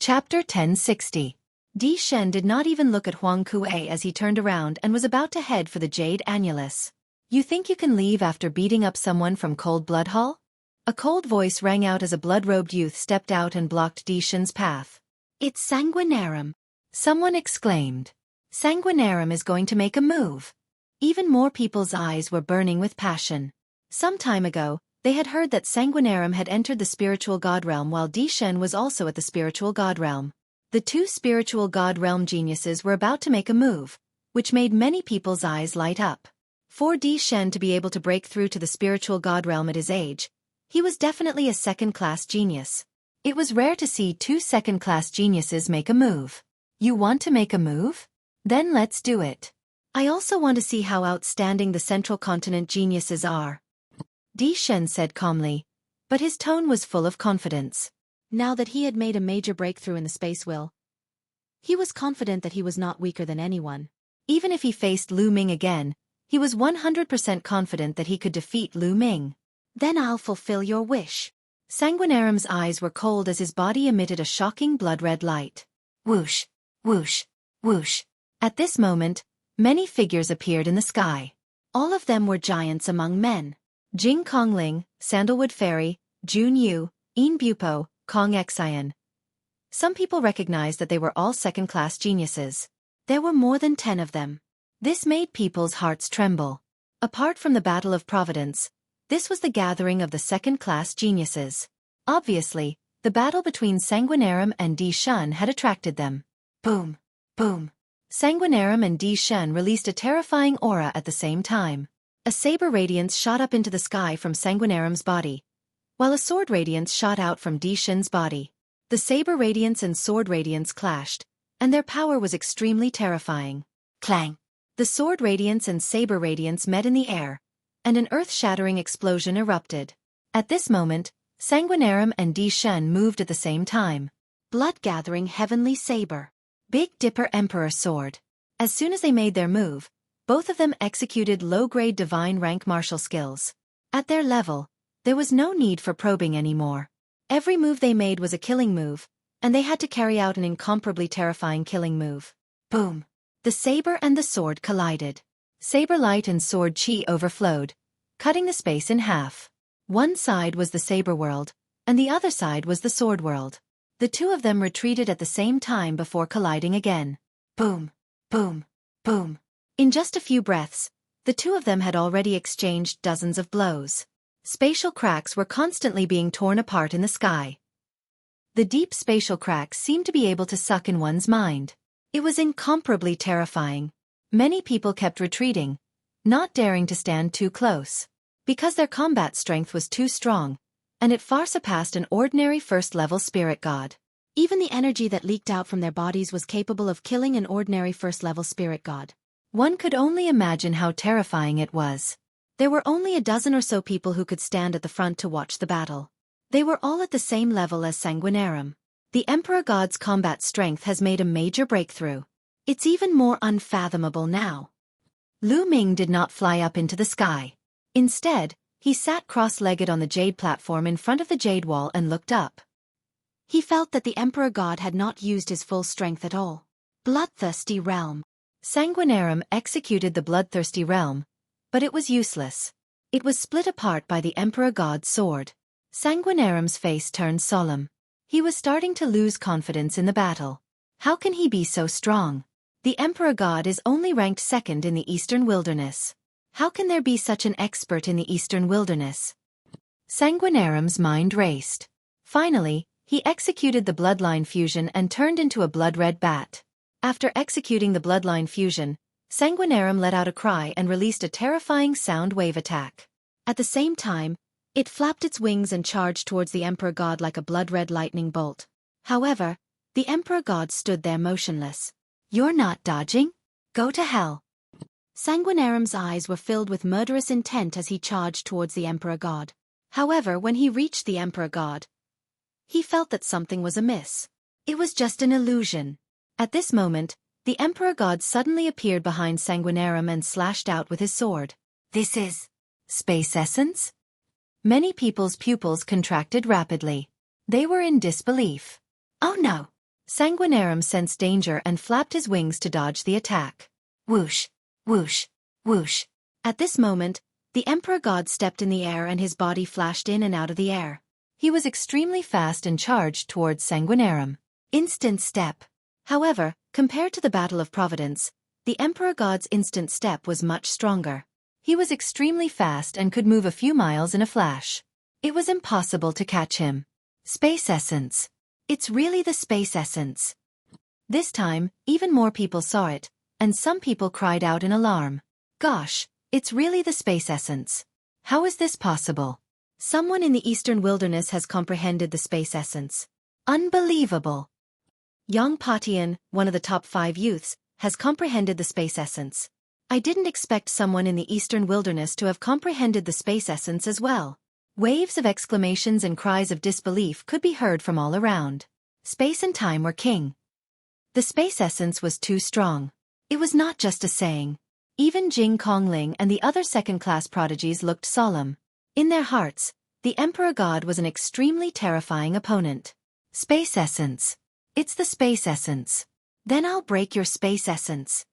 Chapter 1060. Di Shen did not even look at Huang Kuei as he turned around and was about to head for the Jade Annulus. You think you can leave after beating up someone from Cold Blood Hall? A cold voice rang out as a blood-robed youth stepped out and blocked Di Shen's path. It's Sanguinarum! Someone exclaimed. Sanguinarum is going to make a move. Even more people's eyes were burning with passion. Some time ago, they had heard that Sanguinarum had entered the spiritual god realm while Di Shen was also at the spiritual god realm. The two spiritual god realm geniuses were about to make a move, which made many people's eyes light up. For Di Shen to be able to break through to the spiritual god realm at his age, he was definitely a second-class genius. It was rare to see two second-class geniuses make a move. You want to make a move? Then let's do it. I also want to see how outstanding the Central Continent geniuses are. Di Shen said calmly, but his tone was full of confidence. Now that he had made a major breakthrough in the space will, he was confident that he was not weaker than anyone. Even if he faced Lu Ming again, he was 100% confident that he could defeat Lu Ming. Then I'll fulfill your wish. Sanguinarum's eyes were cold as his body emitted a shocking blood-red light. Whoosh, whoosh, whoosh. At this moment, many figures appeared in the sky. All of them were giants among men. Jing Kongling, Sandalwood Fairy, Jun Yu, Yin Bupo, Kong Xian. Some people recognized that they were all second-class geniuses. There were more than 10 of them. This made people's hearts tremble. Apart from the Battle of Providence, this was the gathering of the second-class geniuses. Obviously, the battle between Sanguinarum and Di Shen had attracted them. Boom, boom. Sanguinarum and Di Shen released a terrifying aura at the same time. A saber radiance shot up into the sky from Sanguinarum's body, while a sword radiance shot out from Di Shen's body. The saber radiance and sword radiance clashed, and their power was extremely terrifying. Clang! The sword radiance and saber radiance met in the air, and an earth-shattering explosion erupted. At this moment, Sanguinarum and Di Shen moved at the same time. Blood-gathering heavenly saber. Big Dipper Emperor sword. As soon as they made their move, both of them executed low-grade divine rank martial skills. At their level, there was no need for probing anymore. Every move they made was a killing move, and they had to carry out an incomparably terrifying killing move. Boom! The saber and the sword collided. Saber light and sword chi overflowed, cutting the space in half. One side was the saber world, and the other side was the sword world. The two of them retreated at the same time before colliding again. Boom! Boom! Boom! In just a few breaths, the two of them had already exchanged dozens of blows. Spatial cracks were constantly being torn apart in the sky. The deep spatial cracks seemed to be able to suck in one's mind. It was incomparably terrifying. Many people kept retreating, not daring to stand too close, because their combat strength was too strong, and it far surpassed an ordinary first-level spirit god. Even the energy that leaked out from their bodies was capable of killing an ordinary first-level spirit god. One could only imagine how terrifying it was. There were only a dozen or so people who could stand at the front to watch the battle. They were all at the same level as Sanguinarum. The Emperor God's combat strength has made a major breakthrough. It's even more unfathomable now. Lu Ming did not fly up into the sky. Instead, he sat cross-legged on the jade platform in front of the jade wall and looked up. He felt that the Emperor God had not used his full strength at all. Bloodthirsty realm. Sanguinarum executed the bloodthirsty realm, but it was useless. It was split apart by the Emperor God's sword. Sanguinarum's face turned solemn. He was starting to lose confidence in the battle. How can he be so strong? The Emperor God is only ranked second in the Eastern Wilderness. How can there be such an expert in the Eastern Wilderness? Sanguinarum's mind raced. Finally, he executed the bloodline fusion and turned into a blood-red bat. After executing the bloodline fusion, Sanguinarum let out a cry and released a terrifying sound wave attack. At the same time, it flapped its wings and charged towards the Emperor God like a blood-red lightning bolt. However, the Emperor God stood there motionless. You're not dodging? Go to hell. Sanguinarum's eyes were filled with murderous intent as he charged towards the Emperor God. However, when he reached the Emperor God, he felt that something was amiss. It was just an illusion. At this moment, the Emperor God suddenly appeared behind Sanguinarum and slashed out with his sword. This is space essence? Many people's pupils contracted rapidly. They were in disbelief. Oh no! Sanguinarum sensed danger and flapped his wings to dodge the attack. Whoosh, whoosh, whoosh. At this moment, the Emperor God stepped in the air and his body flashed in and out of the air. He was extremely fast and charged towards Sanguinarum. Instant step. However, compared to the Battle of Providence, the Emperor God's instant step was much stronger. He was extremely fast and could move a few miles in a flash. It was impossible to catch him. Space essence. It's really the space essence. This time, even more people saw it, and some people cried out in alarm. Gosh, it's really the space essence. How is this possible? Someone in the Eastern Wilderness has comprehended the space essence. Unbelievable. Yang Patian, one of the top 5 youths, has comprehended the space essence. I didn't expect someone in the Eastern Wilderness to have comprehended the space essence as well. Waves of exclamations and cries of disbelief could be heard from all around. Space and time were king. The space essence was too strong. It was not just a saying. Even Jing Kongling and the other second-class prodigies looked solemn. In their hearts, the Emperor God was an extremely terrifying opponent. Space essence. It's the space essence. Then I'll break your space essence.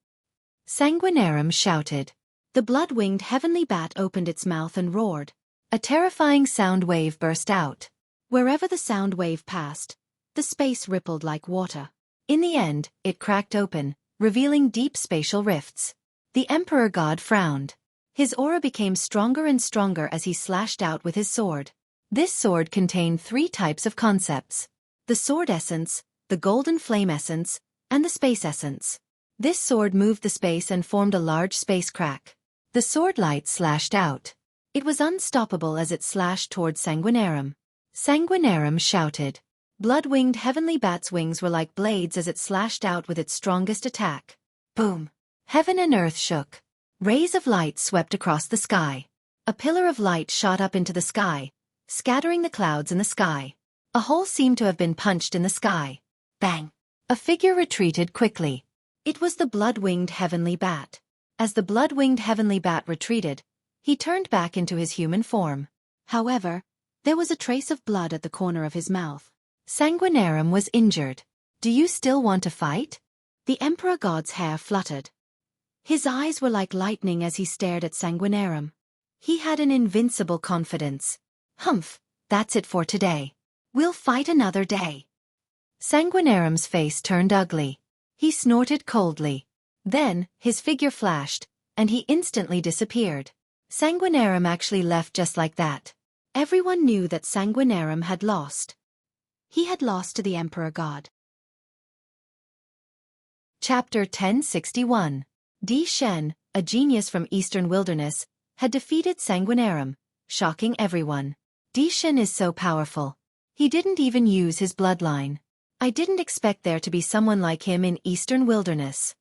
Sanguinarum shouted. The blood-winged heavenly bat opened its mouth and roared. A terrifying sound wave burst out. Wherever the sound wave passed, the space rippled like water. In the end, it cracked open, revealing deep spatial rifts. The Emperor God frowned. His aura became stronger and stronger as he slashed out with his sword. This sword contained 3 types of concepts: the sword essence, the golden flame essence, and the space essence. This sword moved the space and formed a large space crack. The sword light slashed out. It was unstoppable as it slashed towards Sanguinarum. Sanguinarum shouted. Blood-winged heavenly bat's wings were like blades as it slashed out with its strongest attack. Boom! Heaven and earth shook. Rays of light swept across the sky. A pillar of light shot up into the sky, scattering the clouds in the sky. A hole seemed to have been punched in the sky. Bang! A figure retreated quickly. It was the blood-winged heavenly bat. As the blood-winged heavenly bat retreated, he turned back into his human form. However, there was a trace of blood at the corner of his mouth. Sanguinarum was injured. Do you still want to fight? The Emperor God's hair fluttered. His eyes were like lightning as he stared at Sanguinarum. He had an invincible confidence. Humph, that's it for today. We'll fight another day. Sanguinarum's face turned ugly. He snorted coldly. Then, his figure flashed, and he instantly disappeared. Sanguinarum actually left just like that. Everyone knew that Sanguinarum had lost. He had lost to the Emperor God. Chapter 1061. Di Shen, a genius from Eastern Wilderness, had defeated Sanguinarum, shocking everyone. Di Shen is so powerful. He didn't even use his bloodline. I didn't expect there to be someone like him in Eastern Wilderness.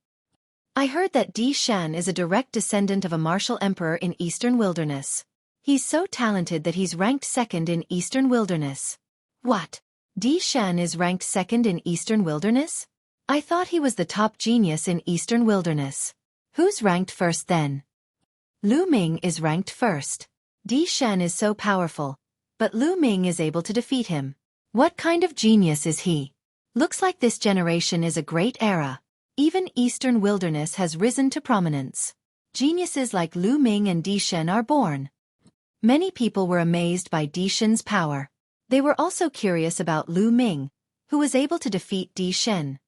I heard that Di Shen is a direct descendant of a martial emperor in Eastern Wilderness. He's so talented that he's ranked 2nd in Eastern Wilderness. What? Di Shen is ranked 2nd in Eastern Wilderness? I thought he was the top genius in Eastern Wilderness. Who's ranked 1st then? Lu Ming is ranked 1st. Di Shen is so powerful, but Lu Ming is able to defeat him. What kind of genius is he? Looks like this generation is a great era. Even Eastern Wilderness has risen to prominence. Geniuses like Lu Ming and Di Shen are born. Many people were amazed by Di Shen's power. They were also curious about Lu Ming, who was able to defeat Di Shen.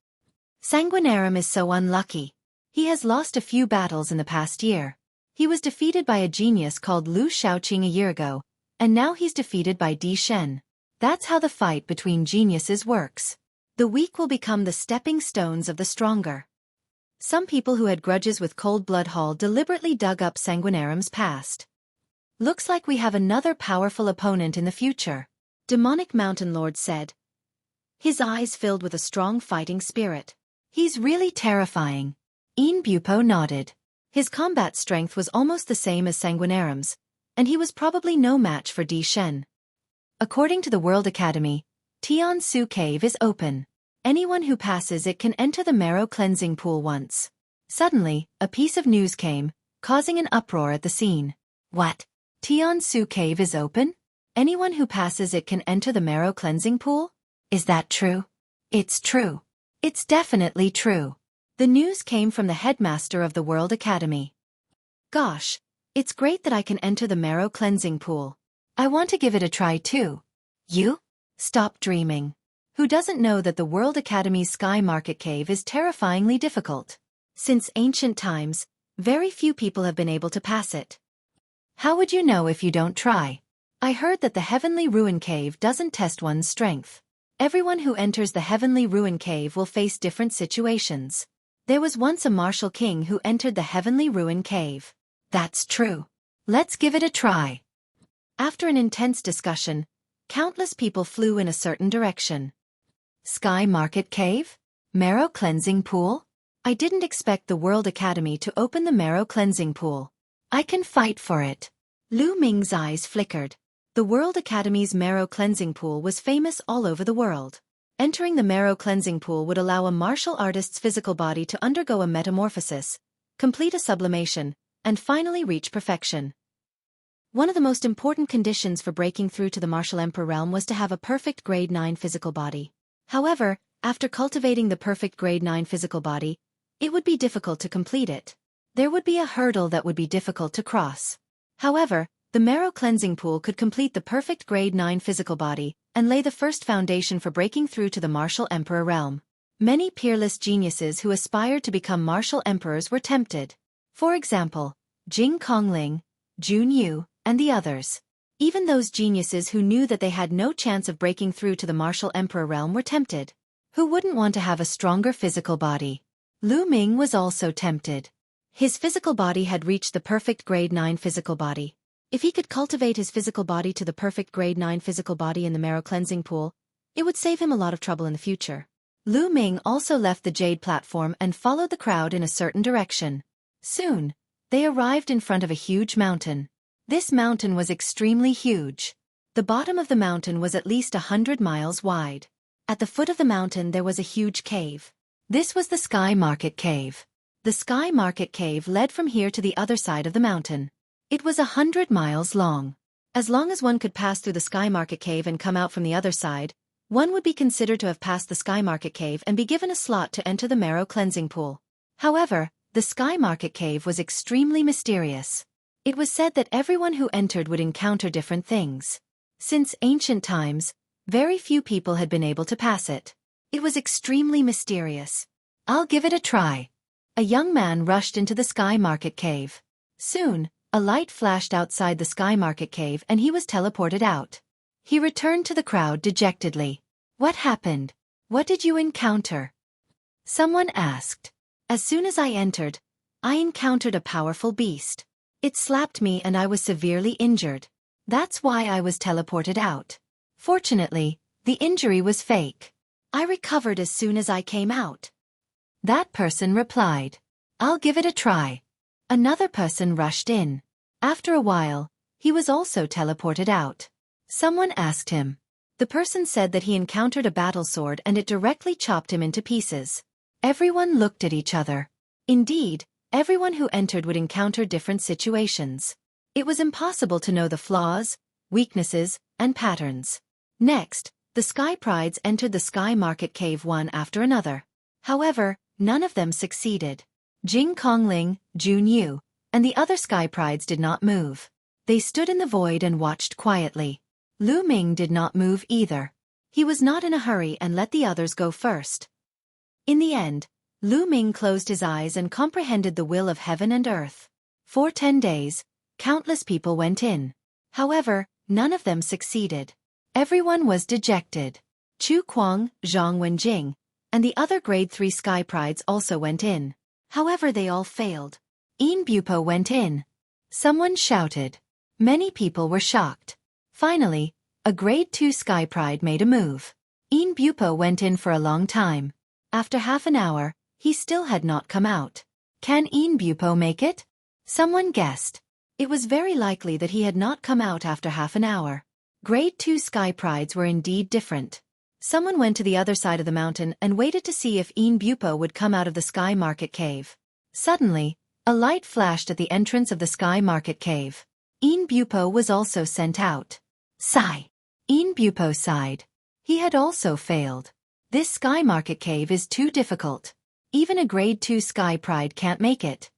Sanguinarum is so unlucky. He has lost a few battles in the past year. He was defeated by a genius called Lu Shaoqing a year ago, and now he's defeated by Di Shen. That's how the fight between geniuses works. The weak will become the stepping stones of the stronger. Some people who had grudges with Cold Blood Hall deliberately dug up Sanguinarum's past. Looks like we have another powerful opponent in the future. Demonic Mountain Lord said. His eyes filled with a strong fighting spirit. He's really terrifying. Yin Bupo nodded. His combat strength was almost the same as Sanguinarum's, and he was probably no match for Di Shen. According to the World Academy, Tian Su Cave is open. Anyone who passes it can enter the marrow cleansing pool once. Suddenly, a piece of news came, causing an uproar at the scene. What? Tian Su Cave is open? Anyone who passes it can enter the marrow cleansing pool? Is that true? It's true. It's definitely true. The news came from the headmaster of the World Academy. Gosh, it's great that I can enter the marrow cleansing pool. I want to give it a try too. You? Stop dreaming. Who doesn't know that the World Academy's Sky Market Cave is terrifyingly difficult? Since ancient times, very few people have been able to pass it. How would you know if you don't try? I heard that the Heavenly Ruin Cave doesn't test one's strength. Everyone who enters the Heavenly Ruin Cave will face different situations. There was once a martial king who entered the Heavenly Ruin Cave. That's true. Let's give it a try. After an intense discussion, countless people flew in a certain direction. Sky Market Cave? Marrow Cleansing Pool? I didn't expect the World Academy to open the Marrow Cleansing Pool. I can fight for it. Lu Ming's eyes flickered. The World Academy's Marrow Cleansing Pool was famous all over the world. Entering the Marrow Cleansing Pool would allow a martial artist's physical body to undergo a metamorphosis, complete a sublimation, and finally reach perfection. One of the most important conditions for breaking through to the martial emperor realm was to have a perfect grade 9 physical body. However, after cultivating the perfect grade 9 physical body, it would be difficult to complete it. There would be a hurdle that would be difficult to cross. However, the Marrow Cleansing Pool could complete the perfect grade 9 physical body and lay the first foundation for breaking through to the martial emperor realm. Many peerless geniuses who aspired to become martial emperors were tempted. For example, Jing Kongling, Jun Yu, and the others. Even those geniuses who knew that they had no chance of breaking through to the martial emperor realm were tempted. Who wouldn't want to have a stronger physical body? Lu Ming was also tempted. His physical body had reached the perfect grade 9 physical body. If he could cultivate his physical body to the perfect grade 9 physical body in the Marrow Cleansing Pool, it would save him a lot of trouble in the future. Lu Ming also left the jade platform and followed the crowd in a certain direction. Soon, they arrived in front of a huge mountain. This mountain was extremely huge. The bottom of the mountain was at least 100 miles wide. At the foot of the mountain there was a huge cave. This was the Sky Market Cave. The Sky Market Cave led from here to the other side of the mountain. It was 100 miles long. As long as one could pass through the Sky Market Cave and come out from the other side, one would be considered to have passed the Sky Market Cave and be given a slot to enter the Marrow Cleansing Pool. However, the Sky Market Cave was extremely mysterious. It was said that everyone who entered would encounter different things. Since ancient times, very few people had been able to pass it. It was extremely mysterious. I'll give it a try. A young man rushed into the Sky Market Cave. Soon, a light flashed outside the Sky Market Cave and he was teleported out. He returned to the crowd dejectedly. What happened? What did you encounter? Someone asked. As soon as I entered, I encountered a powerful beast. It slapped me and I was severely injured. That's why I was teleported out. Fortunately, the injury was fake. I recovered as soon as I came out. That person replied. I'll give it a try. Another person rushed in. After a while, he was also teleported out. Someone asked him. The person said that he encountered a battle sword and it directly chopped him into pieces. Everyone looked at each other. Indeed, everyone who entered would encounter different situations. It was impossible to know the flaws, weaknesses, and patterns. Next, the Sky Prides entered the Sky Market Cave one after another. However, none of them succeeded. Jing Kongling, Jun Yu, and the other Sky Prides did not move. They stood in the void and watched quietly. Lu Ming did not move either. He was not in a hurry and let the others go first. In the end, Lu Ming closed his eyes and comprehended the will of heaven and earth. For 10 days, countless people went in. However, none of them succeeded. Everyone was dejected. Chu Kuang, Zhang Wenjing, and the other grade 3 Sky Prides also went in. However, they all failed. Yin Bupo went in. Someone shouted. Many people were shocked. Finally, a grade 2 Sky Pride made a move. Yin Bupo went in for a long time. After half an hour, he still had not come out. Can Yin Bupo make it? Someone guessed. It was very likely that he had not come out after half an hour. Grade 2 Sky Prides were indeed different. Someone went to the other side of the mountain and waited to see if Yin Bupo would come out of the Sky Market Cave. Suddenly, a light flashed at the entrance of the Sky Market Cave. Yin Bupo was also sent out. Sigh. Yin Bupo sighed. He had also failed. This Sky Market Cave is too difficult. Even a grade 2 Sky Pride can't make it.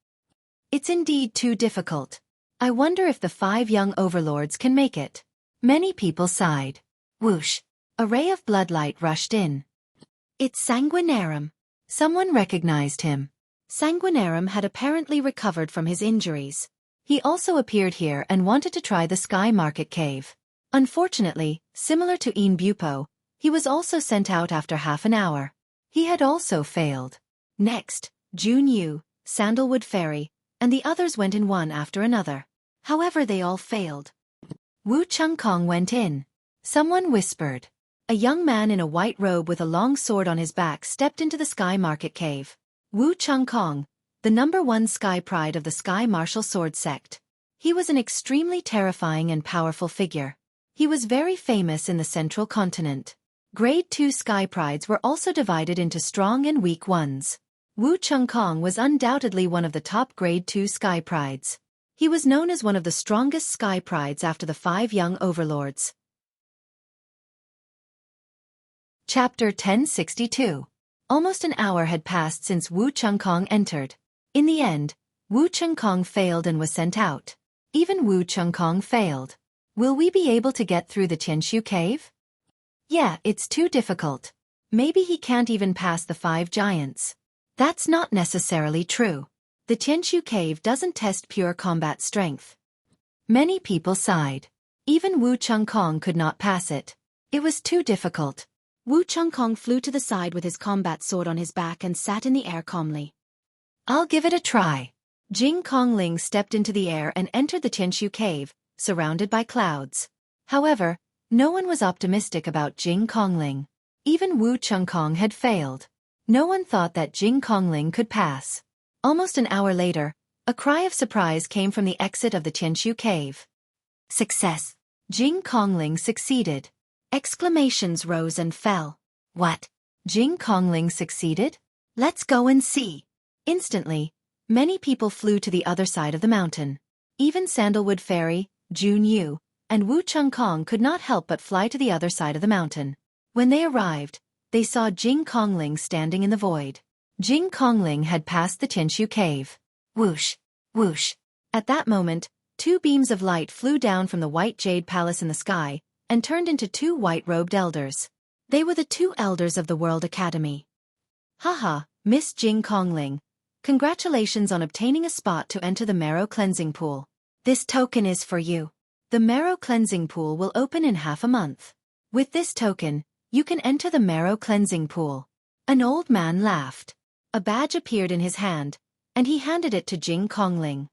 It's indeed too difficult. I wonder if the 5 young overlords can make it. Many people sighed. Whoosh! A ray of bloodlight rushed in. It's Sanguinarum. Someone recognized him. Sanguinarum had apparently recovered from his injuries. He also appeared here and wanted to try the Sky Market Cave. Unfortunately, similar to Bupo, he was also sent out after half an hour. He had also failed. Next, Jun Yu, Sandalwood Fairy, and the others went in one after another. However, they all failed. Wu Chengkong went in. Someone whispered. A young man in a white robe with a long sword on his back stepped into the Sky Market Cave. Wu Chengkong, the #1 Sky Pride of the Sky Martial Sword Sect. He was an extremely terrifying and powerful figure. He was very famous in the Central Continent. Grade 2 Sky Prides were also divided into strong and weak ones. Wu Chengkong was undoubtedly one of the top Grade 2 Sky Prides. He was known as one of the strongest Sky Prides after the 5 young overlords. Chapter 1062. Almost an hour had passed since Wu Chengkong entered. In the end, Wu Chengkong failed and was sent out. Even Wu Chengkong failed. Will we be able to get through the Qianshu cave? Yeah, it's too difficult. Maybe he can't even pass the 5 giants. That's not necessarily true. The Qianshu cave doesn't test pure combat strength. Many people sighed. Even Wu Chengkong could not pass it. It was too difficult. Wu Chengkong flew to the side with his combat sword on his back and sat in the air calmly. I'll give it a try. Jing Kongling stepped into the air and entered the Qianshu cave, surrounded by clouds. However, no one was optimistic about Jing Kongling. Even Wu Chengkong had failed. No one thought that Jing Kongling could pass. Almost an hour later, a cry of surprise came from the exit of the Qianshu cave. Success! Jing Kongling succeeded. Exclamations rose and fell. What? Jing Kongling succeeded? Let's go and see. Instantly, many people flew to the other side of the mountain. Even Sandalwood Fairy, Jun Yu, and Wu Chengkong could not help but fly to the other side of the mountain. When they arrived, they saw Jing Kongling standing in the void. Jing Kongling had passed the Qianshu cave. Whoosh! Whoosh! At that moment, 2 beams of light flew down from the white jade palace in the sky, and turned into 2 white-robed elders. They were the 2 elders of the World Academy. Haha, Miss Jing Kongling. Congratulations on obtaining a spot to enter the Marrow Cleansing Pool. This token is for you. The Marrow Cleansing Pool will open in half a month. With this token, you can enter the Marrow Cleansing Pool. An old man laughed. A badge appeared in his hand, and he handed it to Jing Kongling.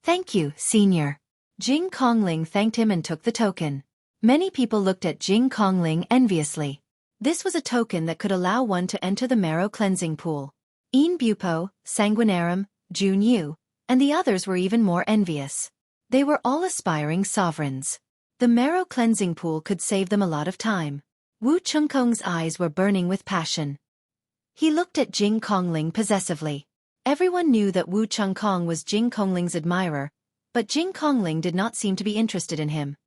Thank you, senior. Jing Kongling thanked him and took the token. Many people looked at Jing Kongling enviously. This was a token that could allow one to enter the Marrow Cleansing Pool. Bupo, Sanguinarum, Jun Yu, and the others were even more envious. They were all aspiring sovereigns. The Marrow Cleansing Pool could save them a lot of time. Wu Chengkong's eyes were burning with passion. He looked at Jing Kongling possessively. Everyone knew that Wu Chengkong was Jing Kongling's admirer, but Jing Kongling did not seem to be interested in him.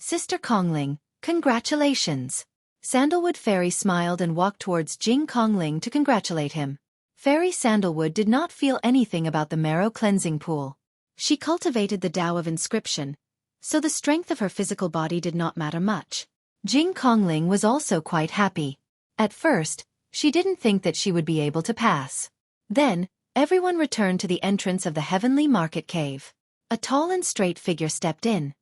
Sister Kongling, congratulations. Sandalwood Fairy smiled and walked towards Jing Kongling to congratulate him. Fairy Sandalwood did not feel anything about the Marrow Cleansing Pool. She cultivated the Tao of Inscription, so the strength of her physical body did not matter much. Jing Kongling was also quite happy. At first, she didn't think that she would be able to pass. Then, everyone returned to the entrance of the Heavenly Market Cave. A tall and straight figure stepped in.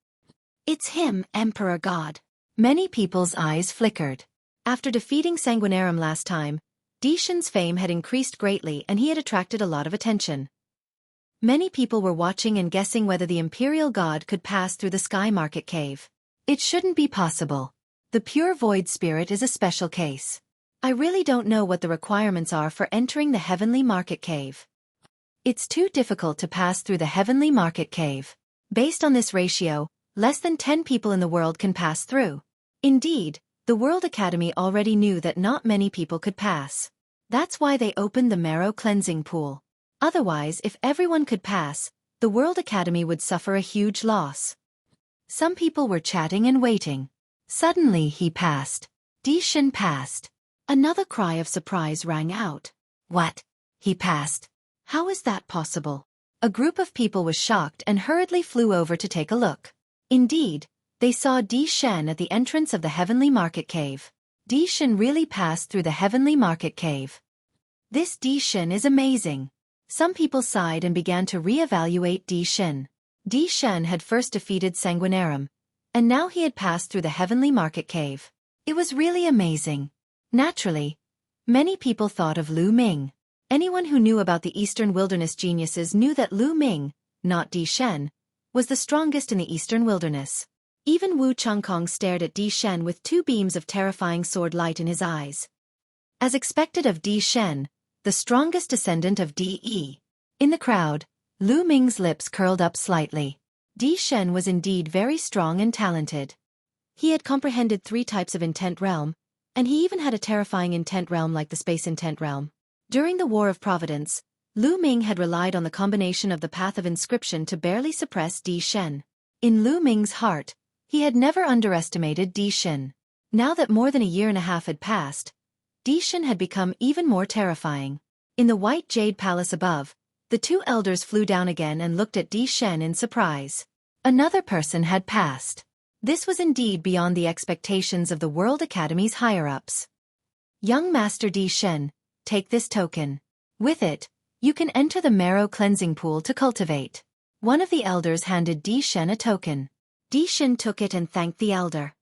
It's him, Emperor God. Many people's eyes flickered. After defeating Sanguinarum last time, Dishan's fame had increased greatly and he had attracted a lot of attention. Many people were watching and guessing whether the Imperial God could pass through the Sky Market Cave. It shouldn't be possible. The pure void spirit is a special case. I really don't know what the requirements are for entering the Heavenly Market Cave. It's too difficult to pass through the Heavenly Market Cave. Based on this ratio, less than 10 people in the world can pass through. Indeed, the World Academy already knew that not many people could pass. That's why they opened the Marrow Cleansing Pool. Otherwise, if everyone could pass, the World Academy would suffer a huge loss. Some people were chatting and waiting. Suddenly he passed. Dishan passed. Another cry of surprise rang out. What? He passed. How is that possible? A group of people was shocked and hurriedly flew over to take a look. Indeed, they saw Di Shen at the entrance of the Heavenly Market Cave. Di Shen really passed through the Heavenly Market Cave. This Di Shen is amazing. Some people sighed and began to re-evaluate Di Shen. Di Shen had first defeated Sanguinarum, and now he had passed through the Heavenly Market Cave. It was really amazing. Naturally, many people thought of Lu Ming. Anyone who knew about the Eastern Wilderness geniuses knew that Lu Ming, not Di Shen, was the strongest in the Eastern Wilderness. Even Wu Chengkong stared at Di Shen with two beams of terrifying sword light in his eyes. As expected of Di Shen, the strongest descendant of Di. In the crowd, Lu Ming's lips curled up slightly. Di Shen was indeed very strong and talented. He had comprehended 3 types of intent realm, and he even had a terrifying intent realm like the space intent realm. During the War of Providence, Lu Ming had relied on the combination of the Path of Inscription to barely suppress Di Shen. In Lu Ming's heart, he had never underestimated Di Shen. Now that more than a year and a half had passed, Di Shen had become even more terrifying. In the White Jade Palace above, the 2 elders flew down again and looked at Di Shen in surprise. Another person had passed. This was indeed beyond the expectations of the World Academy's higher-ups. Young Master Di Shen, take this token. With it, you can enter the marrow cleansing pool to cultivate. One of the elders handed Di Shen a token. Di Shen took it and thanked the elder.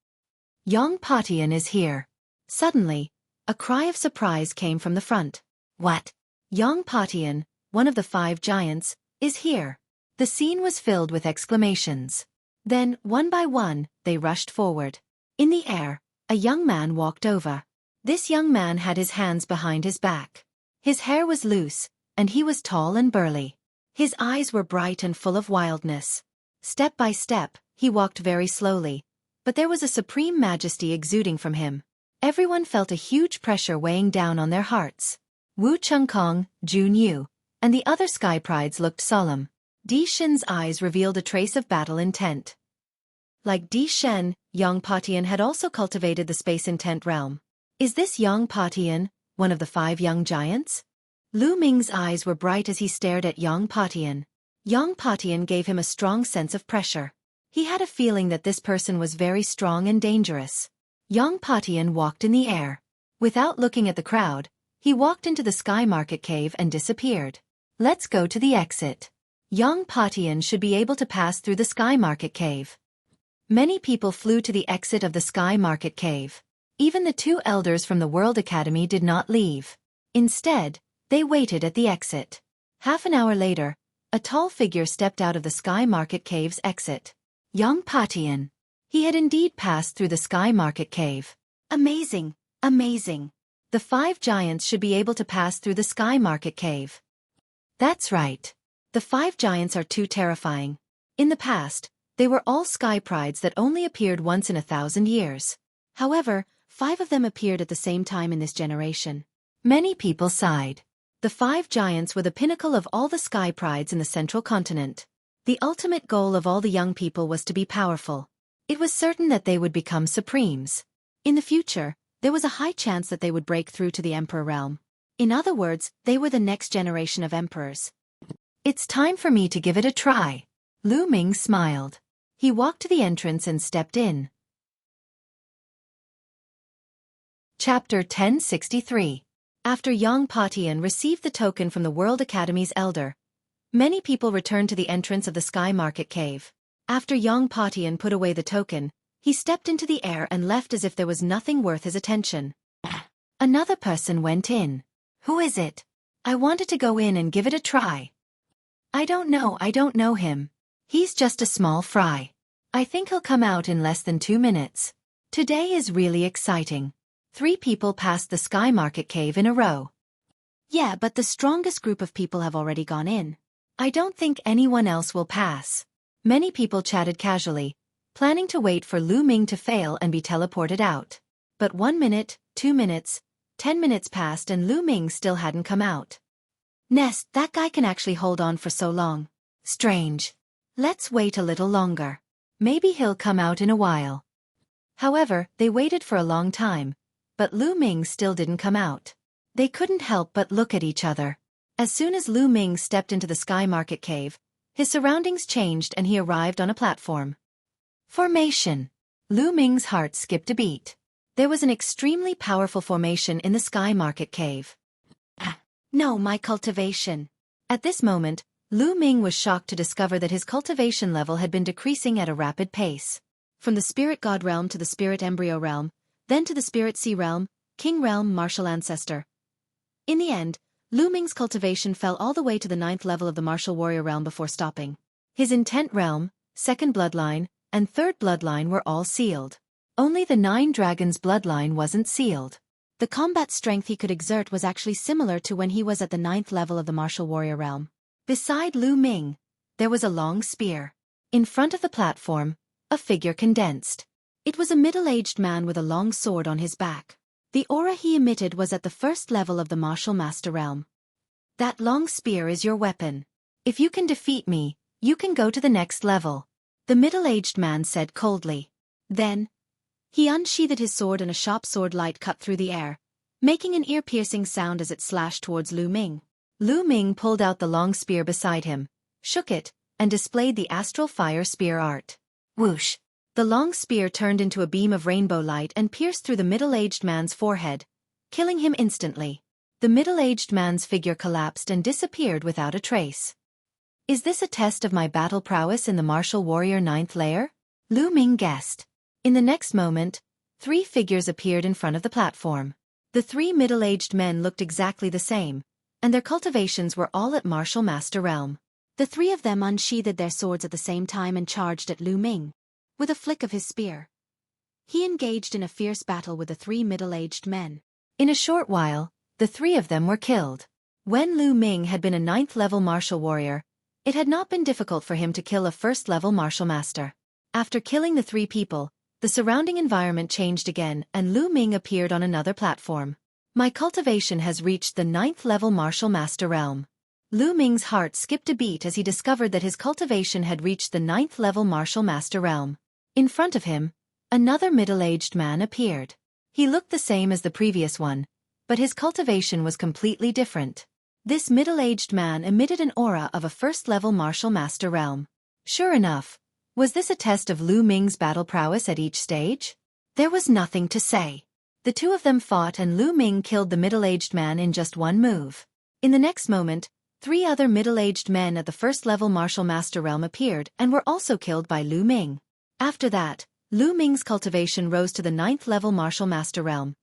Yang Patian is here. Suddenly, a cry of surprise came from the front. What? Yang Patian, one of the 5 giants, is here. The scene was filled with exclamations. Then, one by one, they rushed forward. In the air, a young man walked over. This young man had his hands behind his back. His hair was loose, and he was tall and burly. His eyes were bright and full of wildness. Step by step, he walked very slowly, but there was a supreme majesty exuding from him. Everyone felt a huge pressure weighing down on their hearts. Wu Chengkong, Jun Yu, and the other Sky Prides looked solemn. Di Shen's eyes revealed a trace of battle intent. Like Di Shen, Yang Patian had also cultivated the space intent realm. Is this Yang Patian, one of the 5 young giants? Lu Ming's eyes were bright as he stared at Yang Patian. Yang Patian gave him a strong sense of pressure. He had a feeling that this person was very strong and dangerous. Yang Patian walked in the air. Without looking at the crowd, he walked into the Sky Market Cave and disappeared. Let's go to the exit. Yang Patian should be able to pass through the Sky Market Cave. Many people flew to the exit of the Sky Market Cave. Even the 2 elders from the World Academy did not leave. Instead, they waited at the exit. Half an hour later, a tall figure stepped out of the Sky Market Cave's exit. Yang Patian. He had indeed passed through the Sky Market Cave. Amazing, amazing. The 5 giants should be able to pass through the Sky Market Cave. That's right. The 5 giants are too terrifying. In the past, they were all Sky Prides that only appeared once in 1,000 years. However, 5 of them appeared at the same time in this generation. Many people sighed. The 5 giants were the pinnacle of all the Sky Prides in the central continent. The ultimate goal of all the young people was to be powerful. It was certain that they would become supremes. In the future, there was a high chance that they would break through to the Emperor realm. In other words, they were the next generation of emperors. It's time for me to give it a try. Lu Ming smiled. He walked to the entrance and stepped in. Chapter 1063. After Yang Patian received the token from the World Academy's elder, many people returned to the entrance of the Sky Market Cave. After Yang Patian put away the token, he stepped into the air and left as if there was nothing worth his attention. Another person went in. Who is it? I wanted to go in and give it a try. I don't know him. He's just a small fry. I think he'll come out in less than 2 minutes. Today is really exciting. 3 people passed the Sky Market Cave in a row. Yeah, but the strongest group of people have already gone in. I don't think anyone else will pass. Many people chatted casually, planning to wait for Lu Ming to fail and be teleported out. But 1 minute, 2 minutes, 10 minutes passed and Lu Ming still hadn't come out. Nest, that guy can actually hold on for so long. Strange. Let's wait a little longer. Maybe he'll come out in a while. However, they waited for a long time, but Lu Ming still didn't come out. They couldn't help but look at each other. As soon as Lu Ming stepped into the Sky Market Cave, his surroundings changed and he arrived on a platform. Formation. Lu Ming's heart skipped a beat. There was an extremely powerful formation in the Sky Market Cave. No, my cultivation. At this moment, Lu Ming was shocked to discover that his cultivation level had been decreasing at a rapid pace. From the Spirit God Realm to the Spirit Embryo Realm, then to the Spirit Sea Realm, King Realm, Martial Ancestor. In the end, Lu Ming's cultivation fell all the way to the 9th level of the Martial Warrior Realm before stopping. His Intent Realm, 2nd Bloodline, and 3rd Bloodline were all sealed. Only the 9 Dragons Bloodline wasn't sealed. The combat strength he could exert was actually similar to when he was at the 9th level of the Martial Warrior Realm. Beside Lu Ming, there was a long spear. In front of the platform, a figure condensed. It was a middle-aged man with a long sword on his back. The aura he emitted was at the 1st level of the Martial Master Realm. That long spear is your weapon. If you can defeat me, you can go to the next level, the middle-aged man said coldly. Then, he unsheathed his sword and a sharp sword light cut through the air, making an ear-piercing sound as it slashed towards Lu Ming. Lu Ming pulled out the long spear beside him, shook it, and displayed the astral fire spear art. Whoosh! The long spear turned into a beam of rainbow light and pierced through the middle-aged man's forehead, killing him instantly. The middle-aged man's figure collapsed and disappeared without a trace. Is this a test of my battle prowess in the Martial Warrior 9th layer? Lu Ming guessed. In the next moment, 3 figures appeared in front of the platform. The 3 middle-aged men looked exactly the same, and their cultivations were all at Martial Master Realm. The 3 of them unsheathed their swords at the same time and charged at Lu Ming. With a flick of his spear, he engaged in a fierce battle with the 3 middle-aged men. In a short while, the 3 of them were killed. When Lu Ming had been a 9th level martial warrior, it had not been difficult for him to kill a 1st level martial master. After killing the 3 people, the surrounding environment changed again and Lu Ming appeared on another platform. My cultivation has reached the 9th level martial master realm. Lu Ming's heart skipped a beat as he discovered that his cultivation had reached the 9th level martial master realm. In front of him, another middle-aged man appeared. He looked the same as the previous one, but his cultivation was completely different. This middle-aged man emitted an aura of a 1st level martial master realm. Sure enough, was this a test of Lu Ming's battle prowess at each stage? There was nothing to say. The 2 of them fought and Lu Ming killed the middle-aged man in just one move. In the next moment, 3 other middle-aged men at the 1st level martial master realm appeared and were also killed by Lu Ming. After that, Lu Ming's cultivation rose to the 9th level martial master realm,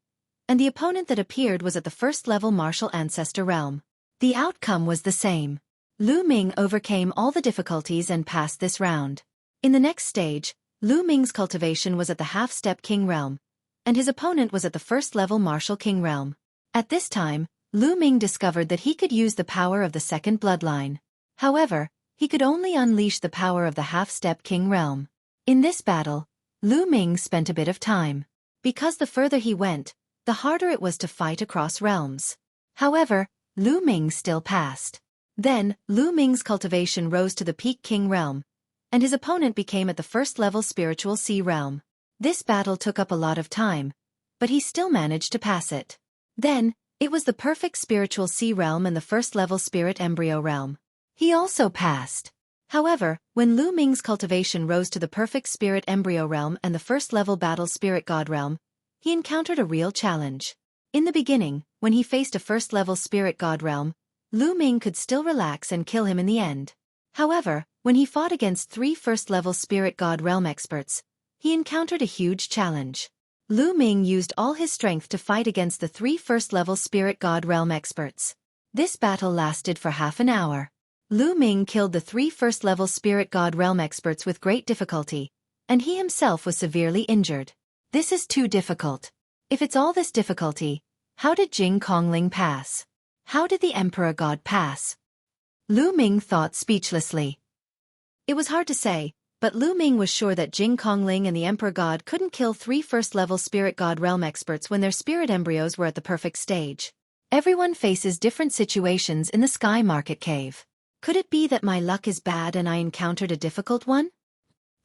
and the opponent that appeared was at the 1st level martial ancestor realm. The outcome was the same. Lu Ming overcame all the difficulties and passed this round. In the next stage, Lu Ming's cultivation was at the half-step king realm, and his opponent was at the 1st level martial king realm. At this time, Lu Ming discovered that he could use the power of the 2nd bloodline. However, he could only unleash the power of the half-step king realm. In this battle, Lu Ming spent a bit of time. Because the further he went, the harder it was to fight across realms. However, Lu Ming still passed. Then, Lu Ming's cultivation rose to the peak king realm, and his opponent became at the 1st level spiritual sea realm. This battle took up a lot of time, but he still managed to pass it. Then, it was the perfect spiritual sea realm and the 1st level spirit embryo realm. He also passed. However, when Lu Ming's cultivation rose to the perfect spirit embryo realm and the 1st level battle spirit god realm, he encountered a real challenge. In the beginning, when he faced a 1st level spirit god realm, Lu Ming could still relax and kill him in the end. However, when he fought against 3 1st level spirit god realm experts, he encountered a huge challenge. Lu Ming used all his strength to fight against the 3 1st level spirit god realm experts. This battle lasted for half an hour. Lu Ming killed the 3 1st level spirit god realm experts with great difficulty, and he himself was severely injured. This is too difficult. If it's all this difficulty, how did Jing Kongling pass? How did the Emperor God pass? Lu Ming thought speechlessly. It was hard to say, but Lu Ming was sure that Jing Kongling and the Emperor God couldn't kill 3 1st level spirit god realm experts when their spirit embryos were at the perfect stage. Everyone faces different situations in the Sky Market Cave. Could it be that my luck is bad and I encountered a difficult one?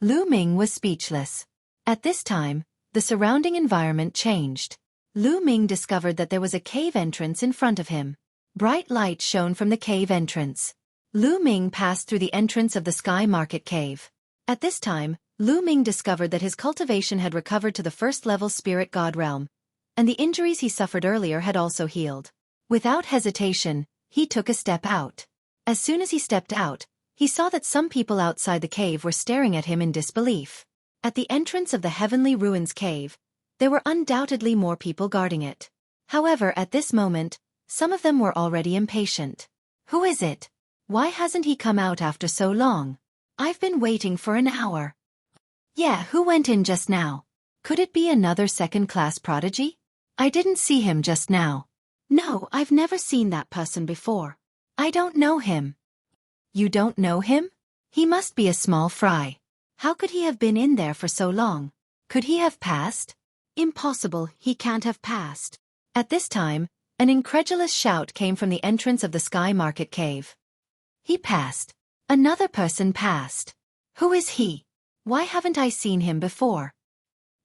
Lu Ming was speechless. At this time, the surrounding environment changed. Lu Ming discovered that there was a cave entrance in front of him. Bright light shone from the cave entrance. Lu Ming passed through the entrance of the Sky Market Cave. At this time, Lu Ming discovered that his cultivation had recovered to the first-level spirit god realm, and the injuries he suffered earlier had also healed. Without hesitation, he took a step out. As soon as he stepped out, he saw that some people outside the cave were staring at him in disbelief. At the entrance of the Heavenly Ruins cave, there were undoubtedly more people guarding it. However, at this moment, some of them were already impatient. Who is it? Why hasn't he come out after so long? I've been waiting for an hour. Yeah, who went in just now? Could it be another second-class prodigy? I didn't see him just now. No, I've never seen that person before. I don't know him. You don't know him? He must be a small fry. How could he have been in there for so long? Could he have passed? Impossible, he can't have passed. At this time, an incredulous shout came from the entrance of the Sky Market Cave. He passed. Another person passed. Who is he? Why haven't I seen him before?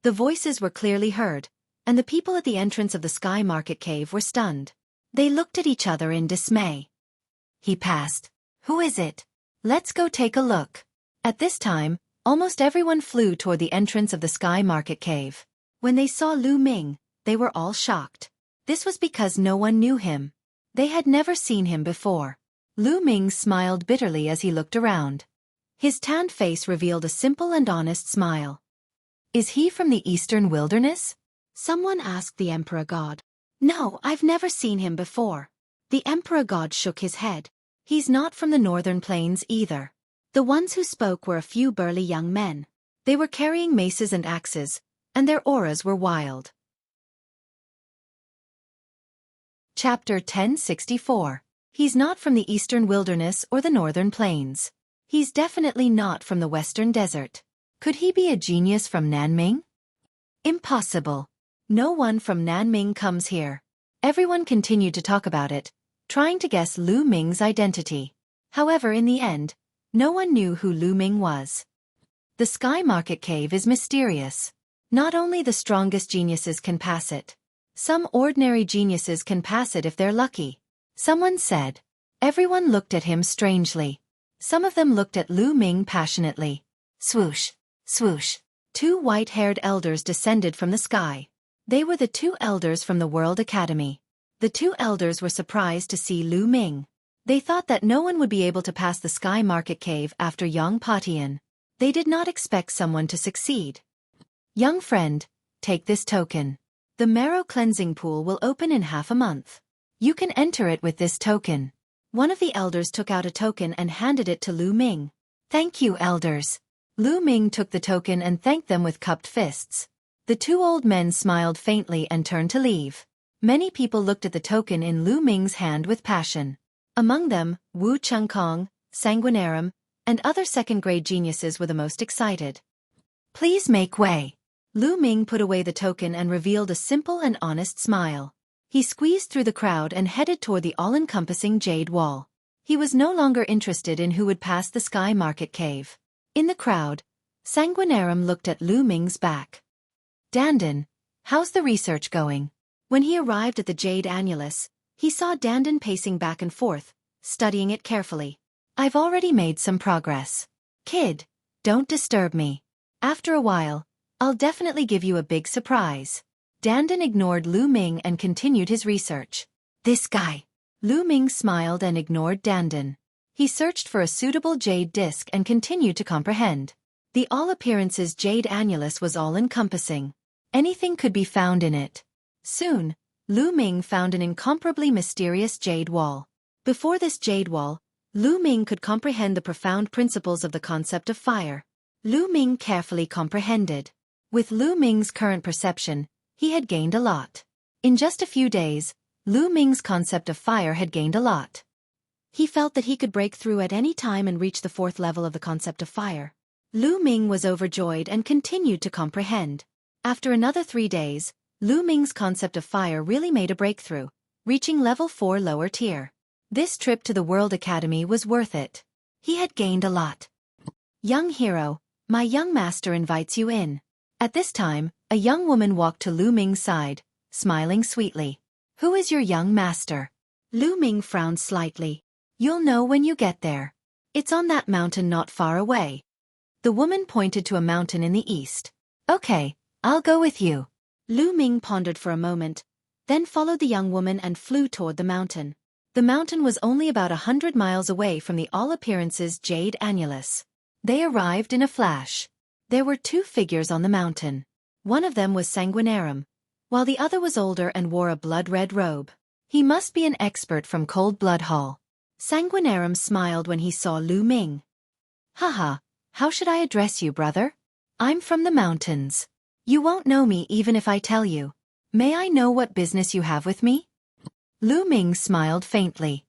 The voices were clearly heard, and the people at the entrance of the Sky Market Cave were stunned. They looked at each other in dismay. He passed. Who is it? Let's go take a look. At this time, almost everyone flew toward the entrance of the Sky Market Cave. When they saw Lu Ming, they were all shocked. This was because no one knew him. They had never seen him before. Lu Ming smiled bitterly as he looked around. His tanned face revealed a simple and honest smile. Is he from the Eastern Wilderness? Someone asked the Emperor God. No, I've never seen him before. The Emperor God shook his head. He's not from the Northern Plains either. The ones who spoke were a few burly young men. They were carrying maces and axes, and their auras were wild. Chapter 1064. He's not from the Eastern Wilderness or the Northern Plains. He's definitely not from the Western Desert. Could he be a genius from Nanming? Impossible. No one from Nanming comes here. Everyone continued to talk about it, trying to guess Lu Ming's identity. However, in the end, no one knew who Lu Ming was. The Sky Market Cave is mysterious. Not only the strongest geniuses can pass it. Some ordinary geniuses can pass it if they're lucky. Someone said. Everyone looked at him strangely. Some of them looked at Lu Ming passionately. Swoosh, swoosh. Two white-haired elders descended from the sky. They were the two elders from the World Academy. The two elders were surprised to see Lu Ming. They thought that no one would be able to pass the Sky Market Cave after Yang Patian. They did not expect someone to succeed. Young friend, take this token. The marrow cleansing pool will open in half a month. You can enter it with this token. One of the elders took out a token and handed it to Lu Ming. Thank you, elders. Lu Ming took the token and thanked them with cupped fists. The two old men smiled faintly and turned to leave. Many people looked at the token in Lu Ming's hand with passion. Among them, Wu Chengkong, Sanguinarum, and other second-grade geniuses were the most excited. Please make way. Lu Ming put away the token and revealed a simple and honest smile. He squeezed through the crowd and headed toward the all-encompassing Jade Wall. He was no longer interested in who would pass the Sky Market Cave. In the crowd, Sanguinarum looked at Lu Ming's back. Dandan, how's the research going? When he arrived at the Jade Annulus, he saw Dandan pacing back and forth, studying it carefully. I've already made some progress. Kid, don't disturb me. After a while, I'll definitely give you a big surprise. Dandan ignored Lu Ming and continued his research. This guy. Lu Ming smiled and ignored Dandan. He searched for a suitable jade disc and continued to comprehend. The all-appearances Jade Annulus was all-encompassing. Anything could be found in it. Soon, Lu Ming found an incomparably mysterious jade wall. Before this jade wall, Lu Ming could comprehend the profound principles of the concept of fire. Lu Ming carefully comprehended. With Lu Ming's current perception, he had gained a lot. In just a few days, Lu Ming's concept of fire had gained a lot. He felt that he could break through at any time and reach the 4th level of the concept of fire. Lu Ming was overjoyed and continued to comprehend. After another 3 days, Lu Ming's concept of fire really made a breakthrough, reaching level 4 lower tier. This trip to the World Academy was worth it. He had gained a lot. Young hero, my young master invites you in. At this time, a young woman walked to Lu Ming's side, smiling sweetly. Who is your young master? Lu Ming frowned slightly. You'll know when you get there. It's on that mountain not far away. The woman pointed to a mountain in the east. Okay, I'll go with you. Lu Ming pondered for a moment, then followed the young woman and flew toward the mountain. The mountain was only about 100 miles away from the all appearances jade annulus. They arrived in a flash. There were two figures on the mountain. One of them was sanguinarium, while the other was older and wore a blood-red robe. He must be an expert from Cold Blood Hall. Sanguinarium smiled when he saw Lu Ming. Haha, how should I address you, brother? I'm from the mountains. You won't know me even if I tell you. May I know what business you have with me? Lu Ming smiled faintly.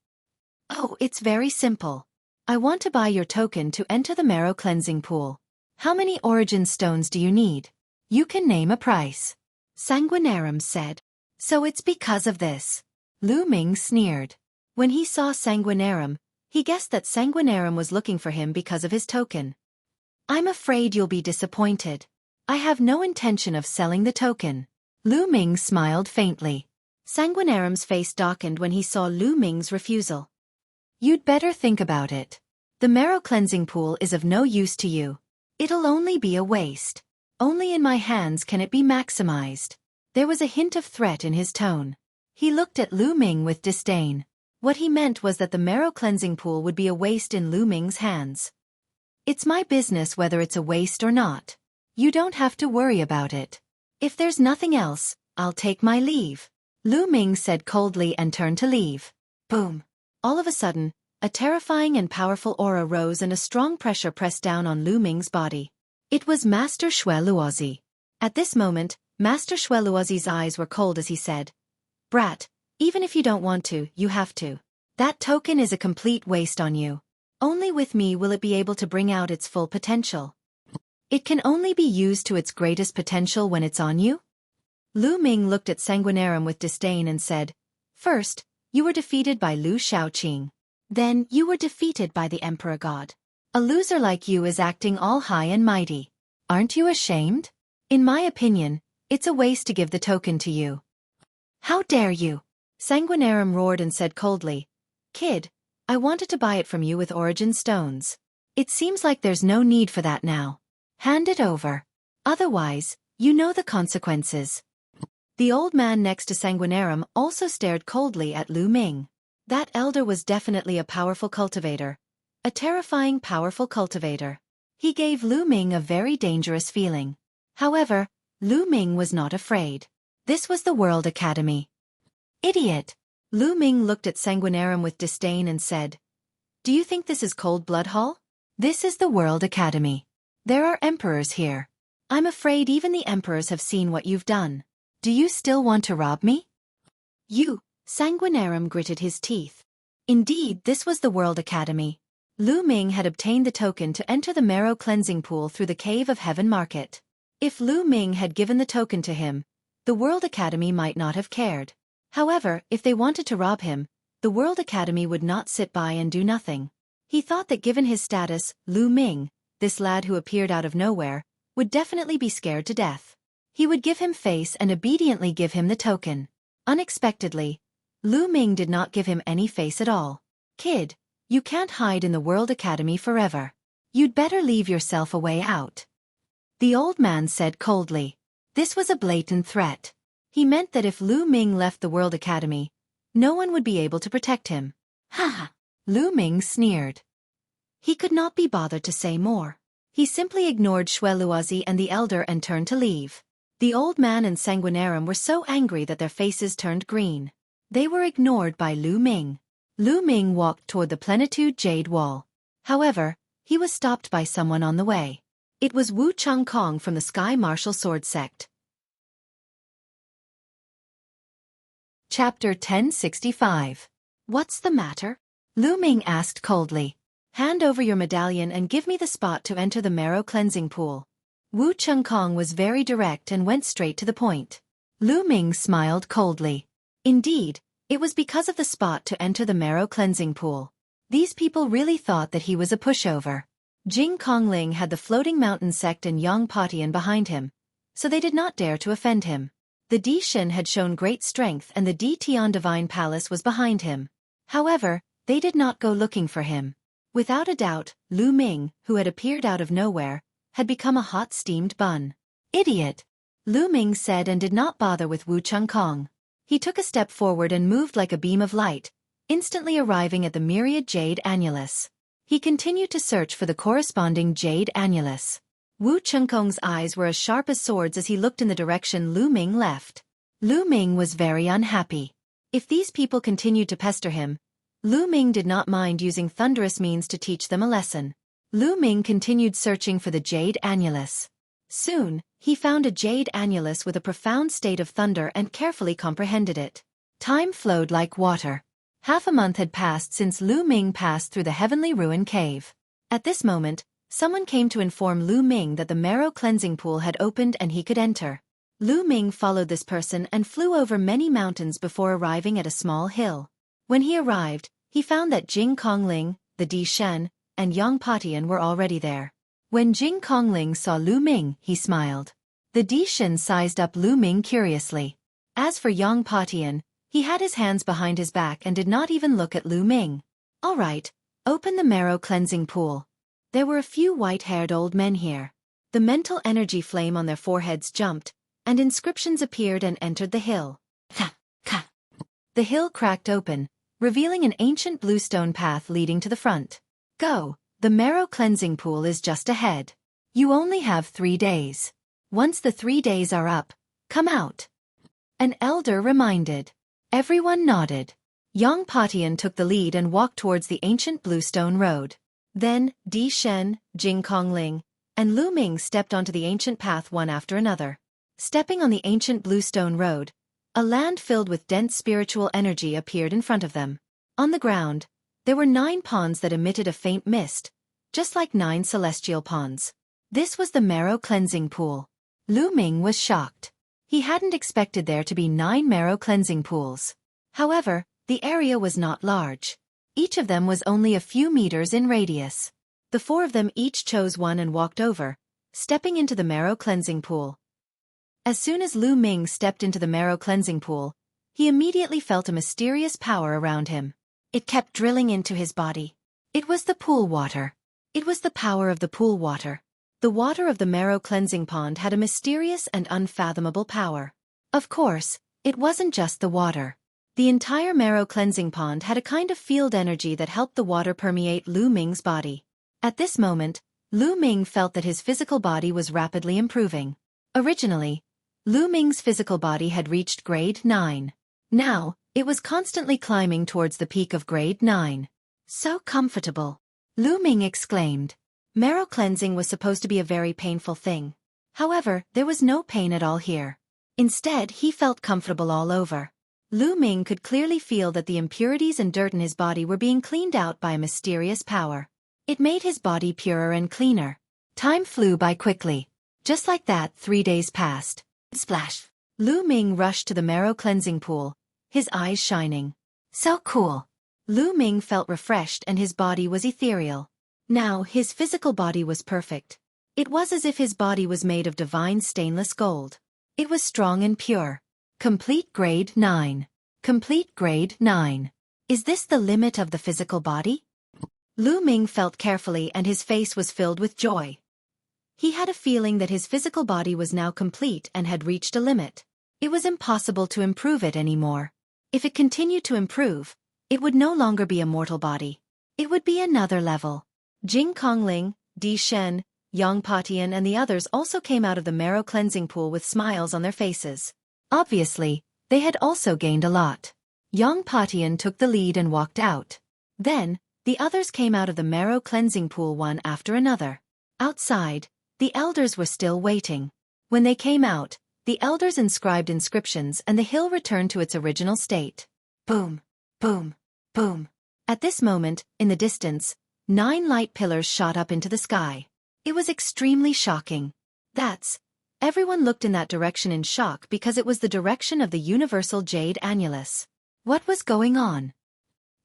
Oh, it's very simple. I want to buy your token to enter the marrow cleansing pool. How many origin stones do you need? You can name a price. Sanguinarium said. So it's because of this. Lu Ming sneered. When he saw Sanguinarium, he guessed that Sanguinarium was looking for him because of his token. I'm afraid you'll be disappointed. I have no intention of selling the token. Lu Ming smiled faintly. Sanguinarium's face darkened when he saw Lu Ming's refusal. You'd better think about it. The marrow cleansing pool is of no use to you. It'll only be a waste. Only in my hands can it be maximized. There was a hint of threat in his tone. He looked at Lu Ming with disdain. What he meant was that the marrow cleansing pool would be a waste in Lu Ming's hands. It's my business whether it's a waste or not. You don't have to worry about it. If there's nothing else, I'll take my leave. Lu Ming said coldly and turned to leave. Boom. All of a sudden, a terrifying and powerful aura rose and a strong pressure pressed down on Lu Ming's body. It was Master Xueqi. At this moment, Master Xueqi's eyes were cold as he said, Brat, even if you don't want to, you have to. That token is a complete waste on you. Only with me will it be able to bring out its full potential. It can only be used to its greatest potential when it's on you? Lu Ming looked at Sanguinarium with disdain and said, First, you were defeated by Lu Shaoqing. Then, you were defeated by the Emperor God. A loser like you is acting all high and mighty. Aren't you ashamed? In my opinion, it's a waste to give the token to you. How dare you? Sanguinarium roared and said coldly, Kid, I wanted to buy it from you with origin stones. It seems like there's no need for that now. Hand it over. Otherwise, you know the consequences. The old man next to Sanguinarium also stared coldly at Lu Ming. That elder was definitely a powerful cultivator. A terrifying powerful cultivator. He gave Lu Ming a very dangerous feeling. However, Lu Ming was not afraid. This was the World Academy. Idiot! Lu Ming looked at Sanguinarium with disdain and said, Do you think this is Cold Blood Hall? This is the World Academy. There are emperors here. I'm afraid even the emperors have seen what you've done. Do you still want to rob me? You, Sanguinarium gritted his teeth. Indeed, this was the World Academy. Lu Ming had obtained the token to enter the marrow cleansing pool through the Cave of Heaven Market. If Lu Ming had given the token to him, the World Academy might not have cared. However, if they wanted to rob him, the World Academy would not sit by and do nothing. He thought that given his status, Lu Ming, this lad who appeared out of nowhere, would definitely be scared to death. He would give him face and obediently give him the token. Unexpectedly, Lu Ming did not give him any face at all. Kid, you can't hide in the World Academy forever. You'd better leave yourself a way out. The old man said coldly. This was a blatant threat. He meant that if Lu Ming left the World Academy, no one would be able to protect him. Ha ha! Lu Ming sneered. He could not be bothered to say more. He simply ignored Xueqi and the elder and turned to leave. The old man and Sanguinarium were so angry that their faces turned green. They were ignored by Lu Ming. Lu Ming walked toward the Plenitude Jade Wall. However, he was stopped by someone on the way. It was Wu Changkong from the Sky Martial Sword Sect. Chapter 1065. What's the matter? Lu Ming asked coldly. Hand over your medallion and give me the spot to enter the marrow cleansing pool. Wu Changkong was very direct and went straight to the point. Lu Ming smiled coldly. Indeed, it was because of the spot to enter the marrow cleansing pool. These people really thought that he was a pushover. Jing Kongling had the Floating Mountain sect and Yang Patian behind him, so they did not dare to offend him. The Dishan had shown great strength and the Tian Divine Palace was behind him. However, they did not go looking for him. Without a doubt, Lu Ming, who had appeared out of nowhere, had become a hot steamed bun. Idiot! Lu Ming said and did not bother with Wu Chengkong. He took a step forward and moved like a beam of light, instantly arriving at the myriad jade annulus. He continued to search for the corresponding jade annulus. Wu Chengkong's eyes were as sharp as swords as he looked in the direction Lu Ming left. Lu Ming was very unhappy. If these people continued to pester him, Lu Ming did not mind using thunderous means to teach them a lesson. Lu Ming continued searching for the jade annulus. Soon, he found a jade annulus with a profound state of thunder and carefully comprehended it. Time flowed like water. Half a month had passed since Lu Ming passed through the heavenly ruin cave. At this moment, someone came to inform Lu Ming that the marrow cleansing pool had opened and he could enter. Lu Ming followed this person and flew over many mountains before arriving at a small hill. When he arrived, he found that Jing Kongling, the Di Shen, and Yang Patian were already there. When Jing Kongling saw Lu Ming, he smiled. The Di Shen sized up Lu Ming curiously. As for Yang Patian, he had his hands behind his back and did not even look at Lu Ming. All right, open the marrow cleansing pool. There were a few white-haired old men here. The mental energy flame on their foreheads jumped, and inscriptions appeared and entered the hill. Ka. The hill cracked open, revealing an ancient bluestone path leading to the front. Go, the marrow cleansing pool is just ahead. You only have 3 days. Once the 3 days are up, come out. An elder reminded. Everyone nodded. Yang Patian took the lead and walked towards the ancient bluestone road. Then, Di Shen, Jing Kongling, and Lu Ming stepped onto the ancient path one after another. Stepping on the ancient bluestone road, a land filled with dense spiritual energy appeared in front of them. On the ground, there were 9 ponds that emitted a faint mist, just like 9 celestial ponds. This was the marrow cleansing pool. Lu Ming was shocked. He hadn't expected there to be 9 marrow cleansing pools. However, the area was not large. Each of them was only a few meters in radius. The 4 of them each chose one and walked over, stepping into the marrow cleansing pool. As soon as Lu Ming stepped into the marrow cleansing pool, he immediately felt a mysterious power around him. It kept drilling into his body. It was the pool water. It was the power of the pool water. The water of the marrow cleansing pond had a mysterious and unfathomable power. Of course, it wasn't just the water. The entire marrow cleansing pond had a kind of field energy that helped the water permeate Lu Ming's body. At this moment, Lu Ming felt that his physical body was rapidly improving. Originally, Lu Ming's physical body had reached grade 9. Now, it was constantly climbing towards the peak of grade 9. So comfortable! Lu Ming exclaimed. Marrow cleansing was supposed to be a very painful thing. However, there was no pain at all here. Instead, he felt comfortable all over. Lu Ming could clearly feel that the impurities and dirt in his body were being cleaned out by a mysterious power. It made his body purer and cleaner. Time flew by quickly. Just like that, 3 days passed. Splash! Lu Ming rushed to the marrow cleansing pool, his eyes shining. So cool! Lu Ming felt refreshed and his body was ethereal. Now, his physical body was perfect. It was as if his body was made of divine stainless gold. It was strong and pure. Complete grade 9. Complete grade 9. Is this the limit of the physical body? Lu Ming felt carefully and his face was filled with joy. He had a feeling that his physical body was now complete and had reached a limit. It was impossible to improve it anymore. If it continued to improve, it would no longer be a mortal body. It would be another level. Jing Kongling, Di Shen, Yang Patian and the others also came out of the marrow cleansing pool with smiles on their faces. Obviously, they had also gained a lot. Yang Patian took the lead and walked out. Then, the others came out of the marrow cleansing pool one after another. Outside, the elders were still waiting. When they came out, the elders inscribed inscriptions and the hill returned to its original state. Boom, boom, boom. At this moment, in the distance, 9 light pillars shot up into the sky. It was extremely shocking. Everyone looked in that direction in shock because it was the direction of the universal jade annulus. What was going on?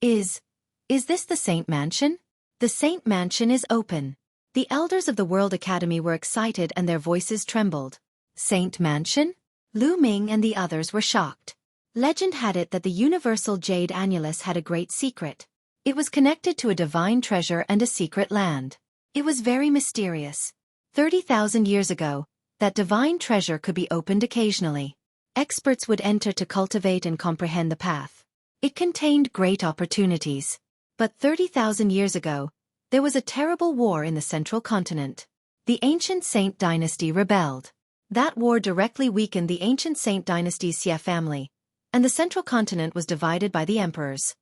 Is this the Saint Mansion? The Saint Mansion is open. The elders of the World Academy were excited and their voices trembled. Saint Mansion? Lu Ming and the others were shocked. Legend had it that the universal jade annulus had a great secret. It was connected to a divine treasure and a secret land. It was very mysterious. 30,000 years ago, that divine treasure could be opened occasionally. Experts would enter to cultivate and comprehend the path. It contained great opportunities. But 30,000 years ago, there was a terrible war in the central continent. The ancient Saint dynasty rebelled. That war directly weakened the ancient Saint dynasty's Xie family, and the central continent was divided by the emperors.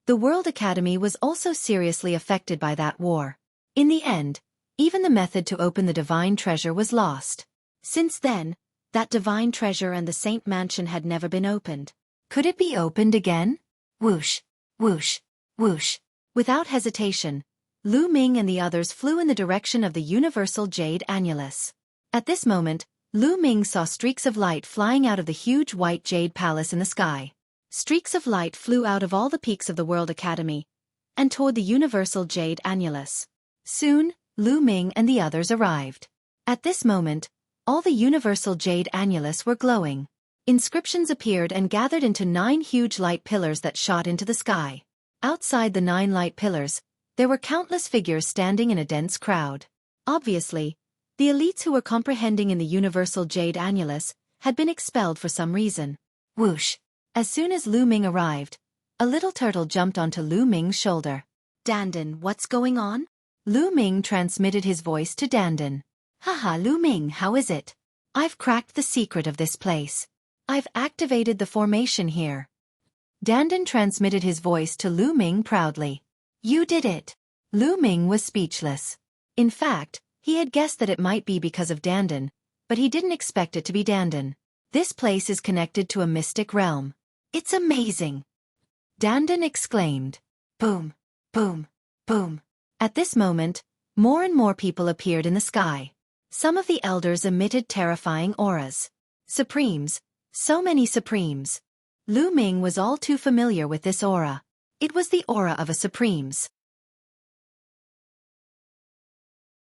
The World Academy was also seriously affected by that war. In the end, even the method to open the divine treasure was lost. Since then, that divine treasure and the Saint Mansion had never been opened. Could it be opened again? Whoosh, whoosh, whoosh. Without hesitation, Lu Ming and the others flew in the direction of the universal jade annulus. At this moment, Lu Ming saw streaks of light flying out of the huge white jade palace in the sky. Streaks of light flew out of all the peaks of the World Academy and toward the universal jade annulus. Soon, Lu Ming and the others arrived. At this moment, all the universal jade annulus were glowing. Inscriptions appeared and gathered into 9 huge light pillars that shot into the sky. Outside the 9 light pillars, there were countless figures standing in a dense crowd. Obviously, the elites who were comprehending in the universal jade annulus had been expelled for some reason. Whoosh! As soon as Lu Ming arrived, a little turtle jumped onto Lu Ming's shoulder. Dandan, what's going on? Lu Ming transmitted his voice to Dandan. Haha, Lu Ming, how is it? I've cracked the secret of this place. I've activated the formation here. Dandan transmitted his voice to Lu Ming proudly. You did it. Lu Ming was speechless. In fact, he had guessed that it might be because of Dandan, but he didn't expect it to be Dandan. This place is connected to a mystic realm. It's amazing. Dandan exclaimed. Boom, boom, boom. At this moment, more and more people appeared in the sky. Some of the elders emitted terrifying auras. Supremes, so many Supremes. Lu Ming was all too familiar with this aura. It was the aura of a Supremes.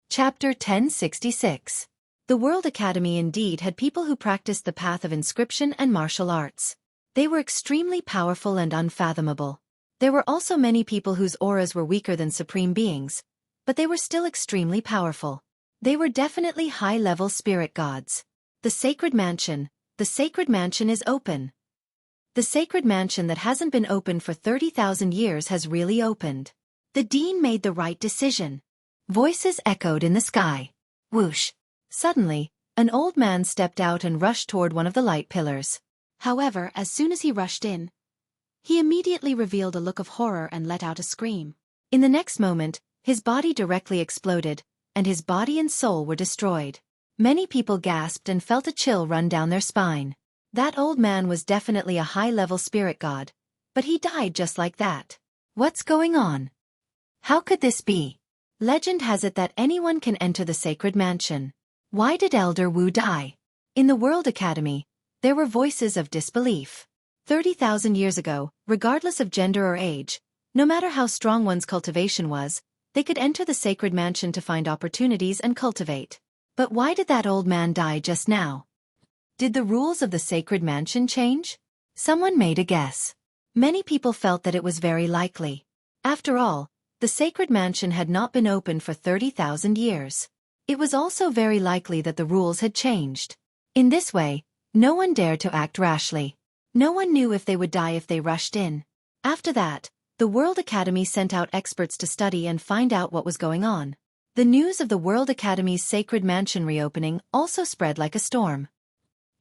Chapter 1066. The World Academy indeed had people who practiced the path of inscription and martial arts. They were extremely powerful and unfathomable. There were also many people whose auras were weaker than supreme beings, but they were still extremely powerful. They were definitely high-level spirit gods. The Sacred Mansion is open. The Sacred Mansion that hasn't been opened for 30,000 years has really opened. The Dean made the right decision. Voices echoed in the sky. Whoosh! Suddenly, an old man stepped out and rushed toward one of the light pillars. However, as soon as he rushed in, he immediately revealed a look of horror and let out a scream. In the next moment, his body directly exploded, and his body and soul were destroyed. Many people gasped and felt a chill run down their spine. That old man was definitely a high-level spirit god, but he died just like that. What's going on? How could this be? Legend has it that anyone can enter the Sacred Mansion. Why did Elder Wu die? In the World Academy, there were voices of disbelief. 30,000 years ago, regardless of gender or age, no matter how strong one's cultivation was, they could enter the Sacred Mansion to find opportunities and cultivate. But why did that old man die just now? Did the rules of the Sacred Mansion change? Someone made a guess. Many people felt that it was very likely. After all, the Sacred Mansion had not been opened for 30,000 years. It was also very likely that the rules had changed. In this way, no one dared to act rashly. No one knew if they would die if they rushed in. After that, the World Academy sent out experts to study and find out what was going on. The news of the World Academy's Sacred Mansion reopening also spread like a storm.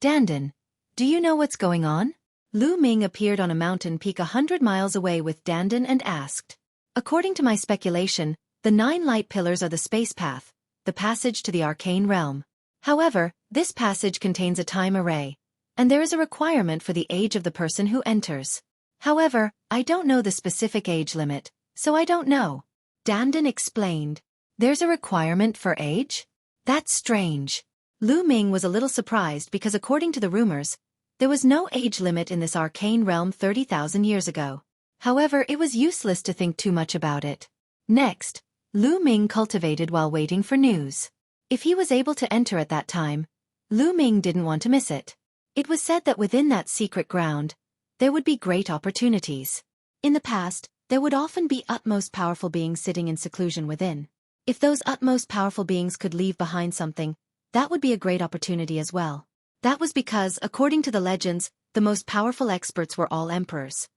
Dandan, do you know what's going on? Lu Ming appeared on a mountain peak 100 miles away with Dandan and asked. According to my speculation, the 9 light pillars are the space path, the passage to the arcane realm. However, this passage contains a time array, and there is a requirement for the age of the person who enters. However, I don't know the specific age limit, so I don't know. Dandan explained. There's a requirement for age? That's strange. Lu Ming was a little surprised because according to the rumors, there was no age limit in this arcane realm 30,000 years ago. However, it was useless to think too much about it. Next, Lu Ming cultivated while waiting for news. If he was able to enter at that time, Lu Ming didn't want to miss it. It was said that within that secret ground, there would be great opportunities. In the past, there would often be utmost powerful beings sitting in seclusion within. If those utmost powerful beings could leave behind something, that would be a great opportunity as well. That was because, according to the legends, the most powerful experts were all emperors.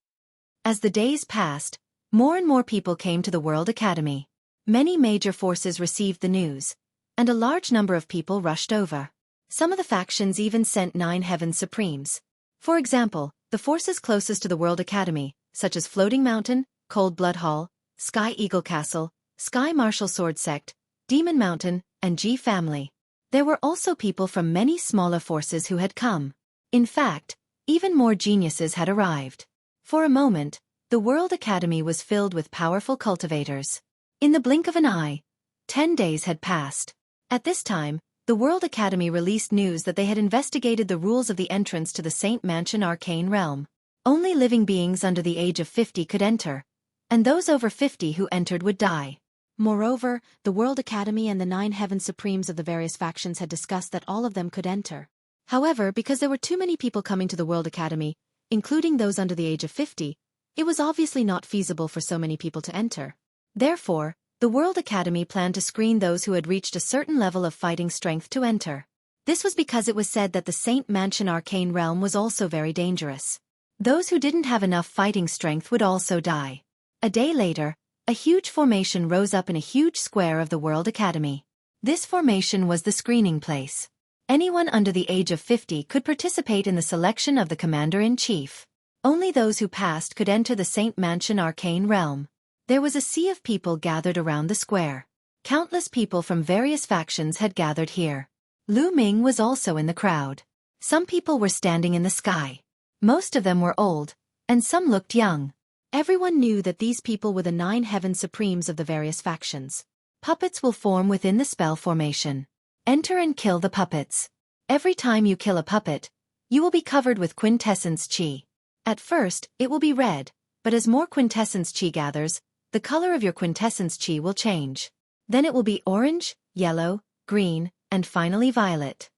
As the days passed, more and more people came to the World Academy. Many major forces received the news, and a large number of people rushed over. Some of the factions even sent 9 Heaven Supremes. For example, the forces closest to the World Academy, such as Floating Mountain, Cold Blood Hall, Sky Eagle Castle, Sky Martial Sword Sect, Demon Mountain, and G Family. There were also people from many smaller forces who had come. In fact, even more geniuses had arrived. For a moment, the World Academy was filled with powerful cultivators. In the blink of an eye, 10 days had passed. At this time, the World Academy released news that they had investigated the rules of the entrance to the Saint Mansion Arcane Realm. Only living beings under the age of 50 could enter, and those over 50 who entered would die. Moreover, the World Academy and the 9 Heaven Supremes of the various factions had discussed that all of them could enter. However, because there were too many people coming to the World Academy, including those under the age of 50, it was obviously not feasible for so many people to enter. Therefore, the World Academy planned to screen those who had reached a certain level of fighting strength to enter. This was because it was said that the Saint Mansion Arcane Realm was also very dangerous. Those who didn't have enough fighting strength would also die. A day later, a huge formation rose up in a huge square of the World Academy. This formation was the screening place. Anyone under the age of 50 could participate in the selection of the Commander-in-Chief. Only those who passed could enter the Saint Mansion Arcane Realm. There was a sea of people gathered around the square. Countless people from various factions had gathered here. Lu Ming was also in the crowd. Some people were standing in the sky. Most of them were old, and some looked young. Everyone knew that these people were the 9 Heaven Supremes of the various factions. Puppets will form within the spell formation. Enter and kill the puppets. Every time you kill a puppet, you will be covered with quintessence chi. At first, it will be red, but as more quintessence chi gathers, the color of your quintessence chi will change. Then it will be orange, yellow, green, and finally violet.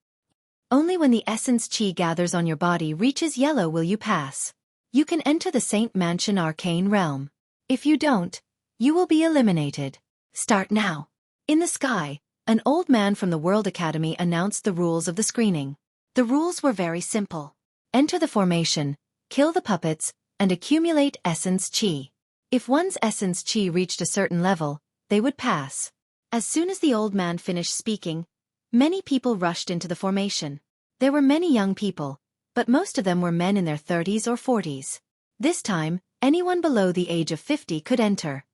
Only when the essence chi gathers on your body reaches yellow will you pass. You can enter the Saint Mansion Arcane Realm. If you don't, you will be eliminated. Start now. In the sky, an old man from the World Academy announced the rules of the screening. The rules were very simple. Enter the formation, kill the puppets, and accumulate essence chi. If one's essence chi reached a certain level, they would pass. As soon as the old man finished speaking, many people rushed into the formation. There were many young people, but most of them were men in their 30s or 40s. This time, anyone below the age of 50 could enter.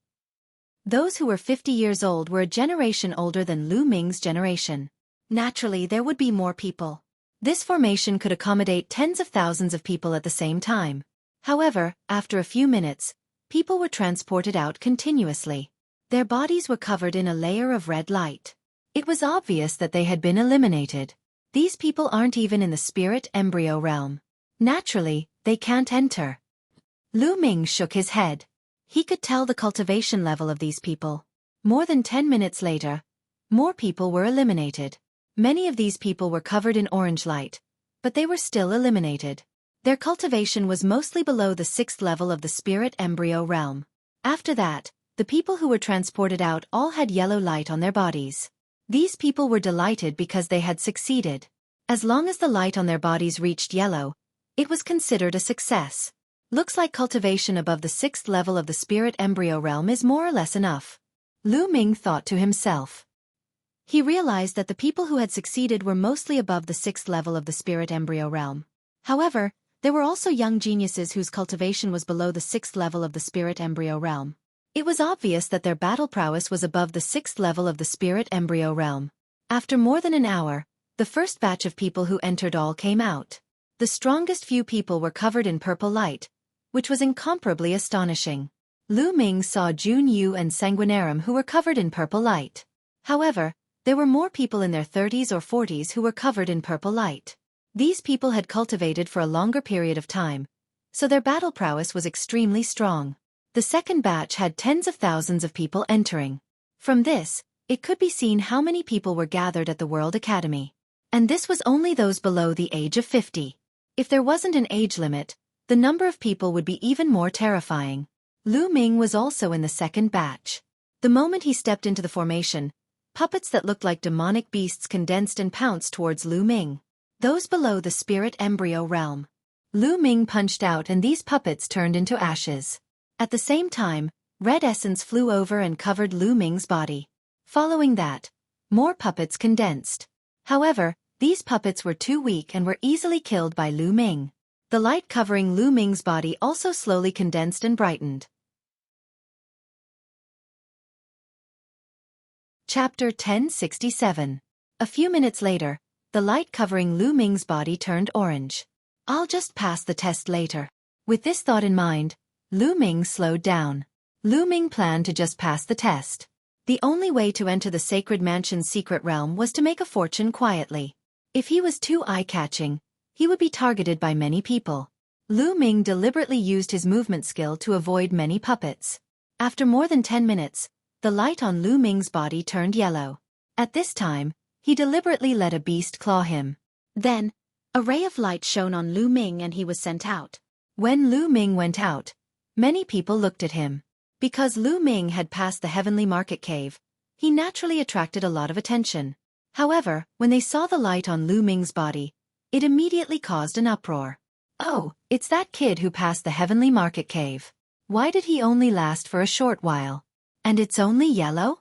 Those who were 50 years old were a generation older than Lu Ming's generation. Naturally, there would be more people. This formation could accommodate tens of thousands of people at the same time. However, after a few minutes, people were transported out continuously. Their bodies were covered in a layer of red light. It was obvious that they had been eliminated. These people aren't even in the spirit embryo realm. Naturally, they can't enter. Lu Ming shook his head. He could tell the cultivation level of these people. More than 10 minutes later, more people were eliminated. Many of these people were covered in orange light, but they were still eliminated. Their cultivation was mostly below the 6th level of the spirit embryo realm. After that, the people who were transported out all had yellow light on their bodies. These people were delighted because they had succeeded. As long as the light on their bodies reached yellow, it was considered a success. Looks like cultivation above the 6th level of the spirit embryo realm is more or less enough. Lu Ming thought to himself. He realized that the people who had succeeded were mostly above the 6th level of the spirit embryo realm. However, there were also young geniuses whose cultivation was below the 6th level of the spirit embryo realm. It was obvious that their battle prowess was above the 6th level of the spirit embryo realm. After more than an hour, the first batch of people who entered all came out. The strongest few people were covered in purple light, which was incomparably astonishing. Lu Ming saw Jun Yu and Sanguinarum who were covered in purple light. However, there were more people in their 30s or 40s who were covered in purple light. These people had cultivated for a longer period of time, so their battle prowess was extremely strong. The second batch had tens of thousands of people entering. From this, it could be seen how many people were gathered at the World Academy. And this was only those below the age of 50. If there wasn't an age limit, the number of people would be even more terrifying. Lu Ming was also in the second batch. The moment he stepped into the formation, puppets that looked like demonic beasts condensed and pounced towards Lu Ming. Those below the spirit embryo realm. Lu Ming punched out and these puppets turned into ashes. At the same time, red essence flew over and covered Lu Ming's body. Following that, more puppets condensed. However, these puppets were too weak and were easily killed by Lu Ming. The light covering Lu Ming's body also slowly condensed and brightened. Chapter 1067. A few minutes later, the light covering Lu Ming's body turned orange. I'll just pass the test later. With this thought in mind, Lu Ming slowed down. Lu Ming planned to just pass the test. The only way to enter the Sacred Mansion's secret realm was to make a fortune quietly. If he was too eye-catching, he would be targeted by many people. Lu Ming deliberately used his movement skill to avoid many puppets. After more than 10 minutes, the light on Lu Ming's body turned yellow. At this time, he deliberately let a beast claw him. Then, a ray of light shone on Lu Ming and he was sent out. When Lu Ming went out, many people looked at him. Because Lu Ming had passed the heavenly market cave, he naturally attracted a lot of attention. However, when they saw the light on Lu Ming's body, it immediately caused an uproar. Oh, it's that kid who passed the heavenly market cave. Why did he only last for a short while? And it's only yellow?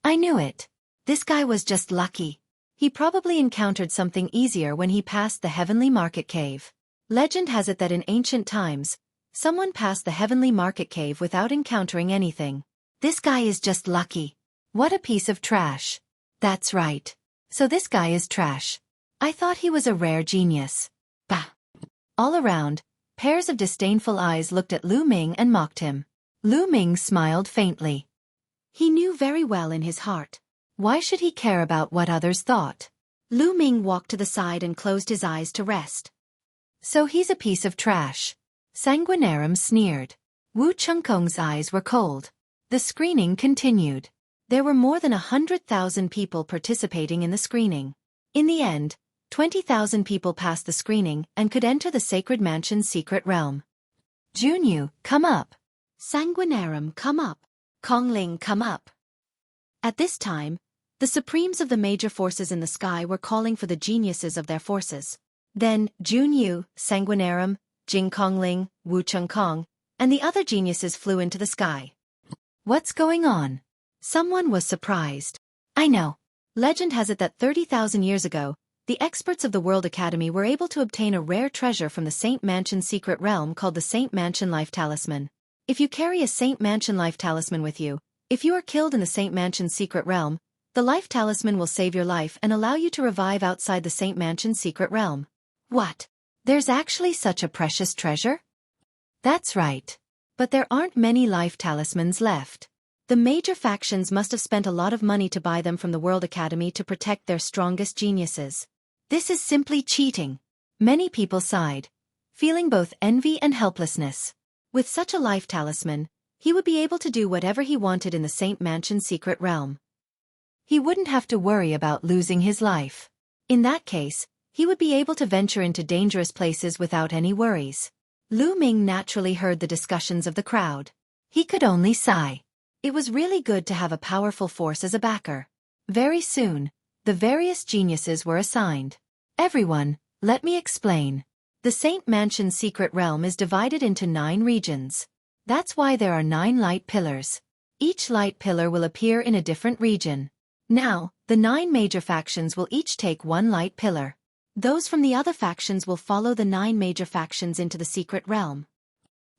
I knew it. This guy was just lucky. He probably encountered something easier when he passed the heavenly market cave. Legend has it that in ancient times, someone passed the heavenly market cave without encountering anything. This guy is just lucky. What a piece of trash. That's right. So this guy is trash. I thought he was a rare genius. Bah. All around, pairs of disdainful eyes looked at Lu Ming and mocked him. Lu Ming smiled faintly. He knew very well in his heart. Why should he care about what others thought? Lu Ming walked to the side and closed his eyes to rest. So he's a piece of trash. Sanguinarum sneered. Wu Chengkong's eyes were cold. The screening continued. There were more than 100,000 people participating in the screening. In the end, 20,000 people passed the screening and could enter the Sacred Mansion's secret realm. Junyu, come up. Sanguinarum, come up. Kongling, come up. At this time, the supremes of the major forces in the sky were calling for the geniuses of their forces. Then, Junyu, Sanguinarum, Jing Kongling, Wu Chengkong, and the other geniuses flew into the sky. What's going on? Someone was surprised. I know. Legend has it that 30,000 years ago, the experts of the World Academy were able to obtain a rare treasure from the Saint Mansion secret realm called the Saint Mansion Life Talisman. If you carry a Saint Mansion Life Talisman with you, if you are killed in the Saint Mansion's secret realm, the Life Talisman will save your life and allow you to revive outside the Saint Mansion's secret realm. What? There's actually such a precious treasure? That's right. But there aren't many Life Talismans left. The major factions must have spent a lot of money to buy them from the World Academy to protect their strongest geniuses. This is simply cheating. Many people sighed, feeling both envy and helplessness. With such a Life Talisman, he would be able to do whatever he wanted in the Saint Mansion's secret realm. He wouldn't have to worry about losing his life. In that case, he would be able to venture into dangerous places without any worries. Lu Ming naturally heard the discussions of the crowd. He could only sigh. It was really good to have a powerful force as a backer. Very soon, the various geniuses were assigned. Everyone, let me explain. The Saint Mansion's secret realm is divided into 9 regions. That's why there are 9 light pillars. Each light pillar will appear in a different region. Now, the 9 major factions will each take 1 light pillar. Those from the other factions will follow the 9 major factions into the secret realm.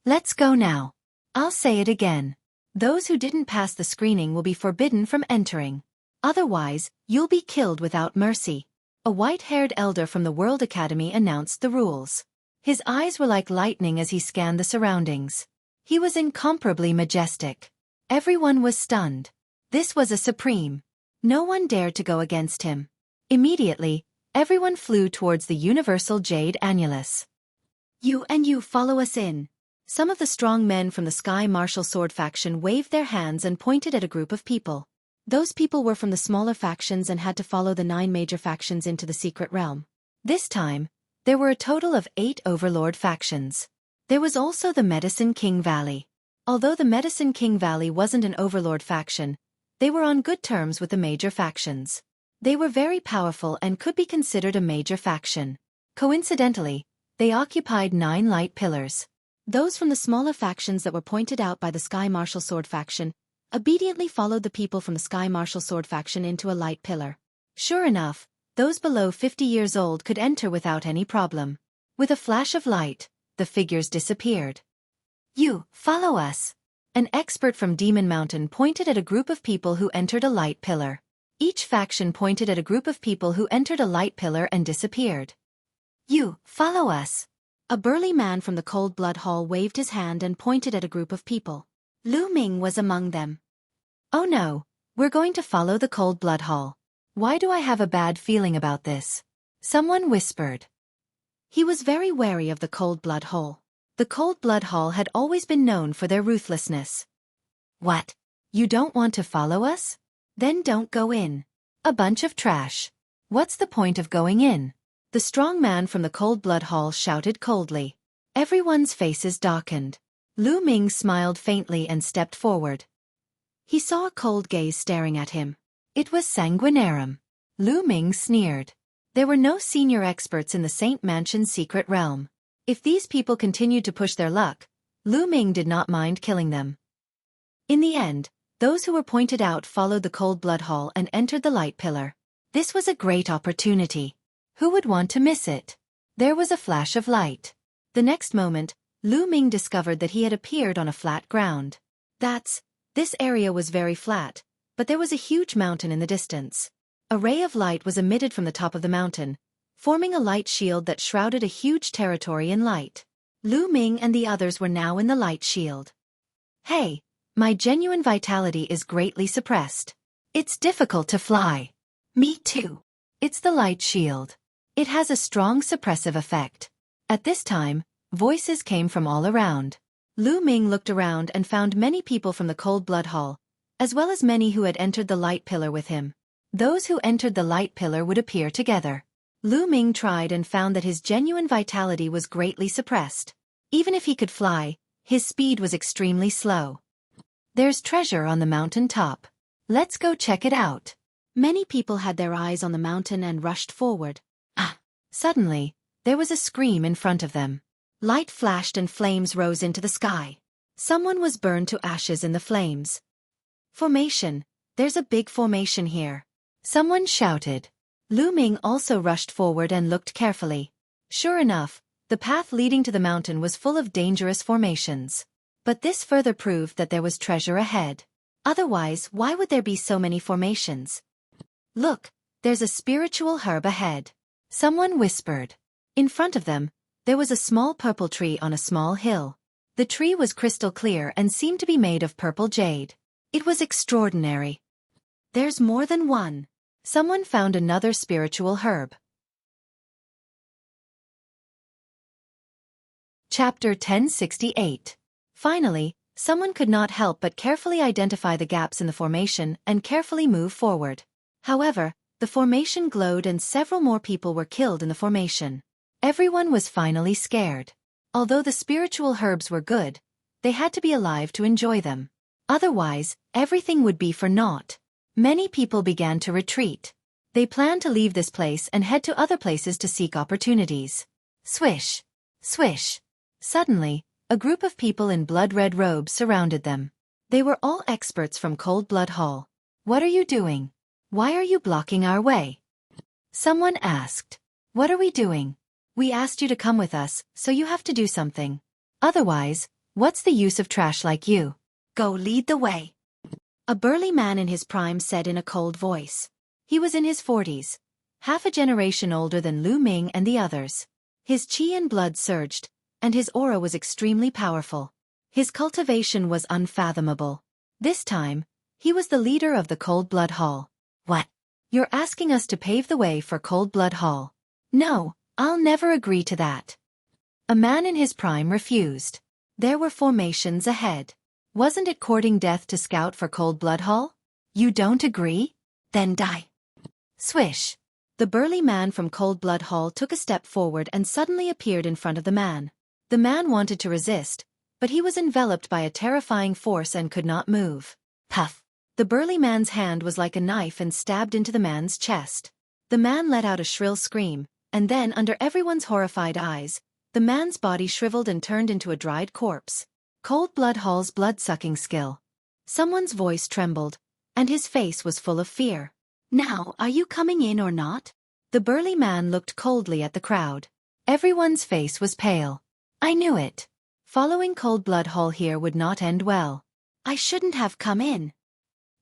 Let's go now. I'll say it again. Those who didn't pass the screening will be forbidden from entering. Otherwise, you'll be killed without mercy. A white-haired elder from the World Academy announced the rules. His eyes were like lightning as he scanned the surroundings. He was incomparably majestic. Everyone was stunned. This was a supreme. No one dared to go against him. Immediately, everyone flew towards the universal jade annulus. You follow us in. Some of the strong men from the Sky Martial Sword faction waved their hands and pointed at a group of people. Those people were from the smaller factions and had to follow the 9 major factions into the secret realm. This time, There were a total of 8 overlord factions. There was also the Medicine King Valley. Although the Medicine King Valley wasn't an overlord faction, they were on good terms with the major factions. They were very powerful and could be considered a major faction. Coincidentally, they occupied 9 light pillars. Those from the smaller factions that were pointed out by the Sky Martial Sword faction obediently followed the people from the Sky Martial Sword faction into a light pillar. Sure enough, those below 50 years old could enter without any problem. With a flash of light, the figures disappeared. "You, follow us." An expert from Demon Mountain pointed at a group of people who entered a light pillar. Each faction pointed at a group of people who entered a light pillar and disappeared. "You, follow us." A burly man from the Cold Blood Hall waved his hand and pointed at a group of people. Lu Ming was among them. "Oh no, we're going to follow the Cold Blood Hall. Why do I have a bad feeling about this?" Someone whispered. He was very wary of the Cold Blood Hall. The Cold Blood Hall had always been known for their ruthlessness. "What? You don't want to follow us? Then don't go in. A bunch of trash. What's the point of going in?" The strong man from the Cold Blood Hall shouted coldly. Everyone's faces darkened. Lu Ming smiled faintly and stepped forward. He saw a cold gaze staring at him. It was Sanguinarum. Lu Ming sneered. There were no senior experts in the Saint Mansion's secret realm. If these people continued to push their luck, Lu Ming did not mind killing them. In the end, those who were pointed out followed the Cold Blood Hall and entered the light pillar. This was a great opportunity. Who would want to miss it? There was a flash of light. The next moment, Lu Ming discovered that he had appeared on a flat ground. This area was very flat, but there was a huge mountain in the distance. A ray of light was emitted from the top of the mountain, forming a light shield that shrouded a huge territory in light. Lu Ming and the others were now in the light shield. "Hey, my genuine vitality is greatly suppressed. It's difficult to fly." "Me too." "It's the light shield. It has a strong suppressive effect." At this time, voices came from all around. Lu Ming looked around and found many people from the Cold Blood Hall, as well as many who had entered the light pillar with him. Those who entered the light pillar would appear together. Lu Ming tried and found that his genuine vitality was greatly suppressed. Even if he could fly, his speed was extremely slow. "There's treasure on the mountain top. Let's go check it out." Many people had their eyes on the mountain and rushed forward. Suddenly, there was a scream in front of them. Light flashed and flames rose into the sky. Someone was burned to ashes in the flames. "Formation! There's a big formation here!" Someone shouted. Lu Ming also rushed forward and looked carefully. Sure enough, the path leading to the mountain was full of dangerous formations. But this further proved that there was treasure ahead. Otherwise, why would there be so many formations? "Look, there's a spiritual herb ahead," someone whispered. In front of them, there was a small purple tree on a small hill. The tree was crystal clear and seemed to be made of purple jade. It was extraordinary. "There's more than one." Someone found another spiritual herb. Chapter 1068. Finally, someone could not help but carefully identify the gaps in the formation and carefully move forward. However, the formation glowed and several more people were killed in the formation. Everyone was finally scared. Although the spiritual herbs were good, they had to be alive to enjoy them. Otherwise, everything would be for naught. Many people began to retreat. They planned to leave this place and head to other places to seek opportunities. Swish! Swish! Suddenly, a group of people in blood-red robes surrounded them. They were all experts from Cold Blood Hall. "What are you doing? Why are you blocking our way?" Someone asked. "What are we doing? We asked you to come with us, so you have to do something. Otherwise, what's the use of trash like you? Go lead the way." A burly man in his prime said in a cold voice. He was in his 40s, half a generation older than Lu Ming and the others. His chi and blood surged, and his aura was extremely powerful. His cultivation was unfathomable. This time, he was the leader of the Cold Blood Hall. "What? You're asking us to pave the way for Cold Blood Hall?" "No, I'll never agree to that." A man in his prime refused. There were formations ahead. Wasn't it courting death to scout for Cold Blood Hall? "You don't agree? Then die." Swish! The burly man from Cold Blood Hall took a step forward and suddenly appeared in front of the man. The man wanted to resist, but he was enveloped by a terrifying force and could not move. Puff! The burly man's hand was like a knife and stabbed into the man's chest. The man let out a shrill scream, and then under everyone's horrified eyes, the man's body shriveled and turned into a dried corpse. Cold Blood Hall's blood-sucking skill. Someone's voice trembled, and his face was full of fear. Now, are you coming in or not? The burly man looked coldly at the crowd. Everyone's face was pale. I knew it. Following Cold Blood Hall here would not end well. I shouldn't have come in.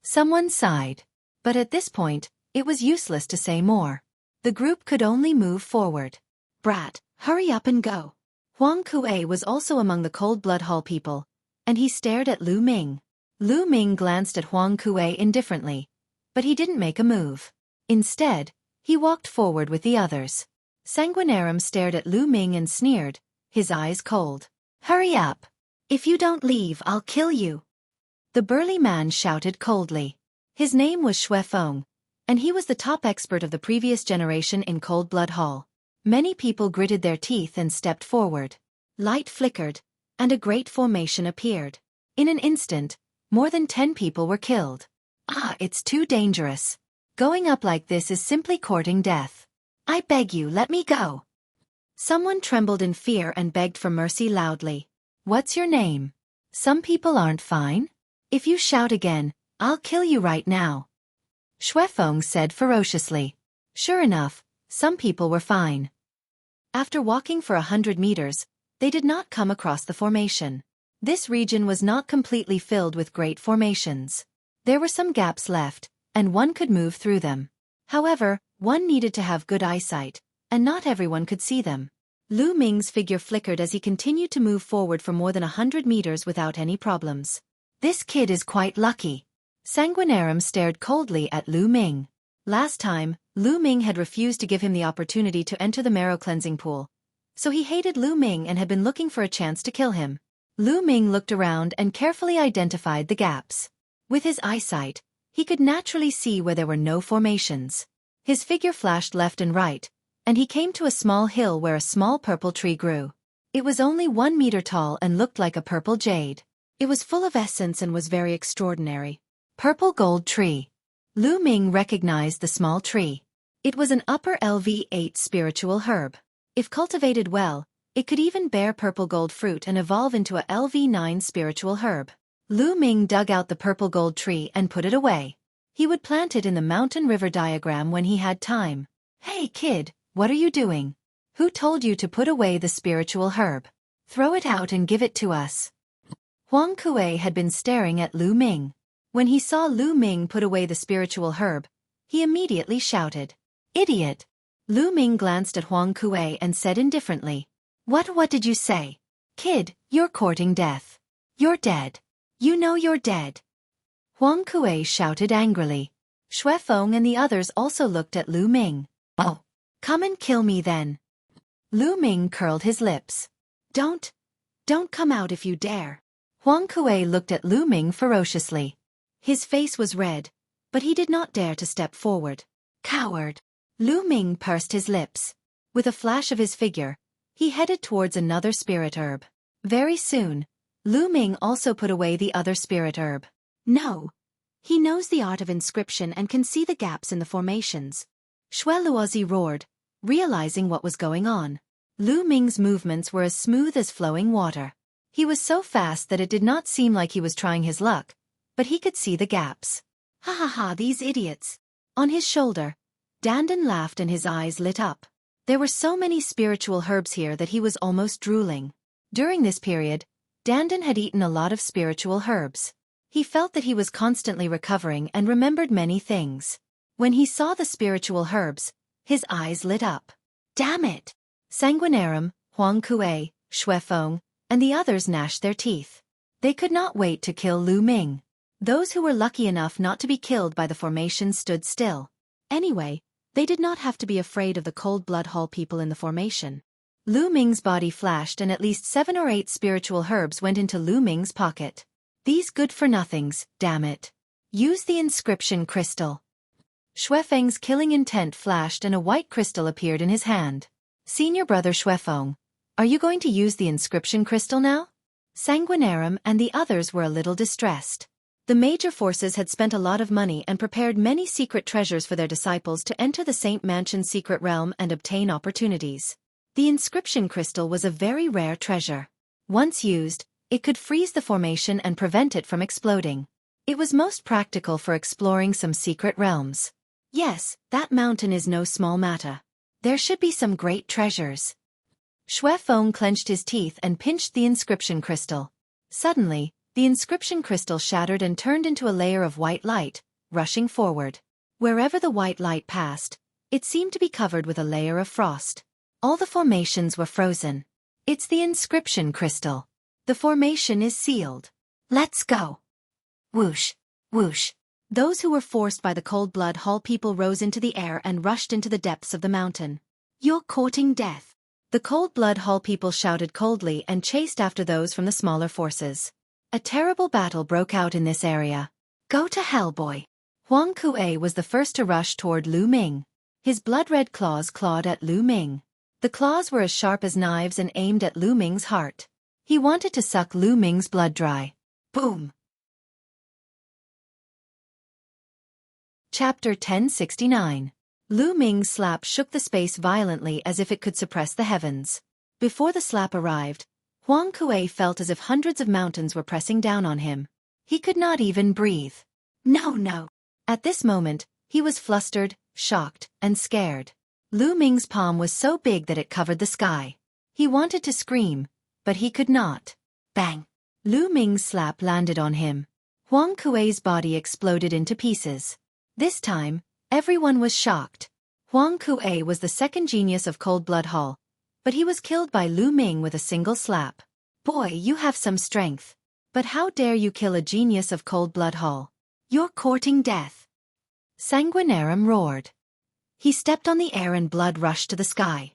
Someone sighed. But at this point, it was useless to say more. The group could only move forward. Brat, hurry up and go. Huang Kuei was also among the Cold Blood Hall people, and he stared at Lu Ming. Lu Ming glanced at Huang Kuei indifferently, but he didn't make a move. Instead, he walked forward with the others. Sanguinarum stared at Lu Ming and sneered, his eyes cold. Hurry up. If you don't leave, I'll kill you. The burly man shouted coldly. His name was Xueqi, and he was the top expert of the previous generation in Cold Blood Hall. Many people gritted their teeth and stepped forward. Light flickered, and a great formation appeared. In an instant, more than 10 people were killed. Ah, it's too dangerous. Going up like this is simply courting death. I beg you, let me go. Someone trembled in fear and begged for mercy loudly. What's your name? Some people aren't fine. If you shout again, I'll kill you right now. Xueqi said ferociously. Sure enough, some people were fine. After walking for 100 meters, they did not come across the formation. This region was not completely filled with great formations. There were some gaps left, and one could move through them. However, one needed to have good eyesight, and not everyone could see them. Lu Ming's figure flickered as he continued to move forward for more than 100 meters without any problems. This kid is quite lucky. Sanguinarum stared coldly at Lu Ming. Last time, Lu Ming had refused to give him the opportunity to enter the marrow cleansing pool, so he hated Lu Ming and had been looking for a chance to kill him. Lu Ming looked around and carefully identified the gaps. With his eyesight, he could naturally see where there were no formations. His figure flashed left and right, and he came to a small hill where a small purple tree grew. It was only 1 meter tall and looked like a purple jade. It was full of essence and was very extraordinary. Purple gold tree. Lu Ming recognized the small tree. It was an upper LV8 spiritual herb. If cultivated well, it could even bear purple gold fruit and evolve into a LV9 spiritual herb. Lu Ming dug out the purple gold tree and put it away. He would plant it in the mountain river diagram when he had time. Hey kid, what are you doing? Who told you to put away the spiritual herb? Throw it out and give it to us. Huang Kuei had been staring at Lu Ming. When he saw Lu Ming put away the spiritual herb, he immediately shouted, Idiot! Lu Ming glanced at Huang Kuei and said indifferently, What did you say? Kid, you're courting death. You're dead. You know you're dead. Huang Kuei shouted angrily. Xueqi and the others also looked at Lu Ming. Oh, come and kill me then. Lu Ming curled his lips. Don't come out if you dare. Huang Kuei looked at Lu Ming ferociously. His face was red, but he did not dare to step forward. Coward! Lu Ming pursed his lips. With a flash of his figure, he headed towards another spirit herb. Very soon, Lu Ming also put away the other spirit herb. No. He knows the art of inscription and can see the gaps in the formations. Xueqi roared, realizing what was going on. Lu Ming's movements were as smooth as flowing water. He was so fast that it did not seem like he was trying his luck, but he could see the gaps. Ha ha ha, these idiots. On his shoulder, Dandan laughed and his eyes lit up. There were so many spiritual herbs here that he was almost drooling. During this period, Dandan had eaten a lot of spiritual herbs. He felt that he was constantly recovering and remembered many things. When he saw the spiritual herbs, his eyes lit up. Damn it! Sanguinarum, Huang Kuei, Xueqi, and the others gnashed their teeth. They could not wait to kill Lu Ming. Those who were lucky enough not to be killed by the formation stood still. Anyway, they did not have to be afraid of the Cold Blood Hall people in the formation. Lu Ming's body flashed and at least 7 or 8 spiritual herbs went into Lu Ming's pocket. These good-for-nothings, damn it. Use the inscription crystal. Xuefeng's killing intent flashed and a white crystal appeared in his hand. Senior brother Xuefeng, are you going to use the inscription crystal now? Sanguinarum and the others were a little distressed. The major forces had spent a lot of money and prepared many secret treasures for their disciples to enter the Saint Mansion's secret realm and obtain opportunities. The inscription crystal was a very rare treasure. Once used, it could freeze the formation and prevent it from exploding. It was most practical for exploring some secret realms. Yes, that mountain is no small matter. There should be some great treasures. Xuefeng clenched his teeth and pinched the inscription crystal. Suddenly, the inscription crystal shattered and turned into a layer of white light, rushing forward. Wherever the white light passed, it seemed to be covered with a layer of frost. All the formations were frozen. It's the inscription crystal. The formation is sealed. Let's go. Whoosh, whoosh. Those who were forced by the cold blood hall people rose into the air and rushed into the depths of the mountain. You're courting death. The cold blood hall people shouted coldly and chased after those from the smaller forces. A terrible battle broke out in this area. Go to hell, boy. Huang Kuei was the first to rush toward Lu Ming. His blood-red claws clawed at Lu Ming. The claws were as sharp as knives and aimed at Lu Ming's heart. He wanted to suck Lu Ming's blood dry. Boom! Chapter 1069. Lu Ming's slap shook the space violently as if it could suppress the heavens. Before the slap arrived, Huang Kuei felt as if hundreds of mountains were pressing down on him. He could not even breathe. No. At this moment, he was flustered, shocked, and scared. Lu Ming's palm was so big that it covered the sky. He wanted to scream, but he could not. Bang! Lu Ming's slap landed on him. Huang Kuei's body exploded into pieces. This time, everyone was shocked. Huang Kuei was the second genius of Cold Blood Hall, but he was killed by Lu Ming with a single slap. Boy, you have some strength. But how dare you kill a genius of Cold Blood Hall? You're courting death. Sanguinarum roared. He stepped on the air and blood rushed to the sky.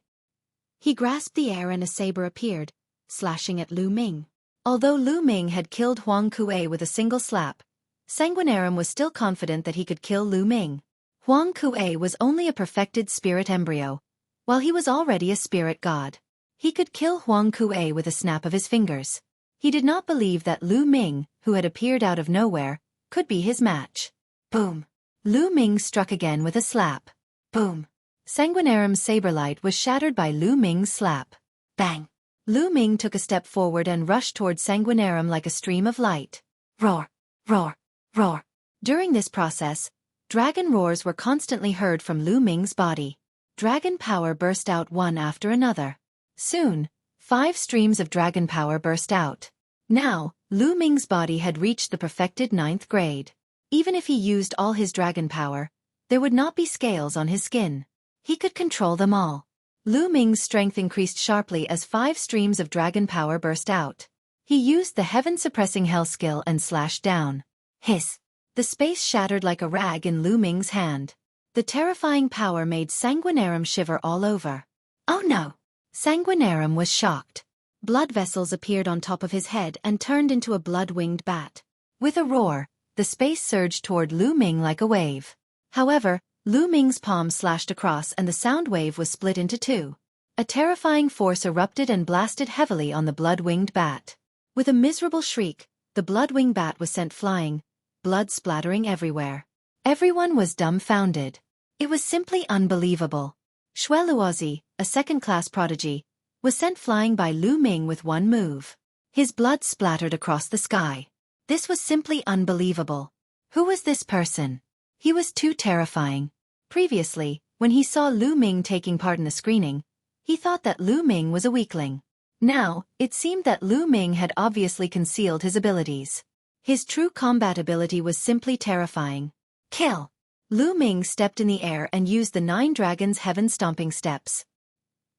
He grasped the air and a saber appeared, slashing at Lu Ming. Although Lu Ming had killed Huang Kuei with a single slap, Sanguinarum was still confident that he could kill Lu Ming. Huang Kuei was only a perfected spirit embryo, while he was already a spirit god. He could kill Huang Kuei with a snap of his fingers. He did not believe that Lu Ming, who had appeared out of nowhere, could be his match. Boom! Lu Ming struck again with a slap. Boom! Sanguinarum's saber light was shattered by Lu Ming's slap. Bang! Lu Ming took a step forward and rushed toward Sanguinarum like a stream of light. Roar! Roar! Roar! During this process, dragon roars were constantly heard from Lu Ming's body. Dragon power burst out one after another. Soon, 5 streams of dragon power burst out. Now, Lu Ming's body had reached the perfected 9th grade. Even if he used all his dragon power, there would not be scales on his skin. He could control them all. Lu Ming's strength increased sharply as 5 streams of dragon power burst out. He used the heaven-suppressing hell skill and slashed down. Hiss! The space shattered like a rag in Lu Ming's hand. The terrifying power made Sanguinarum shiver all over. Oh no! Sanguinarum was shocked. Blood vessels appeared on top of his head and turned into a blood-winged bat. With a roar, the space surged toward Lu Ming like a wave. However, Lu Ming's palm slashed across and the sound wave was split into 2. A terrifying force erupted and blasted heavily on the blood-winged bat. With a miserable shriek, the blood-winged bat was sent flying, blood splattering everywhere. Everyone was dumbfounded. It was simply unbelievable. Xueqi, a second-class prodigy, was sent flying by Lu Ming with one move. His blood splattered across the sky. This was simply unbelievable. Who was this person? He was too terrifying. Previously, when he saw Lu Ming taking part in the screening, he thought that Lu Ming was a weakling. Now, it seemed that Lu Ming had obviously concealed his abilities. His true combat ability was simply terrifying. Kill! Lu Ming stepped in the air and used the 9 dragons' heaven-stomping steps.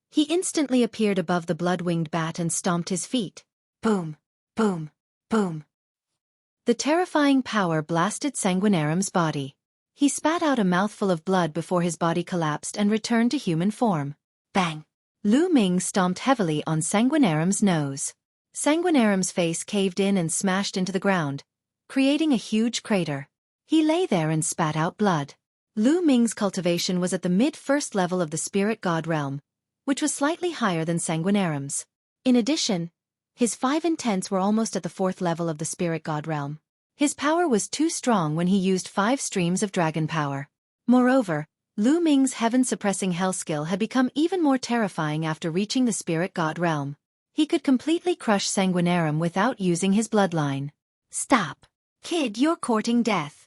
He instantly appeared above the blood-winged bat and stomped his feet. Boom! Boom! Boom! The terrifying power blasted Sanguinarum's body. He spat out a mouthful of blood before his body collapsed and returned to human form. Bang! Lu Ming stomped heavily on Sanguinarum's nose. Sanguinarum's face caved in and smashed into the ground, creating a huge crater. He lay there and spat out blood. Lu Ming's cultivation was at the mid-first level of the spirit god realm, which was slightly higher than Sanguinarum's. In addition, his 5 intents were almost at the 4th level of the spirit god realm. His power was too strong when he used 5 streams of dragon power. Moreover, Lu Ming's heaven-suppressing hell skill had become even more terrifying after reaching the spirit god realm. He could completely crush Sanguinarum without using his bloodline. Stop! Kid, you're courting death.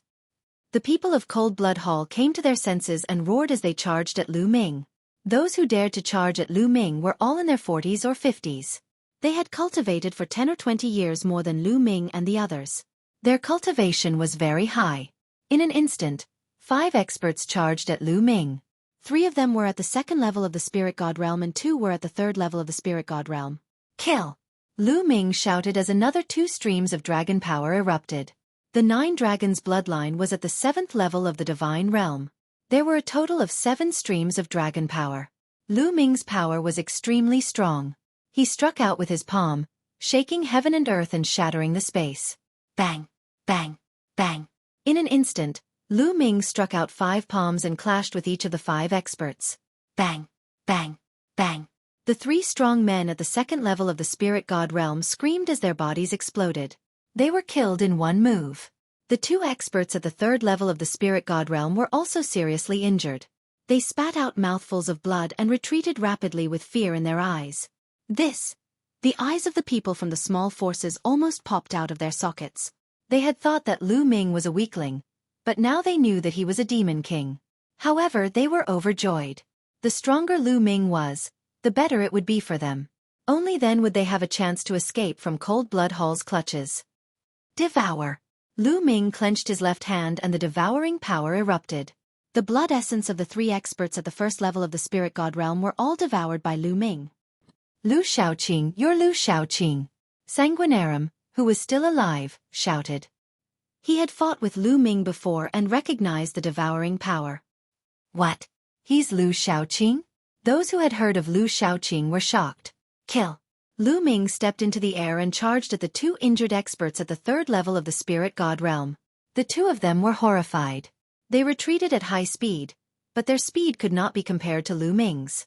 The people of Cold Blood Hall came to their senses and roared as they charged at Lu Ming. Those who dared to charge at Lu Ming were all in their 40s or 50s. They had cultivated for 10 or 20 years more than Lu Ming and the others. Their cultivation was very high. In an instant, 5 experts charged at Lu Ming. 3 of them were at the 2nd level of the spirit god realm and 2 were at the 3rd level of the spirit god realm. Kill! Lu Ming shouted as another 2 streams of dragon power erupted. The 9 Dragons bloodline was at the 7th level of the divine realm. There were a total of 7 streams of dragon power. Lu Ming's power was extremely strong. He struck out with his palm, shaking heaven and earth and shattering the space. Bang! Bang! Bang! In an instant, Lu Ming struck out 5 palms and clashed with each of the 5 experts. Bang! Bang! Bang! The 3 strong men at the 2nd level of the spirit god realm screamed as their bodies exploded. They were killed in one move. The 2 experts at the 3rd level of the spirit god realm were also seriously injured. They spat out mouthfuls of blood and retreated rapidly with fear in their eyes. The eyes of the people from the small forces almost popped out of their sockets. They had thought that Lu Ming was a weakling, but now they knew that he was a demon king. However, they were overjoyed. The stronger Lu Ming was, the better it would be for them. Only then would they have a chance to escape from Cold Blood Hall's clutches. Devour! Lu Ming clenched his left hand and the devouring power erupted. The blood essence of the 3 experts at the 1st level of the spirit god realm were all devoured by Lu Ming. Lu Shaoqing, you're Lu Shaoqing. Sanguinarum, who was still alive, shouted. He had fought with Lu Ming before and recognized the devouring power. What? He's Lu Shaoqing? Those who had heard of Lu Shaoqing were shocked. Kill! Lu Ming stepped into the air and charged at the 2 injured experts at the 3rd level of the spirit god realm. The 2 of them were horrified. They retreated at high speed, but their speed could not be compared to Lu Ming's.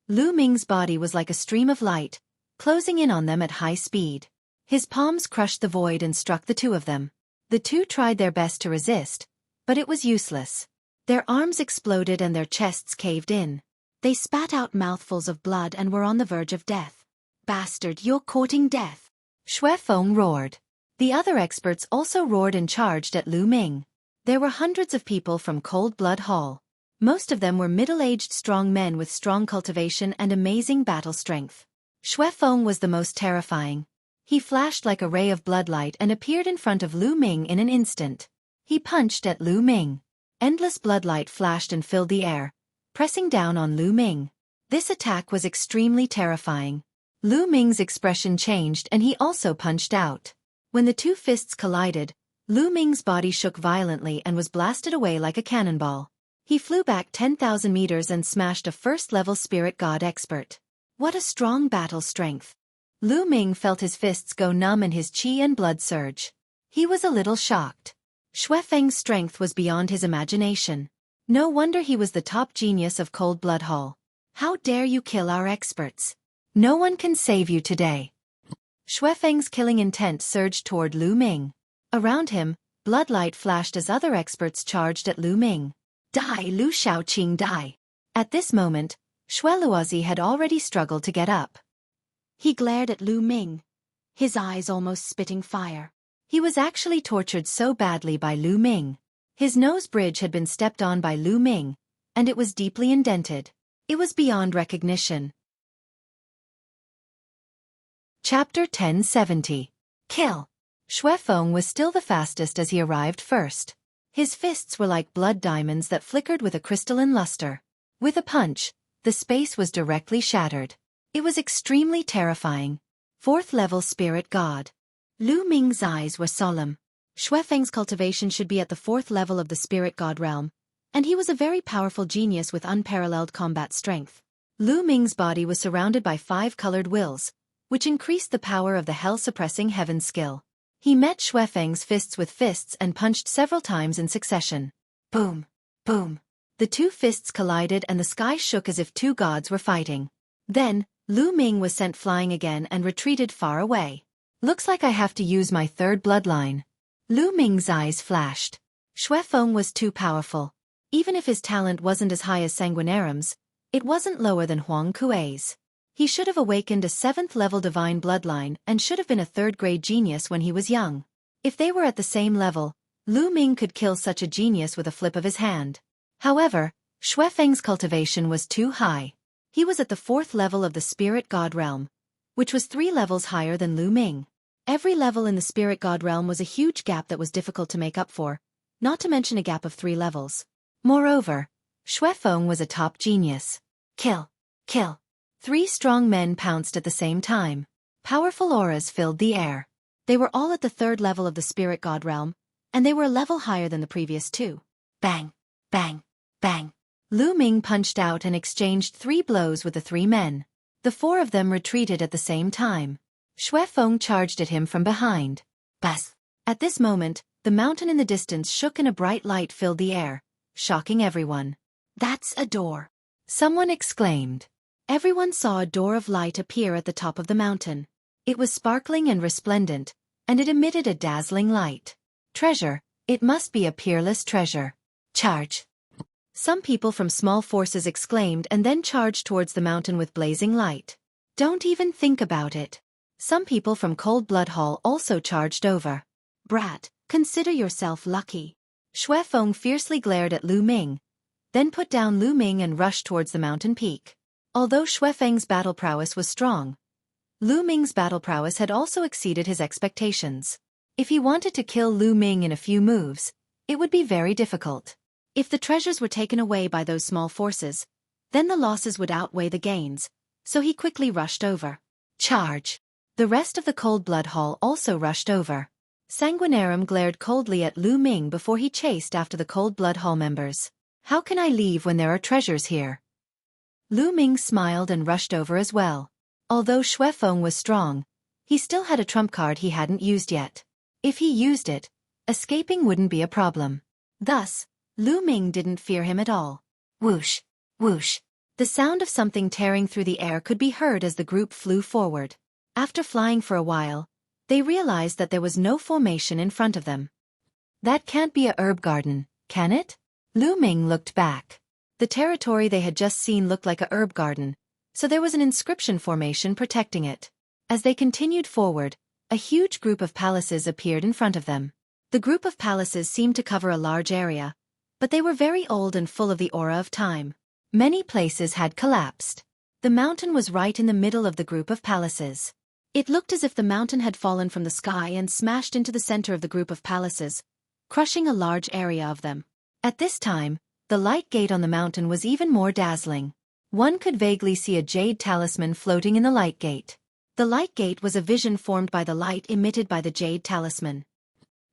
Lu Ming's body was like a stream of light, closing in on them at high speed. His palms crushed the void and struck the 2 of them. The 2 tried their best to resist, but it was useless. Their arms exploded and their chests caved in. They spat out mouthfuls of blood and were on the verge of death. Bastard, you're courting death! Xueqi roared. The other experts also roared and charged at Lu Ming. There were hundreds of people from Cold Blood Hall. Most of them were middle-aged strong men with strong cultivation and amazing battle strength. Xueqi was the most terrifying. He flashed like a ray of bloodlight and appeared in front of Lu Ming in an instant. He punched at Lu Ming. Endless bloodlight flashed and filled the air, pressing down on Lu Ming. This attack was extremely terrifying. Lu Ming's expression changed and he also punched out. When the 2 fists collided, Lu Ming's body shook violently and was blasted away like a cannonball. He flew back 10,000 meters and smashed a 1st-level spirit god expert. What a strong battle strength! Lu Ming felt his fists go numb and his qi and blood surge. He was a little shocked. Xueqi's strength was beyond his imagination. No wonder he was the top genius of Cold Blood Hall. How dare you kill our experts? No one can save you today. Xueqi's killing intent surged toward Lu Ming. Around him, bloodlight flashed as other experts charged at Lu Ming. Die, Lu Shaoqing, die! At this moment, Xueqi had already struggled to get up. He glared at Lu Ming, his eyes almost spitting fire. He was actually tortured so badly by Lu Ming. His nose bridge had been stepped on by Lu Ming, and it was deeply indented. It was beyond recognition. Chapter 1070. Kill! Xueqi was still the fastest as he arrived first. His fists were like blood diamonds that flickered with a crystalline luster. With a punch, the space was directly shattered. It was extremely terrifying. 4th-level spirit god. Lu Ming's eyes were solemn. Xueqi's cultivation should be at the 4th level of the spirit god realm, and he was a very powerful genius with unparalleled combat strength. Lu Ming's body was surrounded by 5 colored wills, which increased the power of the hell-suppressing heaven skill. He met Xueqi's fists with fists and punched several times in succession. Boom! Boom! The two fists collided and the sky shook as if two gods were fighting. Then, Lu Ming was sent flying again and retreated far away. Looks like I have to use my third bloodline. Lu Ming's eyes flashed. Xuefeng was too powerful. Even if his talent wasn't as high as Sanguinarum's, it wasn't lower than Huang Kuei's. He should have awakened a 7th-level divine bloodline and should have been a 3rd-grade genius when he was young. If they were at the same level, Lu Ming could kill such a genius with a flip of his hand. However, Xuefeng's cultivation was too high. He was at the 4th level of the Spirit God realm, which was 3 levels higher than Lu Ming. Every level in the Spirit God realm was a huge gap that was difficult to make up for, not to mention a gap of 3 levels. Moreover, Xuefeng was a top genius. Kill! Kill! 3 strong men pounced at the same time. Powerful auras filled the air. They were all at the 3rd level of the Spirit God realm, and they were a level higher than the previous 2. Bang! Bang! Bang! Lu Ming punched out and exchanged 3 blows with the 3 men. The 4 of them retreated at the same time. Xuefeng charged at him from behind. Buzz! At this moment, the mountain in the distance shook and a bright light filled the air, shocking everyone. That's a door! Someone exclaimed. Everyone saw a door of light appear at the top of the mountain. It was sparkling and resplendent, and it emitted a dazzling light. Treasure! It must be a peerless treasure. Charge! Some people from small forces exclaimed and then charged towards the mountain with blazing light. Don't even think about it. Some people from Cold Blood Hall also charged over. Brat, consider yourself lucky. Xuefeng fiercely glared at Lu Ming, then put down Lu Ming and rushed towards the mountain peak. Although Xuefeng's battle prowess was strong, Lu Ming's battle prowess had also exceeded his expectations. If he wanted to kill Lu Ming in a few moves, it would be very difficult. If the treasures were taken away by those small forces, then the losses would outweigh the gains, so he quickly rushed over. Charge! The rest of the Cold Blood Hall also rushed over. Sanguinarum glared coldly at Lu Ming before he chased after the Cold Blood Hall members. How can I leave when there are treasures here? Lu Ming smiled and rushed over as well. Although Xuefeng was strong, he still had a trump card he hadn't used yet. If he used it, escaping wouldn't be a problem. Thus, Lu Ming didn't fear him at all. Whoosh! Whoosh! The sound of something tearing through the air could be heard as the group flew forward. After flying for a while, they realized that there was no formation in front of them. That can't be a herb garden, can it? Lu Ming looked back. The territory they had just seen looked like a herb garden, so there was an inscription formation protecting it. As they continued forward, a huge group of palaces appeared in front of them. The group of palaces seemed to cover a large area, but they were very old and full of the aura of time. Many places had collapsed. The mountain was right in the middle of the group of palaces. It looked as if the mountain had fallen from the sky and smashed into the center of the group of palaces, crushing a large area of them. At this time, the light gate on the mountain was even more dazzling. One could vaguely see a jade talisman floating in the light gate. The light gate was a vision formed by the light emitted by the jade talisman.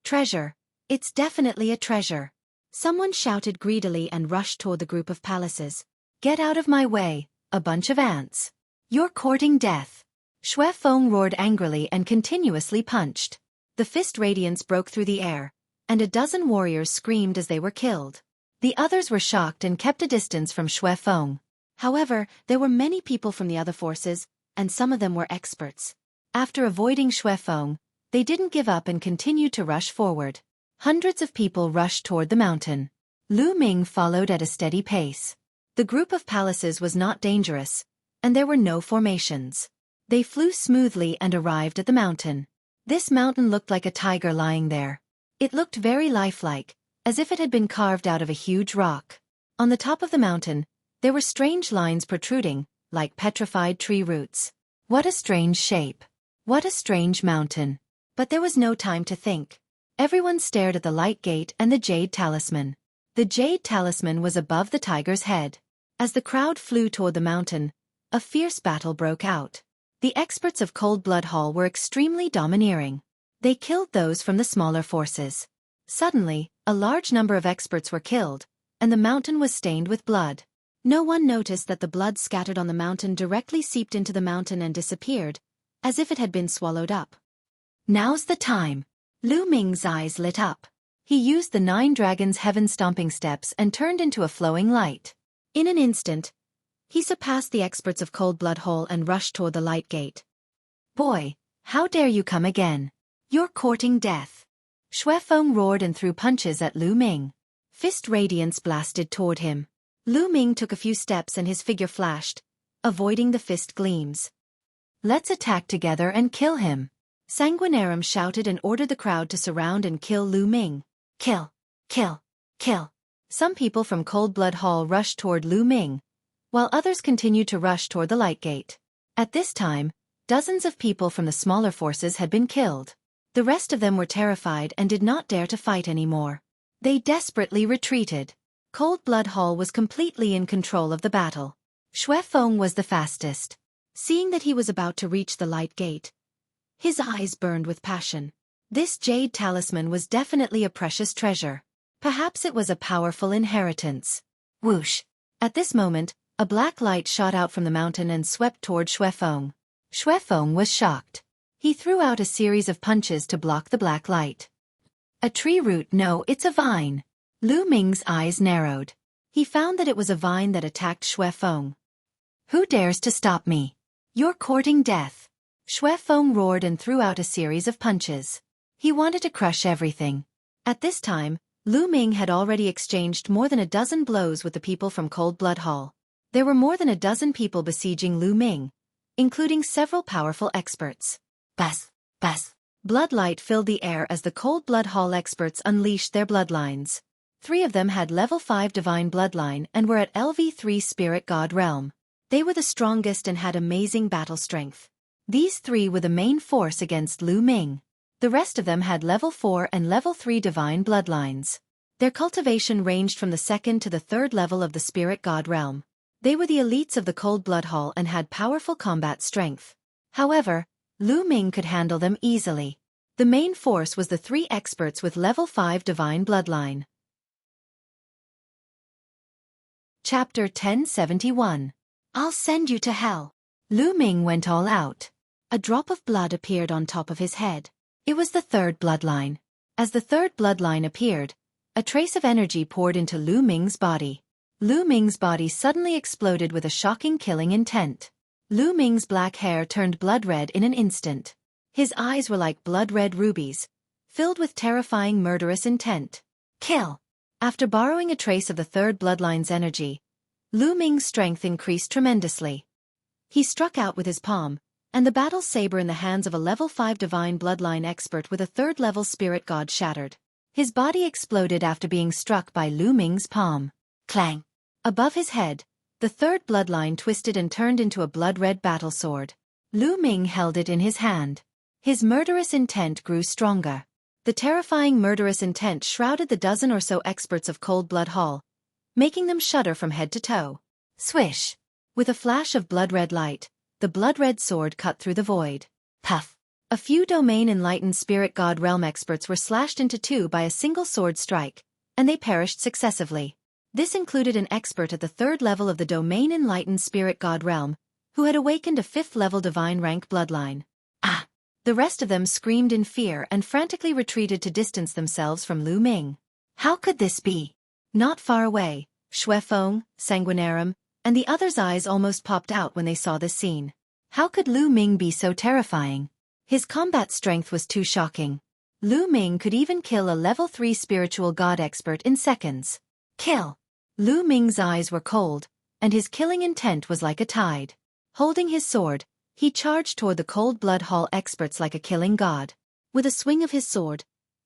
Treasure! It's definitely a treasure! Someone shouted greedily and rushed toward the group of palaces. Get out of my way, a bunch of ants! You're courting death! Xuefeng roared angrily and continuously punched. The fist radiance broke through the air, and a dozen warriors screamed as they were killed. The others were shocked and kept a distance from Xuefeng. However, there were many people from the other forces, and some of them were experts. After avoiding Xuefeng, they didn't give up and continued to rush forward. Hundreds of people rushed toward the mountain. Lu Ming followed at a steady pace. The group of palaces was not dangerous, and there were no formations. They flew smoothly and arrived at the mountain. This mountain looked like a tiger lying there. It looked very lifelike, as if it had been carved out of a huge rock. On the top of the mountain, there were strange lines protruding, like petrified tree roots. What a strange shape! What a strange mountain! But there was no time to think. Everyone stared at the light gate and the jade talisman. The jade talisman was above the tiger's head. As the crowd flew toward the mountain, a fierce battle broke out. The experts of Cold Blood Hall were extremely domineering. They killed those from the smaller forces. Suddenly, a large number of experts were killed, and the mountain was stained with blood. No one noticed that the blood scattered on the mountain directly seeped into the mountain and disappeared, as if it had been swallowed up. Now's the time. Lu Ming's eyes lit up. He used the 9 dragons' heaven-stomping steps and turned into a flowing light. In an instant, he surpassed the experts of Cold Blood Hall and rushed toward the light gate. "Boy, how dare you come again? You're courting death." Xuefeng roared and threw punches at Lu Ming. Fist radiance blasted toward him. Lu Ming took a few steps and his figure flashed, avoiding the fist gleams. "Let's attack together and kill him." Sanguinarum shouted and ordered the crowd to surround and kill Lu Ming. "Kill! Kill! Kill!" Some people from Cold Blood Hall rushed toward Lu Ming, while others continued to rush toward the light gate. At this time, dozens of people from the smaller forces had been killed. The rest of them were terrified and did not dare to fight anymore. They desperately retreated. Cold Blood Hall was completely in control of the battle. Xuefeng was the fastest. Seeing that he was about to reach the light gate, his eyes burned with passion. This jade talisman was definitely a precious treasure. Perhaps it was a powerful inheritance. Whoosh! At this moment, a black light shot out from the mountain and swept toward Xuefeng. Xuefeng was shocked. He threw out a series of punches to block the black light. "A tree root? No, it's a vine." Lu Ming's eyes narrowed. He found that it was a vine that attacked Xuefeng. "Who dares to stop me? You're courting death." Xuefeng roared and threw out a series of punches. He wanted to crush everything. At this time, Lu Ming had already exchanged more than a dozen blows with the people from Cold Blood Hall. There were more than a dozen people besieging Lu Ming, including several powerful experts. Bas! Bas! Bloodlight filled the air as the Cold Blood Hall experts unleashed their bloodlines. 3 of them had level 5 divine bloodline and were at LV3 spirit god realm. They were the strongest and had amazing battle strength. These 3 were the main force against Lu Ming. The rest of them had level 4 and level 3 divine bloodlines. Their cultivation ranged from the 2nd to the 3rd level of the spirit god realm. They were the elites of the Cold Blood Hall and had powerful combat strength. However, Lu Ming could handle them easily. The main force was the 3 experts with level 5 divine bloodline. Chapter 1071. I'll send you to hell. Lu Ming went all out. A drop of blood appeared on top of his head. It was the 3rd bloodline. As the 3rd bloodline appeared, a trace of energy poured into Lu Ming's body. Lu Ming's body suddenly exploded with a shocking killing intent. Lu Ming's black hair turned blood red in an instant. His eyes were like blood-red rubies, filled with terrifying murderous intent. Kill! After borrowing a trace of the 3rd bloodline's energy, Lu Ming's strength increased tremendously. He struck out with his palm, and the battle saber in the hands of a level 5 divine bloodline expert with a 3rd level spirit god shattered. His body exploded after being struck by Lu Ming's palm. Clang! Above his head, the 3rd bloodline twisted and turned into a blood-red battle sword. Lu Ming held it in his hand. His murderous intent grew stronger. The terrifying murderous intent shrouded the dozen or so experts of Cold Blood Hall, making them shudder from head to toe. Swish! With a flash of blood-red light, the blood-red sword cut through the void. Puff! A few domain-enlightened spirit god realm experts were slashed into 2 by a single sword strike, and they perished successively. This included an expert at the 3rd level of the domain-enlightened spirit god realm, who had awakened a 5th level divine rank bloodline. Ah! The rest of them screamed in fear and frantically retreated to distance themselves from Lu Ming. How could this be? Not far away, Xuefeng, Sanguinarum, and the others' eyes almost popped out when they saw this scene. How could Lu Ming be so terrifying? His combat strength was too shocking. Lu Ming could even kill a level 3 spiritual god expert in seconds. Kill! Lu Ming's eyes were cold, and his killing intent was like a tide. Holding his sword, he charged toward the Cold Blood Hall experts like a killing god. With a swing of his sword,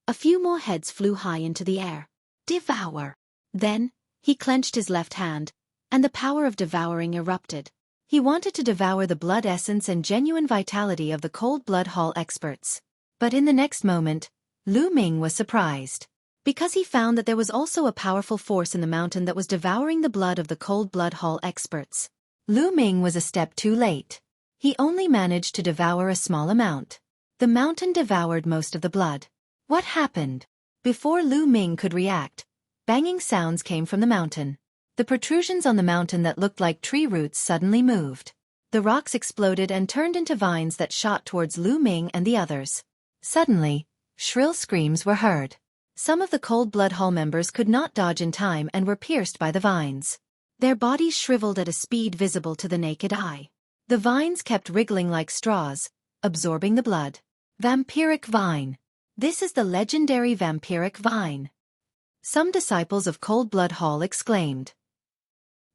a few more heads flew high into the air. Devour! Then, he clenched his left hand, and the power of devouring erupted. He wanted to devour the blood essence and genuine vitality of the Cold Blood Hall experts. But in the next moment, Lu Ming was surprised, because he found that there was also a powerful force in the mountain that was devouring the blood of the Cold Blood Hall experts. Lu Ming was a step too late. He only managed to devour a small amount. The mountain devoured most of the blood. What happened? Before Lu Ming could react, banging sounds came from the mountain. The protrusions on the mountain that looked like tree roots suddenly moved. The rocks exploded and turned into vines that shot towards Lu Ming and the others. Suddenly, shrill screams were heard. Some of the Cold Blood Hall members could not dodge in time and were pierced by the vines. Their bodies shriveled at a speed visible to the naked eye. The vines kept wriggling like straws, absorbing the blood. Vampiric vine. This is the legendary vampiric vine. Some disciples of Cold Blood Hall exclaimed.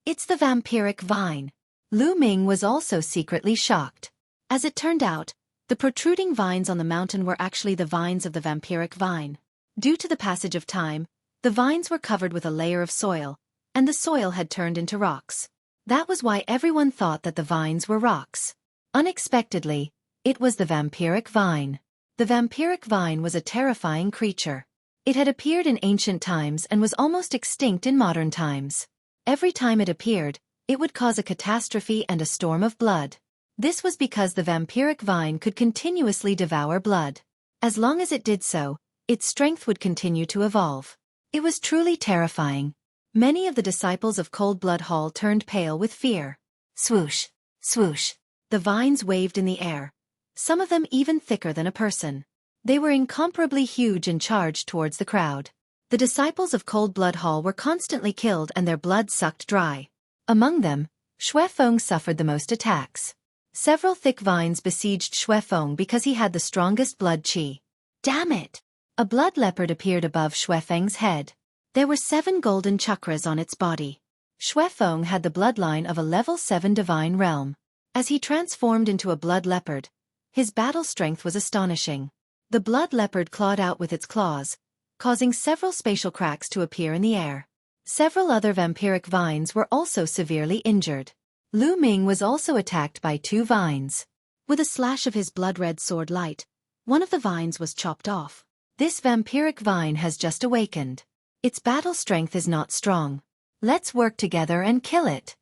It's the vampiric vine. Lu Ming was also secretly shocked. As it turned out, the protruding vines on the mountain were actually the vines of the vampiric vine. Due to the passage of time, the vines were covered with a layer of soil, and the soil had turned into rocks. That was why everyone thought that the vines were rocks. Unexpectedly, it was the vampiric vine. The vampiric vine was a terrifying creature. It had appeared in ancient times and was almost extinct in modern times. Every time it appeared, it would cause a catastrophe and a storm of blood. This was because the vampiric vine could continuously devour blood. As long as it did so, its strength would continue to evolve. It was truly terrifying. Many of the disciples of Cold Blood Hall turned pale with fear. Swoosh, swoosh. The vines waved in the air, some of them even thicker than a person. They were incomparably huge and charged towards the crowd. The disciples of Cold Blood Hall were constantly killed and their blood sucked dry. Among them, Xueqi suffered the most attacks. Several thick vines besieged Xueqi because he had the strongest blood chi. Damn it! A blood leopard appeared above Xueqi's head. There were 7 golden chakras on its body. Xueqi had the bloodline of a level 7 divine realm. As he transformed into a blood leopard, his battle strength was astonishing. The blood leopard clawed out with its claws, causing several spatial cracks to appear in the air. Several other vampiric vines were also severely injured. Lu Ming was also attacked by 2 vines. With a slash of his blood-red sword light, one of the vines was chopped off. This vampiric vine has just awakened. Its battle strength is not strong. Let's work together and kill it.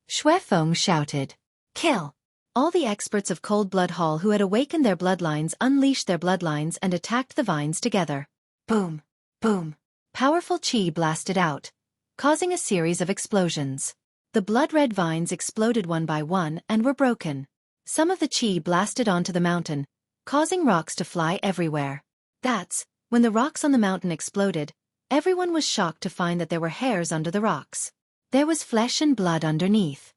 Xueqi shouted. Kill! All the experts of Cold Blood Hall who had awakened their bloodlines unleashed their bloodlines and attacked the vines together. Boom! Boom! Powerful chi blasted out, causing a series of explosions. The blood-red vines exploded one by one and were broken. Some of the chi blasted onto the mountain, causing rocks to fly everywhere. When the rocks on the mountain exploded, everyone was shocked to find that there were hairs under the rocks. There was flesh and blood underneath.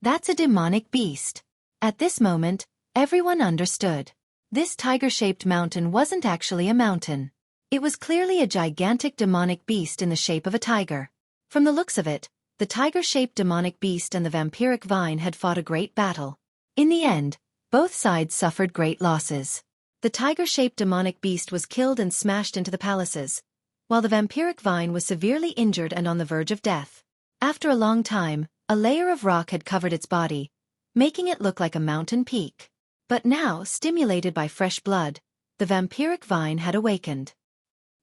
That's a demonic beast. At this moment, everyone understood. This tiger-shaped mountain wasn't actually a mountain. It was clearly a gigantic demonic beast in the shape of a tiger. From the looks of it, the tiger-shaped demonic beast and the vampiric vine had fought a great battle. In the end, both sides suffered great losses. The tiger-shaped demonic beast was killed and smashed into the palaces, while the vampiric vine was severely injured and on the verge of death. After a long time, a layer of rock had covered its body, making it look like a mountain peak. But now, stimulated by fresh blood, the vampiric vine had awakened.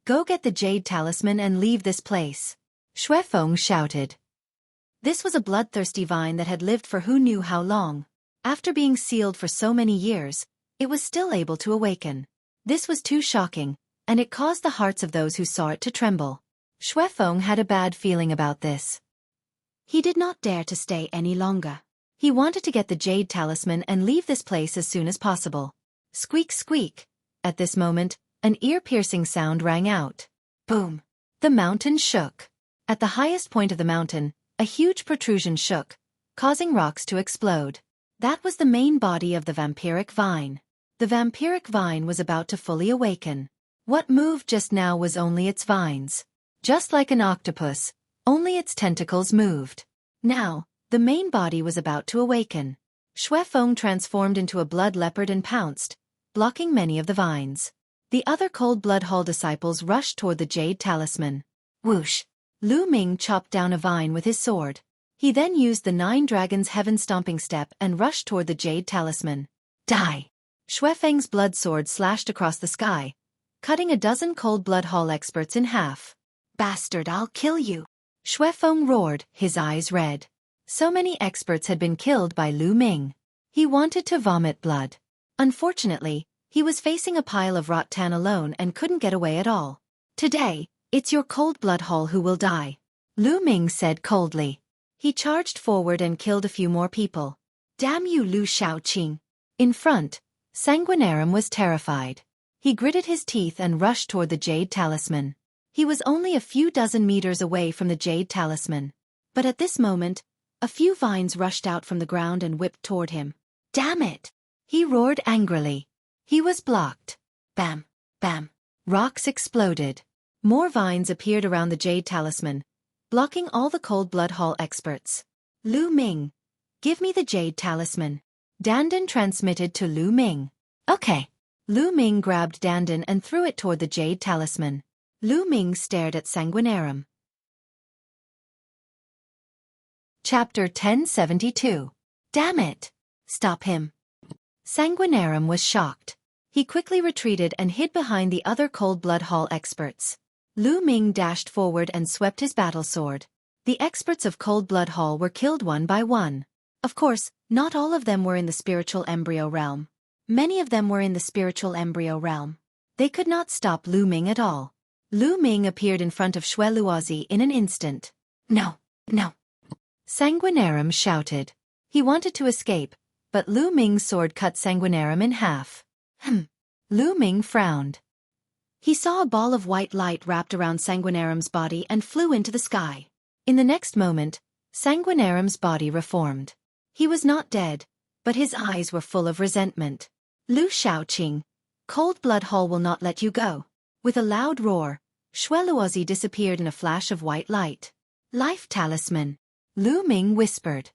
Go get the jade talisman and leave this place. Xueqi shouted. This was a bloodthirsty vine that had lived for who knew how long. After being sealed for so many years, it was still able to awaken. This was too shocking, and it caused the hearts of those who saw it to tremble. Xueqi had a bad feeling about this. He did not dare to stay any longer. He wanted to get the jade talisman and leave this place as soon as possible. Squeak, squeak. At this moment, an ear-piercing sound rang out. Boom. The mountain shook. At the highest point of the mountain, a huge protrusion shook, causing rocks to explode. That was the main body of the vampiric vine. The vampiric vine was about to fully awaken. What moved just now was only its vines. Just like an octopus, only its tentacles moved. Now, the main body was about to awaken. Xueqi transformed into a blood leopard and pounced, blocking many of the vines. The other Cold Blood Hall disciples rushed toward the jade talisman. Whoosh! Lu Ming chopped down a vine with his sword. He then used the 9 Dragons Heaven Stomping Step and rushed toward the jade talisman. Die! Xueqi's blood sword slashed across the sky, cutting a dozen Cold Blood Hall experts in half. Bastard, I'll kill you! Xueqi roared, his eyes red. So many experts had been killed by Lu Ming. He wanted to vomit blood. Unfortunately, he was facing a pile of rattan alone and couldn't get away at all. Today, it's your Cold Blood Hall who will die, Lu Ming said coldly. He charged forward and killed a few more people. Damn you, Lu Shaoqing. In front, Sanguinarum was terrified. He gritted his teeth and rushed toward the Jade Talisman. He was only a few dozen meters away from the Jade Talisman. But at this moment, a few vines rushed out from the ground and whipped toward him. Damn it! He roared angrily. He was blocked. Bam! Bam! Rocks exploded. More vines appeared around the Jade Talisman, blocking all the Cold Blood Hall experts. Lu Ming, give me the Jade Talisman. Dandan transmitted to Lu Ming. Okay. Lu Ming grabbed Dandan and threw it toward the Jade Talisman. Lu Ming stared at Sanguinarum. Chapter 1072. Damn it! Stop him. Sanguinarum was shocked. He quickly retreated and hid behind the other Cold Blood Hall experts. Lu Ming dashed forward and swept his battle sword. The experts of Cold Blood Hall were killed one by one. Of course, not all of them were in the spiritual embryo realm. Many of them were in the spiritual embryo realm. They could not stop Lu Ming at all. Lu Ming appeared in front of Xueqi in an instant. No, no. Sanguinarum shouted. He wanted to escape, but Lu Ming's sword cut Sanguinarum in half. Lu Ming frowned. He saw a ball of white light wrapped around Sanguinarum's body and flew into the sky. In the next moment, Sanguinarum's body reformed. He was not dead, but his eyes were full of resentment. Lu Shaoqing, Cold Blood Hall will not let you go. With a loud roar, Xueqi disappeared in a flash of white light. Life Talisman, Lu Ming whispered.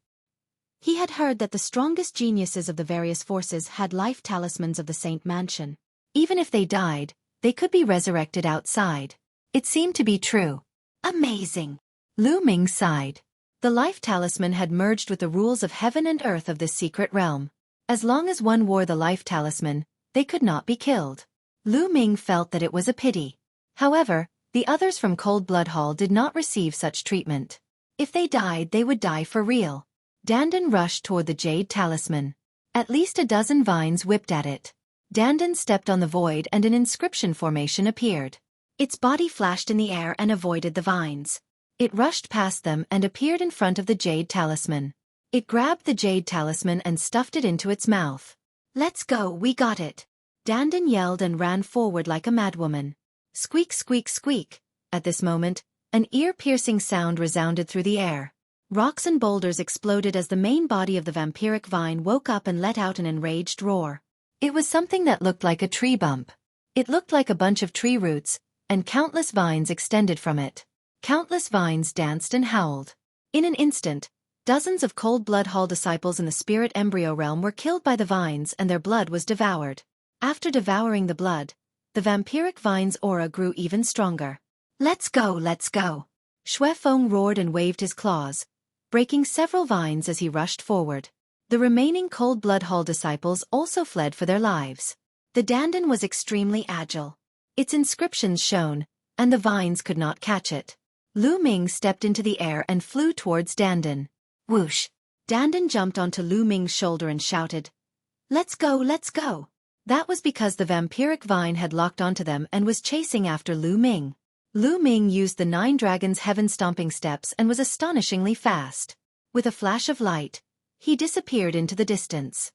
He had heard that the strongest geniuses of the various forces had life talismans of the Saint Mansion. Even if they died, they could be resurrected outside. It seemed to be true. Amazing! Lu Ming sighed. The life talisman had merged with the rules of heaven and earth of this secret realm. As long as one wore the life talisman, they could not be killed. Lu Ming felt that it was a pity. However, the others from Cold Blood Hall did not receive such treatment. If they died, they would die for real. Dandan rushed toward the Jade Talisman. At least a dozen vines whipped at it. Dandan stepped on the void and an inscription formation appeared. Its body flashed in the air and avoided the vines. It rushed past them and appeared in front of the Jade Talisman. It grabbed the Jade Talisman and stuffed it into its mouth. Let's go, we got it. Dandan yelled and ran forward like a madwoman. Squeak, squeak, squeak. At this moment, an ear-piercing sound resounded through the air. Rocks and boulders exploded as the main body of the vampiric vine woke up and let out an enraged roar. It was something that looked like a tree bump. It looked like a bunch of tree roots, and countless vines extended from it. Countless vines danced and howled. In an instant, dozens of Cold Blood Hall disciples in the spirit embryo realm were killed by the vines and their blood was devoured. After devouring the blood, the vampiric vine's aura grew even stronger. Let's go, let's go. Xueqi roared and waved his claws, breaking several vines as he rushed forward. The remaining Cold Blood Hall disciples also fled for their lives. The Dandan was extremely agile. Its inscriptions shone, and the vines could not catch it. Lu Ming stepped into the air and flew towards Dandan. Whoosh! Dandan jumped onto Lu Ming's shoulder and shouted, "Let's go, let's go!" That was because the vampiric vine had locked onto them and was chasing after Lu Ming. Lu Ming used the 9 Dragons' heaven-stomping steps and was astonishingly fast. With a flash of light, he disappeared into the distance.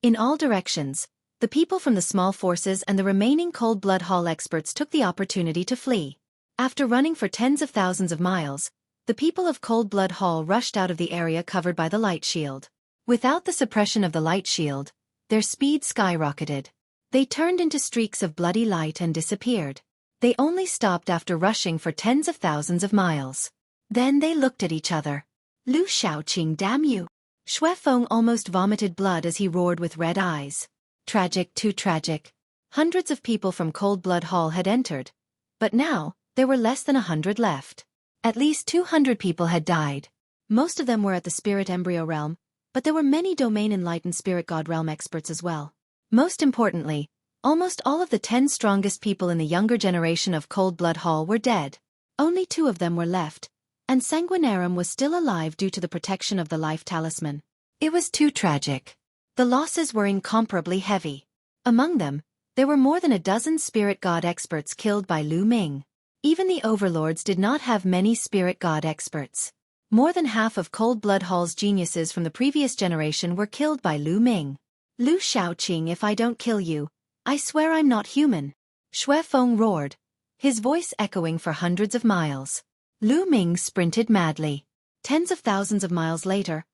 In all directions, the people from the small forces and the remaining Cold Blood Hall experts took the opportunity to flee. After running for tens of thousands of miles, the people of Cold Blood Hall rushed out of the area covered by the light shield. Without the suppression of the light shield, their speed skyrocketed. They turned into streaks of bloody light and disappeared. They only stopped after rushing for tens of thousands of miles. Then they looked at each other. Lu Shaoqing, damn you! Xueqi almost vomited blood as he roared with red eyes. Tragic, too tragic. Hundreds of people from Cold Blood Hall had entered. But now, there were less than 100 left. At least 200 people had died. Most of them were at the spirit embryo realm, but there were many domain enlightened spirit god realm experts as well. Most importantly, almost all of the 10 strongest people in the younger generation of Cold Blood Hall were dead. Only 2 of them were left, and Sanguinarum was still alive due to the protection of the life talisman. It was too tragic. The losses were incomparably heavy. Among them, there were more than a dozen spirit god experts killed by Lu Ming. Even the overlords did not have many spirit god experts. More than half of Cold Blood Hall's geniuses from the previous generation were killed by Lu Ming. Lu Shaoqing, if I don't kill you, I swear I'm not human. Xueqi roared, his voice echoing for hundreds of miles. Lu Ming sprinted madly. Tens of thousands of miles later,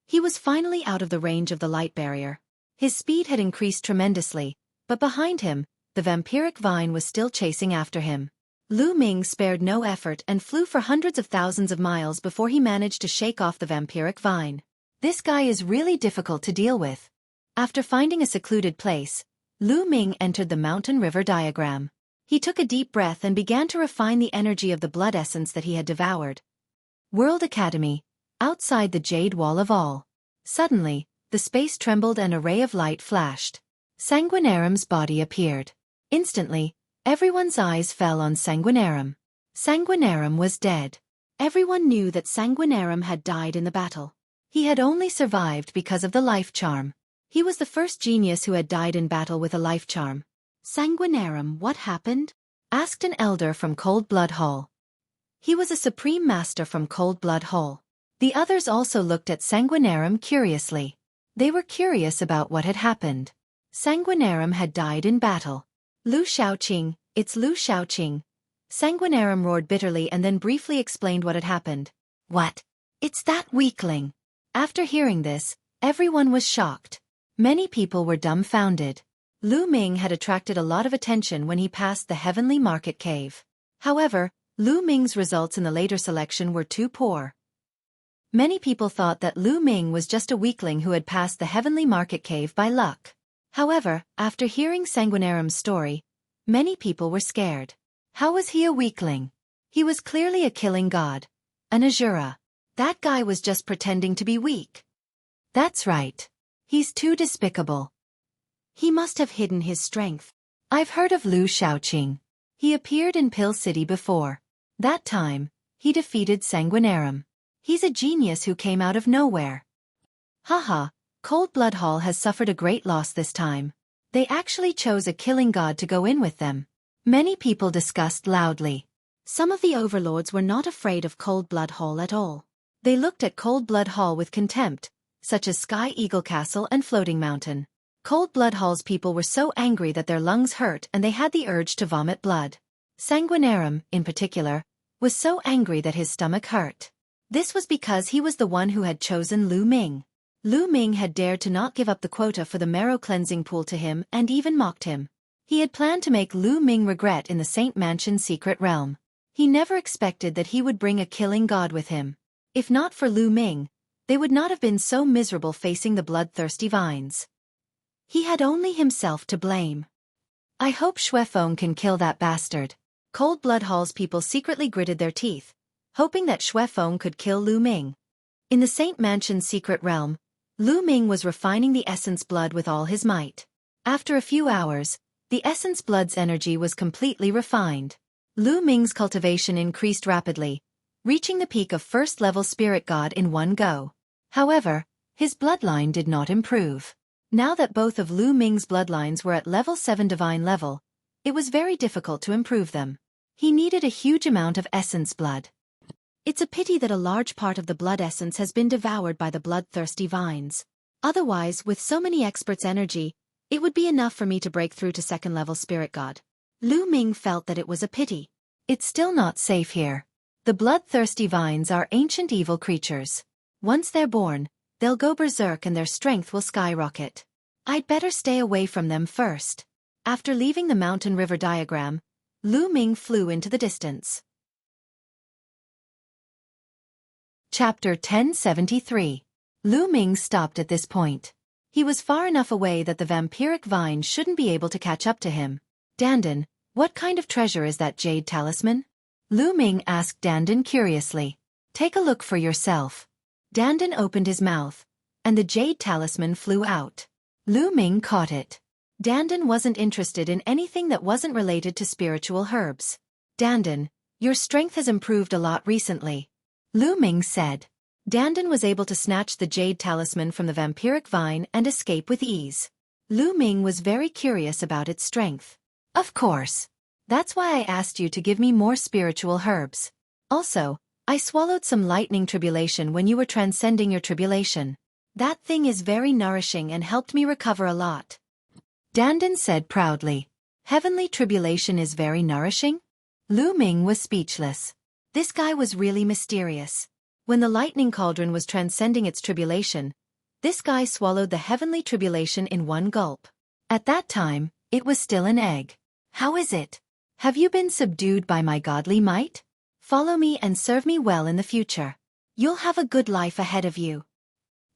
he was finally out of the range of the light barrier. His speed had increased tremendously, but behind him, the vampiric vine was still chasing after him. Lu Ming spared no effort and flew for hundreds of thousands of miles before he managed to shake off the vampiric vine. This guy is really difficult to deal with. After finding a secluded place, Lu Ming entered the mountain river diagram. He took a deep breath and began to refine the energy of the blood essence that he had devoured. World Academy, outside the Jade Wall of All. Suddenly, the space trembled and a ray of light flashed. Sanguinarum's body appeared. Instantly, everyone's eyes fell on Sanguinarum. Sanguinarum was dead. Everyone knew that Sanguinarum had died in the battle. He had only survived because of the life charm. He was the first genius who had died in battle with a life charm. Sanguinarum, what happened? Asked an elder from Cold Blood Hall. He was a supreme master from Cold Blood Hall. The others also looked at Sanguinarum curiously. They were curious about what had happened. Sanguinarum had died in battle. Lu Shaoqing, it's Lu Shaoqing. Sanguinarum roared bitterly and then briefly explained what had happened. What? It's that weakling. After hearing this, everyone was shocked. Many people were dumbfounded. Lu Ming had attracted a lot of attention when he passed the Heavenly Market Cave. However, Lu Ming's results in the later selection were too poor. Many people thought that Lu Ming was just a weakling who had passed the Heavenly Market Cave by luck. However, after hearing Sanguinarum's story, many people were scared. How was he a weakling? He was clearly a killing god. An Azura. That guy was just pretending to be weak. That's right. He's too despicable. He must have hidden his strength. I've heard of Lu Shaoqing. He appeared in Pill City before. That time, he defeated Sanguinarum. He's a genius who came out of nowhere. Haha, Cold Blood Hall has suffered a great loss this time. They actually chose a killing god to go in with them. Many people discussed loudly. Some of the overlords were not afraid of Cold Blood Hall at all. They looked at Cold Blood Hall with contempt, such as Sky Eagle Castle and Floating Mountain. Cold Blood Hall's people were so angry that their lungs hurt and they had the urge to vomit blood. Sanguinarum, in particular, was so angry that his stomach hurt. This was because he was the one who had chosen Lu Ming. Lu Ming had dared to not give up the quota for the marrow cleansing pool to him and even mocked him. He had planned to make Lu Ming regret in the Saint Mansion secret realm. He never expected that he would bring a killing god with him. If not for Lu Ming, they would not have been so miserable facing the bloodthirsty vines. He had only himself to blame. I hope Xueqi can kill that bastard. Cold Blood Hall's people secretly gritted their teeth, hoping that Xueqi could kill Lu Ming. In the Saint Mansion's secret realm, Lu Ming was refining the essence blood with all his might. After a few hours, the essence blood's energy was completely refined. Lu Ming's cultivation increased rapidly, reaching the peak of first-level spirit god in one go. However, his bloodline did not improve. Now that both of Lu Ming's bloodlines were at level 7 divine level, it was very difficult to improve them. He needed a huge amount of essence blood. It's a pity that a large part of the blood essence has been devoured by the bloodthirsty vines. Otherwise, with so many experts' energy, it would be enough for me to break through to second-level spirit god. Lu Ming felt that it was a pity. It's still not safe here. The bloodthirsty vines are ancient evil creatures. Once they're born, they'll go berserk and their strength will skyrocket. I'd better stay away from them first. After leaving the mountain river diagram, Lu Ming flew into the distance. Chapter 1073. Lu Ming stopped at this point. He was far enough away that the vampiric vine shouldn't be able to catch up to him. Dandan, what kind of treasure is that jade talisman? Lu Ming asked Dandan curiously. Take a look for yourself. Dandan opened his mouth, and the jade talisman flew out. Lu Ming caught it. Dandan wasn't interested in anything that wasn't related to spiritual herbs. Dandan, your strength has improved a lot recently. Lu Ming said. Dandan was able to snatch the jade talisman from the vampiric vine and escape with ease. Lu Ming was very curious about its strength. Of course. That's why I asked you to give me more spiritual herbs. Also, I swallowed some lightning tribulation when you were transcending your tribulation. That thing is very nourishing and helped me recover a lot. Dandan said proudly. Heavenly tribulation is very nourishing? Lu Ming was speechless. This guy was really mysterious. When the lightning cauldron was transcending its tribulation, this guy swallowed the heavenly tribulation in one gulp. At that time, it was still an egg. How is it? Have you been subdued by my godly might? Follow me and serve me well in the future. You'll have a good life ahead of you.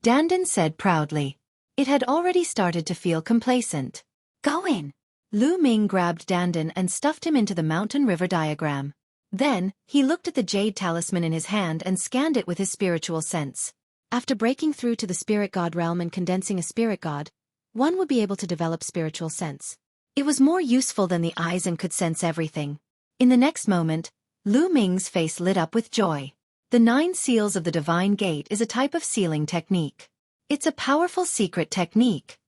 Dandan said proudly. It had already started to feel complacent. Go in. Lu Ming grabbed Dandan and stuffed him into the mountain river diagram. Then, he looked at the jade talisman in his hand and scanned it with his spiritual sense. After breaking through to the spirit god realm and condensing a spirit god, one would be able to develop spiritual sense. It was more useful than the eyes and could sense everything. In the next moment, Lu Ming's face lit up with joy. The 9 seals of the divine gate is a type of sealing technique. It's a powerful secret technique.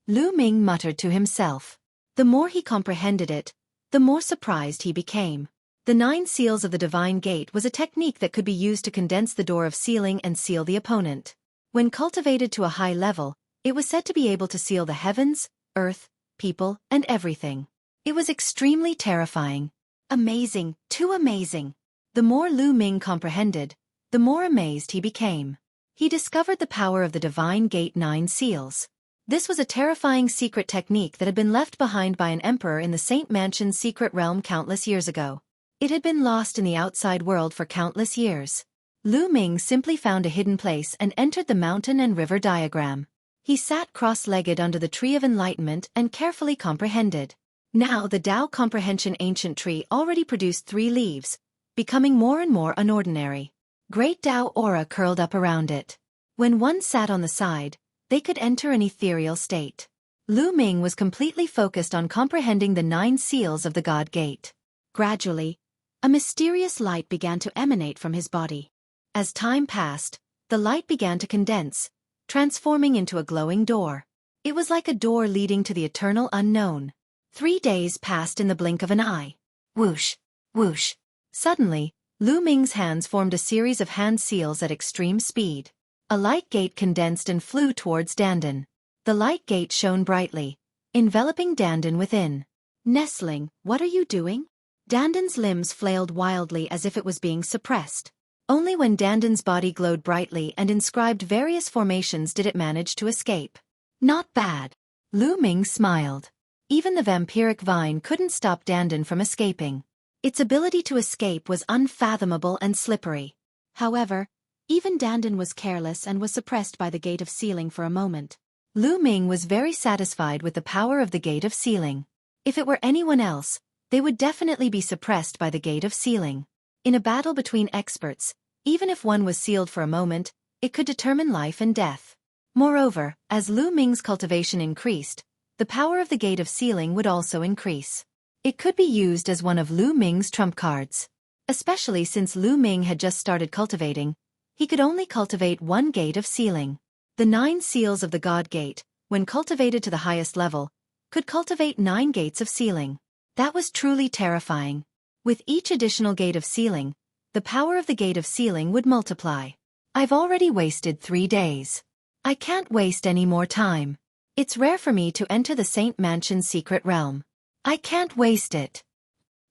Lu Ming muttered to himself. The more he comprehended it, the more surprised he became. The 9 seals of the divine gate was a technique that could be used to condense the door of sealing and seal the opponent. When cultivated to a high level, it was said to be able to seal the heavens, earth, people, and everything. It was extremely terrifying. Amazing, too amazing. The more Lu Ming comprehended, the more amazed he became. He discovered the power of the divine gate 9 seals. This was a terrifying secret technique that had been left behind by an emperor in the Saint Mansion's secret realm countless years ago. It had been lost in the outside world for countless years. Lu Ming simply found a hidden place and entered the mountain and river diagram. He sat cross-legged under the tree of enlightenment and carefully comprehended. Now the Tao Comprehension ancient tree already produced 3 leaves, becoming more and more unordinary. Great Tao aura curled up around it. When one sat on the side, they could enter an ethereal state. Lu Ming was completely focused on comprehending the 9 seals of the God Gate. Gradually, a mysterious light began to emanate from his body. As time passed, the light began to condense, transforming into a glowing door. It was like a door leading to the eternal unknown. 3 days passed in the blink of an eye. Whoosh, whoosh. Suddenly, Lu Ming's hands formed a series of hand seals at extreme speed. A light gate condensed and flew towards Dandan. The light gate shone brightly, enveloping Dandan within. Nestling, what are you doing? Dandan's limbs flailed wildly as if it was being suppressed. Only when Dandan's body glowed brightly and inscribed various formations did it manage to escape. Not bad. Lu Ming smiled. Even the vampiric vine couldn't stop Dandan from escaping. Its ability to escape was unfathomable and slippery. However, even Dandan was careless and was suppressed by the gate of sealing for a moment. Lu Ming was very satisfied with the power of the gate of sealing. If it were anyone else, they would definitely be suppressed by the gate of sealing. In a battle between experts, even if one was sealed for a moment, it could determine life and death. Moreover, as Lu Ming's cultivation increased, the power of the gate of sealing would also increase. It could be used as one of Lu Ming's trump cards. Especially since Lu Ming had just started cultivating, he could only cultivate 1 gate of sealing. The 9 seals of the God Gate, when cultivated to the highest level, could cultivate 9 gates of sealing. That was truly terrifying. With each additional gate of sealing, the power of the gate of sealing would multiply. I've already wasted 3 days. I can't waste any more time. It's rare for me to enter the Saint Mansion's secret realm. I can't waste it.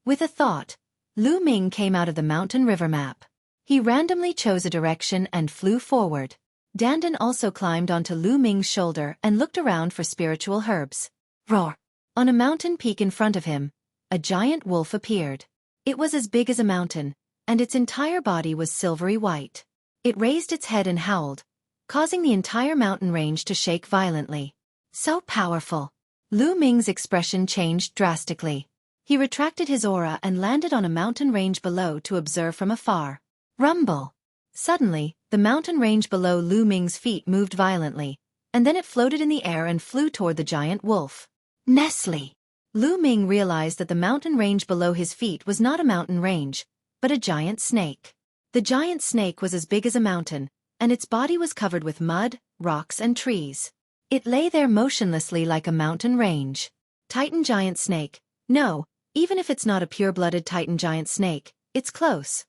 With a thought, Lu Ming came out of the mountain river map. He randomly chose a direction and flew forward. Dandan also climbed onto Lu Ming's shoulder and looked around for spiritual herbs. Roar! On a mountain peak in front of him, a giant wolf appeared. It was as big as a mountain, and its entire body was silvery white. It raised its head and howled, causing the entire mountain range to shake violently. So powerful! Lu Ming's expression changed drastically. He retracted his aura and landed on a mountain range below to observe from afar. Rumble! Suddenly, the mountain range below Lu Ming's feet moved violently, and then it floated in the air and flew toward the giant wolf. Nestle! Lu Ming realized that the mountain range below his feet was not a mountain range, but a giant snake. The giant snake was as big as a mountain, and its body was covered with mud, rocks and trees. It lay there motionlessly like a mountain range. Titan giant snake. No, even if it's not a pure-blooded Titan giant snake, it's close.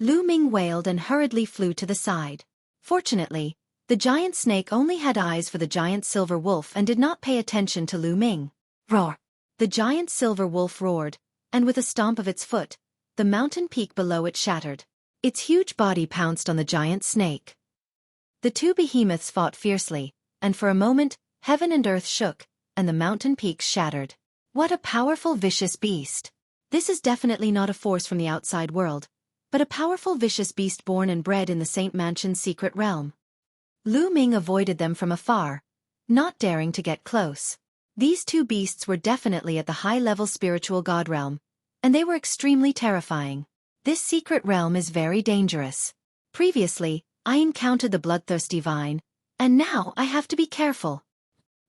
Lu Ming wailed and hurriedly flew to the side. Fortunately, the giant snake only had eyes for the giant silver wolf and did not pay attention to Lu Ming. Roar! The giant silver wolf roared, and with a stomp of its foot, the mountain peak below it shattered. Its huge body pounced on the giant snake. The two behemoths fought fiercely, and for a moment, heaven and earth shook, and the mountain peaks shattered. What a powerful, vicious beast! This is definitely not a force from the outside world, but a powerful, vicious beast born and bred in the Saint Mansion's secret realm. Lu Ming avoided them from afar, not daring to get close. These two beasts were definitely at the high-level spiritual god realm, and they were extremely terrifying. This secret realm is very dangerous. Previously, I encountered the bloodthirsty vine, and now I have to be careful.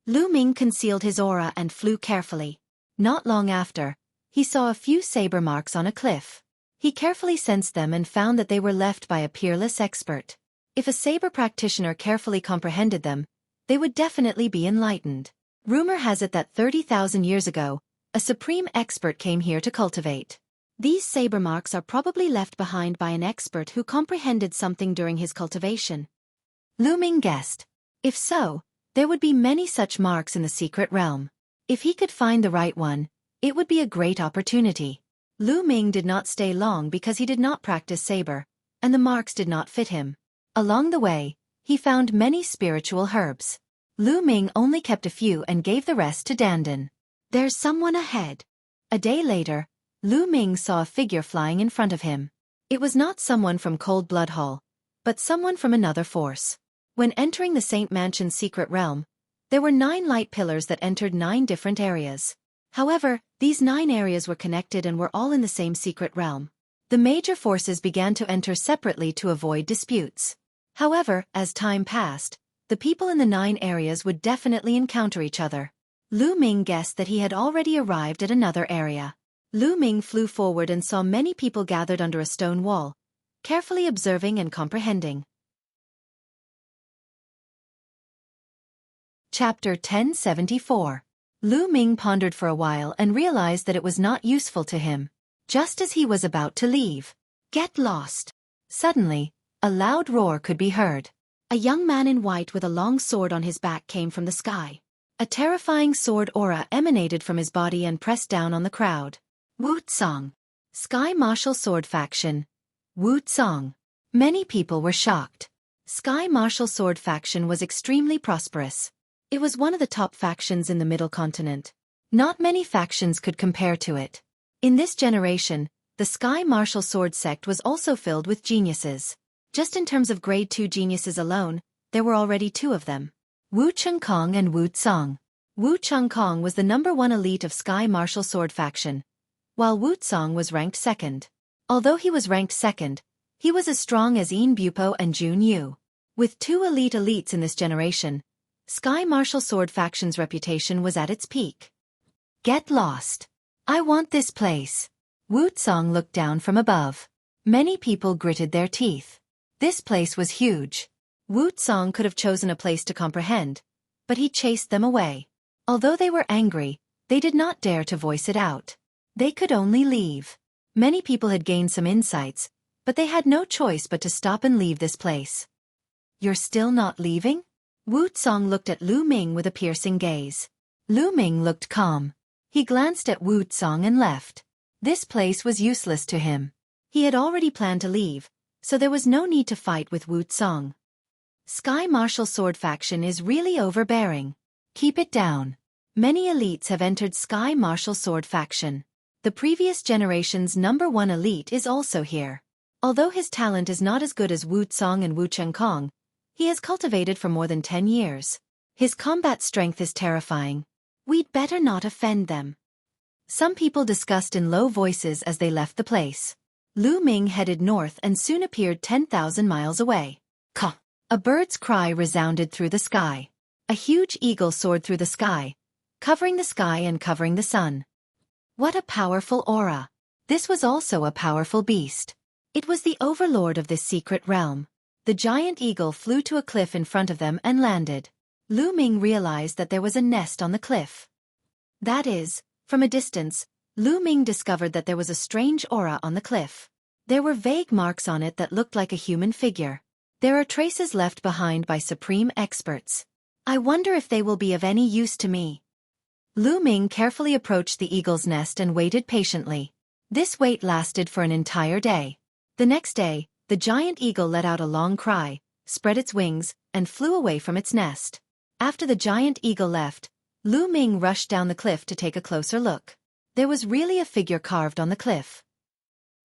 Lu Ming concealed his aura and flew carefully. Not long after, he saw a few saber marks on a cliff. He carefully sensed them and found that they were left by a peerless expert. If a saber practitioner carefully comprehended them, they would definitely be enlightened. Rumor has it that 30,000 years ago, a supreme expert came here to cultivate. These saber marks are probably left behind by an expert who comprehended something during his cultivation. Lu Ming guessed. If so, there would be many such marks in the secret realm. If he could find the right one, it would be a great opportunity. Lu Ming did not stay long because he did not practice saber, and the marks did not fit him. Along the way, he found many spiritual herbs. Lu Ming only kept a few and gave the rest to Dandan. There's someone ahead. A day later, Lu Ming saw a figure flying in front of him. It was not someone from Cold Blood Hall, but someone from another force. When entering the Saint Mansion's secret realm, there were 9 light pillars that entered 9 different areas. However, these 9 areas were connected and were all in the same secret realm. The major forces began to enter separately to avoid disputes. However, as time passed, the people in the 9 areas would definitely encounter each other. Lu Ming guessed that he had already arrived at another area. Lu Ming flew forward and saw many people gathered under a stone wall, carefully observing and comprehending. Chapter 1074. Lu Ming pondered for a while and realized that it was not useful to him. Just as he was about to leave. Get lost! Suddenly, a loud roar could be heard. A young man in white with a long sword on his back came from the sky. A terrifying sword aura emanated from his body and pressed down on the crowd. Wu Tsong. Sky Martial Sword Faction. Wu Tsong. Many people were shocked. Sky Martial Sword Faction was extremely prosperous. It was one of the top factions in the Middle Continent. Not many factions could compare to it. In this generation, the Sky Martial Sword sect was also filled with geniuses. Just in terms of grade 2 geniuses alone, there were already 2 of them. Wu Chengkong and Wu Tsong. Wu Chengkong was the #1 elite of Sky Martial Sword Faction, while Wu Tsong was ranked 2nd. Although he was ranked 2nd, he was as strong as Yin Bupo and Jun Yu. With 2 elite elites in this generation, Sky Martial Sword Faction's reputation was at its peak. Get lost. I want this place. Wu Tsong looked down from above. Many people gritted their teeth. This place was huge. Wu Tsong could have chosen a place to comprehend, but he chased them away. Although they were angry, they did not dare to voice it out. They could only leave. Many people had gained some insights, but they had no choice but to stop and leave this place. You're still not leaving? Wu Tsong looked at Lu Ming with a piercing gaze. Lu Ming looked calm. He glanced at Wu Tsong and left. This place was useless to him. He had already planned to leave, so there was no need to fight with Wu Tsong. Sky Martial Sword Faction is really overbearing. Keep it down. Many elites have entered Sky Martial Sword Faction. The previous generation's #1 elite is also here. Although his talent is not as good as Wu Tsong and Wu Chengkong, he has cultivated for more than 10 years. His combat strength is terrifying. We'd better not offend them. Some people discussed in low voices as they left the place. Lu Ming headed north and soon appeared 10,000 miles away. Caw! A bird's cry resounded through the sky. A huge eagle soared through the sky, covering the sky and covering the sun. What a powerful aura! This was also a powerful beast. It was the overlord of this secret realm. The giant eagle flew to a cliff in front of them and landed. Lu Ming realized that there was a nest on the cliff. That is, from a distance, Lu Ming discovered that there was a strange aura on the cliff. There were vague marks on it that looked like a human figure. There are traces left behind by supreme experts. I wonder if they will be of any use to me. Lu Ming carefully approached the eagle's nest and waited patiently. This wait lasted for an entire day. The next day, the giant eagle let out a long cry, spread its wings, and flew away from its nest. After the giant eagle left, Lu Ming rushed down the cliff to take a closer look. There was really a figure carved on the cliff.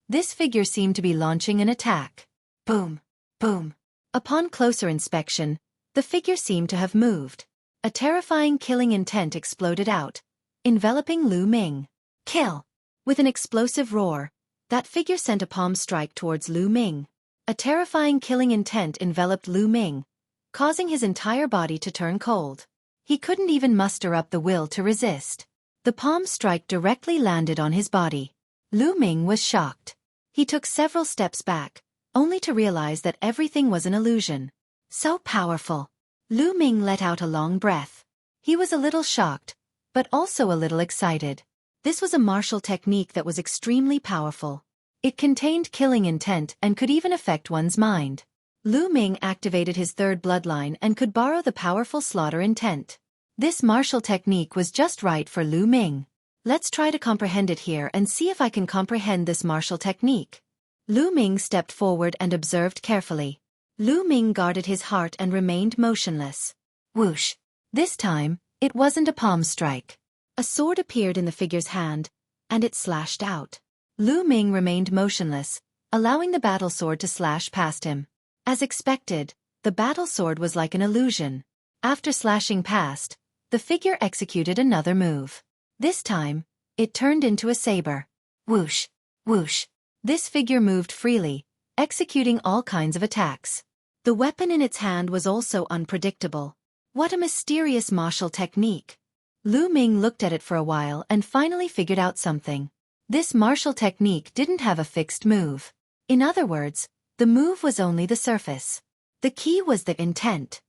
This figure seemed to be launching an attack. Boom! Boom! Upon closer inspection, the figure seemed to have moved. A terrifying killing intent exploded out, enveloping Lu Ming. Kill! With an explosive roar, that figure sent a palm strike towards Lu Ming. A terrifying killing intent enveloped Lu Ming, causing his entire body to turn cold. He couldn't even muster up the will to resist. The palm strike directly landed on his body. Lu Ming was shocked. He took several steps back, only to realize that everything was an illusion. So powerful. Lu Ming let out a long breath. He was a little shocked, but also a little excited. This was a martial technique that was extremely powerful. It contained killing intent and could even affect one's mind. Lu Ming activated his third bloodline and could borrow the powerful slaughter intent. This martial technique was just right for Lu Ming. Let's try to comprehend it here and see if I can comprehend this martial technique. Lu Ming stepped forward and observed carefully. Lu Ming guarded his heart and remained motionless. Whoosh! This time, it wasn't a palm strike. A sword appeared in the figure's hand, and it slashed out. Lu Ming remained motionless, allowing the battle sword to slash past him. As expected, the battle sword was like an illusion. After slashing past, the figure executed another move. This time, it turned into a saber. Whoosh! Whoosh! This figure moved freely, executing all kinds of attacks. The weapon in its hand was also unpredictable. What a mysterious martial technique! Lu Ming looked at it for a while and finally figured out something. This martial technique didn't have a fixed move. In other words, the move was only the surface. The key was the intent.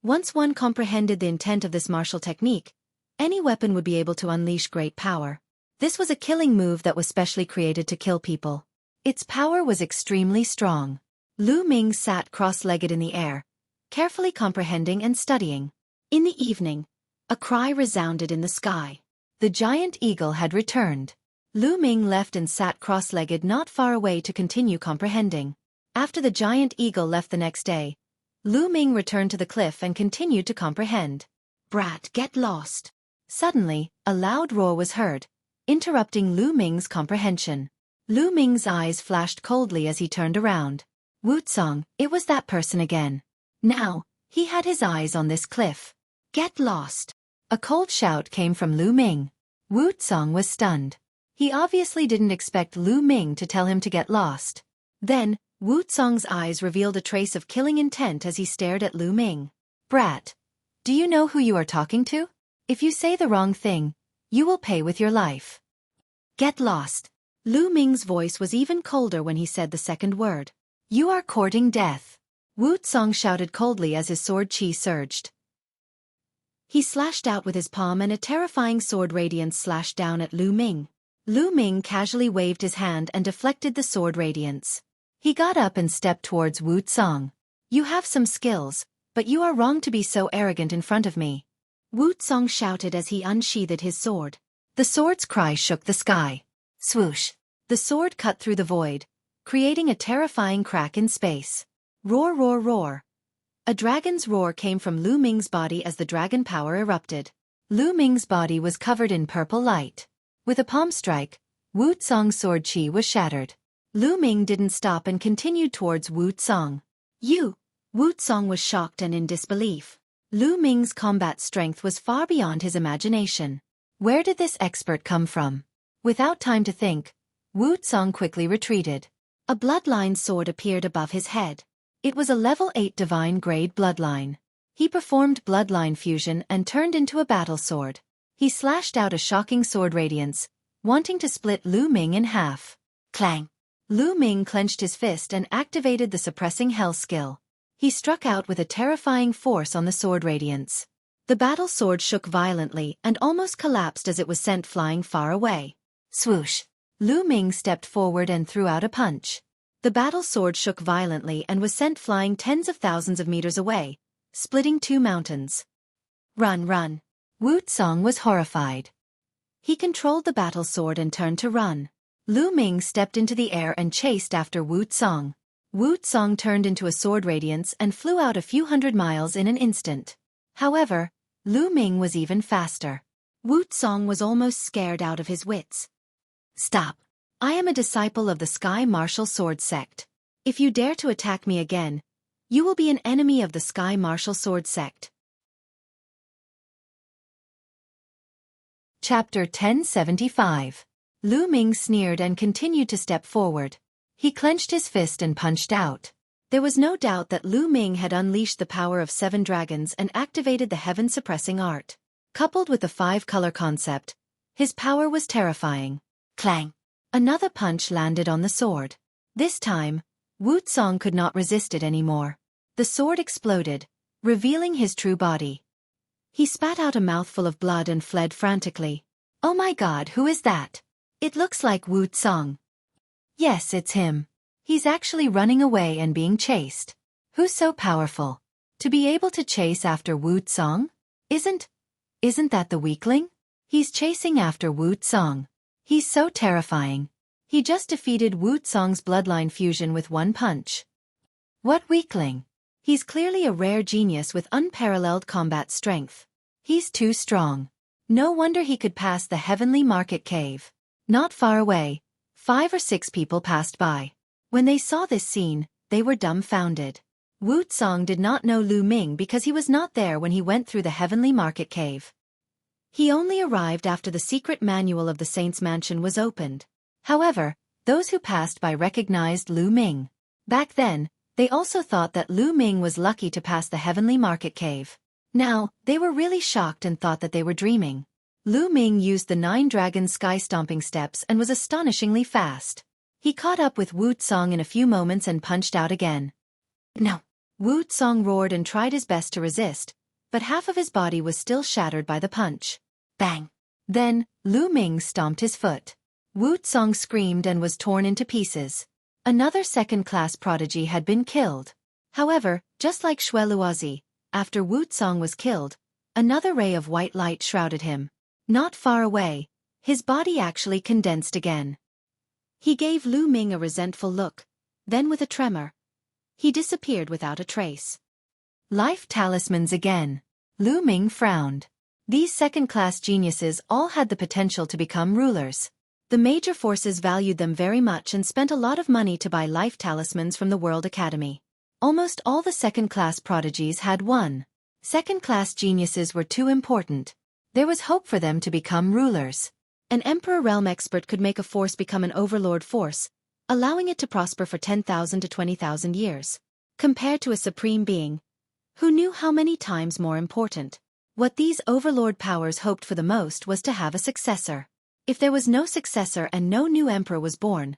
Once one comprehended the intent of this martial technique, any weapon would be able to unleash great power. This was a killing move that was specially created to kill people. Its power was extremely strong. Lu Ming sat cross-legged in the air, carefully comprehending and studying. In the evening, a cry resounded in the sky. The giant eagle had returned. Lu Ming left and sat cross-legged not far away to continue comprehending. After the giant eagle left the next day, Lu Ming returned to the cliff and continued to comprehend. Brat, get lost! Suddenly, a loud roar was heard, interrupting Lu Ming's comprehension. Lu Ming's eyes flashed coldly as he turned around. Wutsong, it was that person again. Now, he had his eyes on this cliff. Get lost! A cold shout came from Lu Ming. Wutsong was stunned. He obviously didn't expect Lu Ming to tell him to get lost. Then, Wutsong's eyes revealed a trace of killing intent as he stared at Lu Ming. Brat, do you know who you are talking to? If you say the wrong thing, you will pay with your life. Get lost. Lu Ming's voice was even colder when he said the second word. You are courting death. Wutsong shouted coldly as his sword chi surged. He slashed out with his palm and a terrifying sword radiance slashed down at Lu Ming. Lu Ming casually waved his hand and deflected the sword radiance. He got up and stepped towards Wutsong. You have some skills, but you are wrong to be so arrogant in front of me. Wutsong shouted as he unsheathed his sword. The sword's cry shook the sky. Swoosh! The sword cut through the void, creating a terrifying crack in space. Roar, roar, roar. A dragon's roar came from Lu Ming's body as the dragon power erupted. Lu Ming's body was covered in purple light. With a palm strike, Wutsong's sword chi was shattered. Lu Ming didn't stop and continued towards Wutsong. You! Wutsong was shocked and in disbelief. Lu Ming's combat strength was far beyond his imagination. Where did this expert come from? Without time to think, Wutsong quickly retreated. A bloodline sword appeared above his head. It was a level 8 divine grade bloodline. He performed bloodline fusion and turned into a battle sword. He slashed out a shocking sword radiance, wanting to split Lu Ming in half. Clang! Lu Ming clenched his fist and activated the suppressing hell skill. He struck out with a terrifying force on the sword radiance. The battle sword shook violently and almost collapsed as it was sent flying far away. Swoosh! Lu Ming stepped forward and threw out a punch. The battle sword shook violently and was sent flying tens of thousands of meters away, splitting 2 mountains. Run, run! Wu Song was horrified. He controlled the battle sword and turned to run. Lu Ming stepped into the air and chased after Wu Song. Wu Song turned into a sword radiance and flew out a few hundred miles in an instant. However, Lu Ming was even faster. Wu Song was almost scared out of his wits. Stop! I am a disciple of the Sky Martial Sword Sect. If you dare to attack me again, you will be an enemy of the Sky Martial Sword Sect. Chapter 1075. Lu Ming sneered and continued to step forward. He clenched his fist and punched out. There was no doubt that Lu Ming had unleashed the power of 7 dragons and activated the heaven-suppressing art. Coupled with the 5-color concept, his power was terrifying. Clang! Another punch landed on the sword. This time, Wu Song could not resist it anymore. The sword exploded, revealing his true body. He spat out a mouthful of blood and fled frantically. Oh my God, who is that? It looks like Wu Song. Yes, it's him. He's actually running away and being chased. Who's so powerful? To be able to chase after Wu Song? Isn't that the weakling? He's chasing after Wu Song. He's so terrifying. He just defeated Wu Song's bloodline fusion with 1 punch. What weakling? He's clearly a rare genius with unparalleled combat strength. He's too strong. No wonder he could pass the heavenly market cave. Not far away, 5 or 6 people passed by. When they saw this scene, they were dumbfounded. Wu Song did not know Lu Ming because he was not there when he went through the heavenly market cave. He only arrived after the secret manual of the Saint's Mansion was opened. However, those who passed by recognized Lu Ming. Back then, they also thought that Lu Ming was lucky to pass the heavenly market cave. Now, they were really shocked and thought that they were dreaming. Lu Ming used the 9 dragon sky stomping steps and was astonishingly fast. He caught up with Wu Song in a few moments and punched out again. No! Wu Song roared and tried his best to resist, but half of his body was still shattered by the punch. Bang! Then, Lu Ming stomped his foot. Wu Song screamed and was torn into pieces. Another second-class prodigy had been killed. However, just like Xueqi, after Wu Song was killed, another ray of white light shrouded him. Not far away, his body actually condensed again. He gave Lu Ming a resentful look, then with a tremor, he disappeared without a trace. Life talismans again. Lu Ming frowned. These second-class geniuses all had the potential to become rulers. The major forces valued them very much and spent a lot of money to buy life talismans from the World Academy. Almost all the second-class prodigies had one. Second-class geniuses were too important. There was hope for them to become rulers. An Emperor Realm expert could make a force become an overlord force, allowing it to prosper for 10,000 to 20,000 years. Compared to a supreme being, who knew how many times more important. What these overlord powers hoped for the most was to have a successor. If there was no successor and no new emperor was born,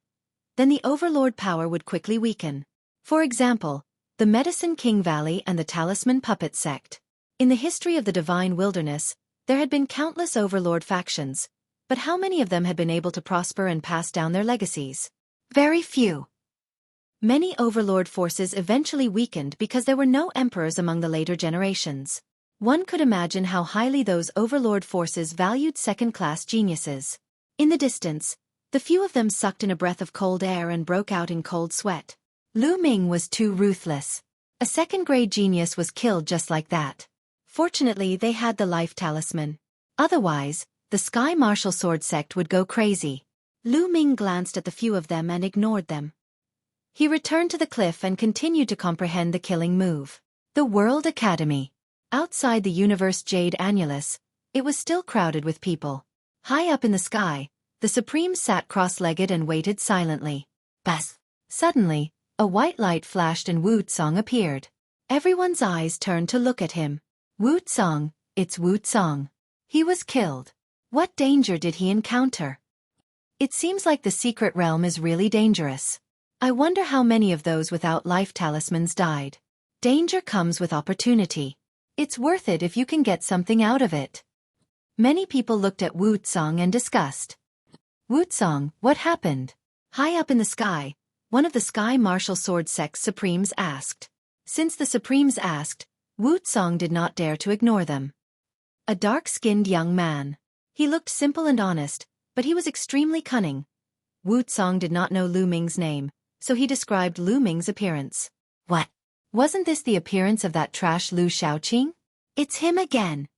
then the overlord power would quickly weaken. For example, the Medicine King Valley and the Talisman Puppet Sect. In the history of the Divine Wilderness, there had been countless overlord factions, but how many of them had been able to prosper and pass down their legacies? Very few. Many overlord forces eventually weakened because there were no emperors among the later generations. One could imagine how highly those overlord forces valued second-class geniuses. In the distance, the few of them sucked in a breath of cold air and broke out in cold sweat. Lu Ming was too ruthless. A second-grade genius was killed just like that. Fortunately, they had the life talisman. Otherwise, the Sky Martial Sword Sect would go crazy. Lu Ming glanced at the few of them and ignored them. He returned to the cliff and continued to comprehend the killing move. The World Academy. Outside the Universe Jade Annulus, it was still crowded with people. High up in the sky, the Supreme sat cross-legged and waited silently. Buzz! Suddenly, a white light flashed and Wu Song appeared. Everyone's eyes turned to look at him. Wu Song, it's Wu Song. He was killed. What danger did he encounter? It seems like the secret realm is really dangerous. I wonder how many of those without life talismans died. Danger comes with opportunity. It's worth it if you can get something out of it. Many people looked at Wu Song and discussed. Wu Song, what happened? High up in the sky, one of the Sky Martial Sword Sect's Supremes asked. Since the Supremes asked, Wu Song did not dare to ignore them. A dark-skinned young man. He looked simple and honest, but he was extremely cunning. Wu Tsong did not know Lu Ming's name, so he described Lu Ming's appearance. What? Wasn't this the appearance of that trash Lu Shaoqing? It's him again.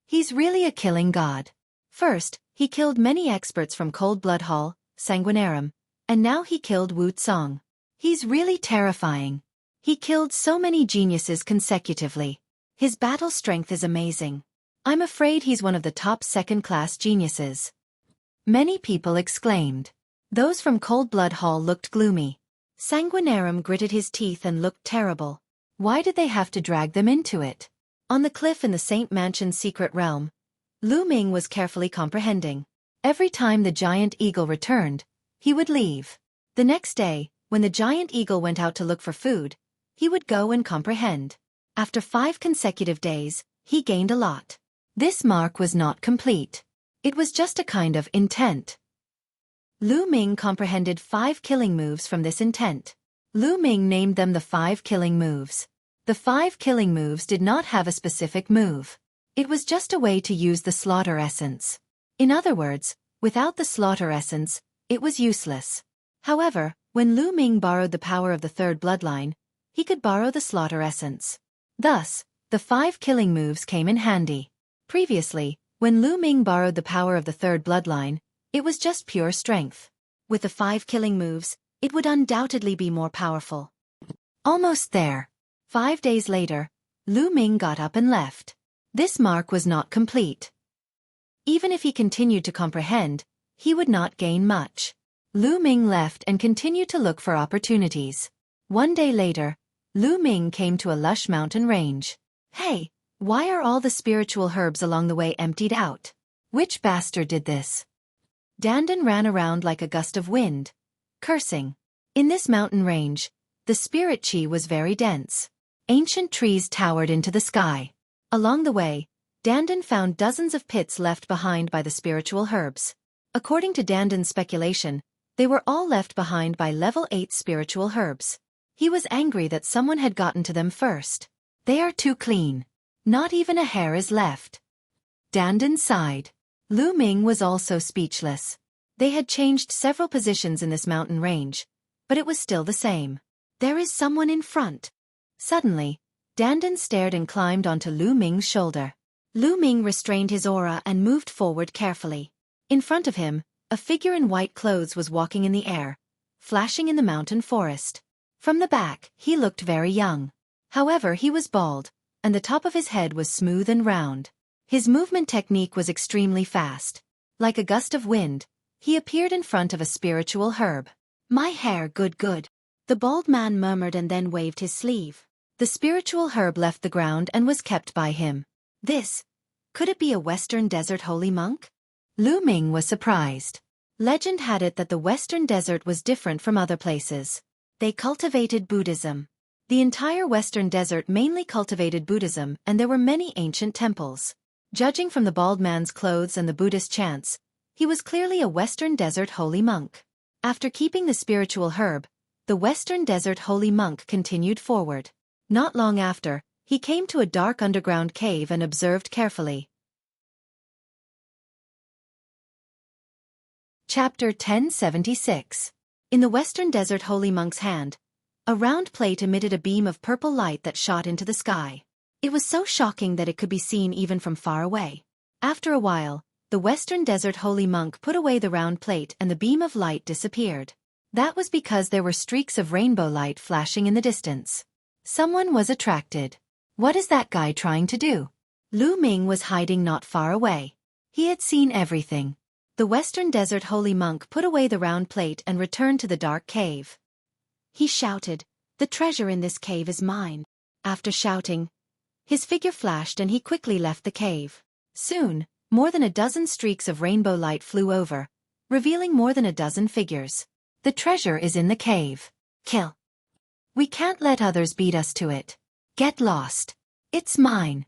He's really a killing god. First, he killed many experts from Cold Blood Hall, Sanguinarum, and now he killed Wu Tsong. He's really terrifying. He killed so many geniuses consecutively. His battle strength is amazing. I'm afraid he's one of the top second-class geniuses. Many people exclaimed. Those from Cold Blood Hall looked gloomy. Sanguinarum gritted his teeth and looked terrible. Why did they have to drag them into it? On the cliff in the Saint Mansion's secret realm, Lu Ming was carefully comprehending. Every time the giant eagle returned, he would leave. The next day, when the giant eagle went out to look for food, he would go and comprehend. After 5 consecutive days, he gained a lot. This mark was not complete. It was just a kind of intent. Lu Ming comprehended 5 killing moves from this intent. Lu Ming named them the 5 killing moves. The 5 killing moves did not have a specific move. It was just a way to use the slaughter essence. In other words, without the slaughter essence, it was useless. However, when Lu Ming borrowed the power of the third bloodline, he could borrow the slaughter essence. Thus, the 5 killing moves came in handy. Previously, when Lu Ming borrowed the power of the third bloodline, it was just pure strength. With the 5 killing moves, it would undoubtedly be more powerful. Almost there. 5 days later, Lu Ming got up and left. This mark was not complete. Even if he continued to comprehend, he would not gain much. Lu Ming left and continued to look for opportunities. One day later, Lu Ming came to a lush mountain range. Hey, why are all the spiritual herbs along the way emptied out? Which bastard did this? Dandan ran around like a gust of wind, cursing. In this mountain range, the spirit qi was very dense. Ancient trees towered into the sky. Along the way, Dandan found dozens of pits left behind by the spiritual herbs. According to Dandan's speculation, they were all left behind by level 8 spiritual herbs. He was angry that someone had gotten to them first. They are too clean. Not even a hair is left. Dandan sighed. Lu Ming was also speechless. They had changed several positions in this mountain range, but it was still the same. There is someone in front. Suddenly, Dandan stared and climbed onto Lu Ming's shoulder. Lu Ming restrained his aura and moved forward carefully. In front of him, a figure in white clothes was walking in the air, flashing in the mountain forest. From the back, he looked very young. However, he was bald, and the top of his head was smooth and round. His movement technique was extremely fast. Like a gust of wind, he appeared in front of a spiritual herb. My hair good. The bald man murmured and then waved his sleeve. The spiritual herb left the ground and was kept by him. Could it be a Western Desert holy monk? Lu Ming was surprised. Legend had it that the Western Desert was different from other places. They cultivated Buddhism. The entire Western Desert mainly cultivated Buddhism, and there were many ancient temples. Judging from the bald man's clothes and the Buddhist chants, he was clearly a Western Desert holy monk. After keeping the spiritual herb, the Western Desert holy monk continued forward. Not long after, he came to a dark underground cave and observed carefully. Chapter 1076. In the Western Desert holy monk's hand, a round plate emitted a beam of purple light that shot into the sky. It was so shocking that it could be seen even from far away. After a while, the Western Desert holy monk put away the round plate and the beam of light disappeared. That was because there were streaks of rainbow light flashing in the distance. Someone was attracted. What is that guy trying to do? Lu Ming was hiding not far away. He had seen everything. The Western Desert holy monk put away the round plate and returned to the dark cave. He shouted, "The treasure in this cave is mine." After shouting, his figure flashed and he quickly left the cave. Soon, more than a dozen streaks of rainbow light flew over, revealing more than a dozen figures. The treasure is in the cave. Kill. We can't let others beat us to it. Get lost. It's mine.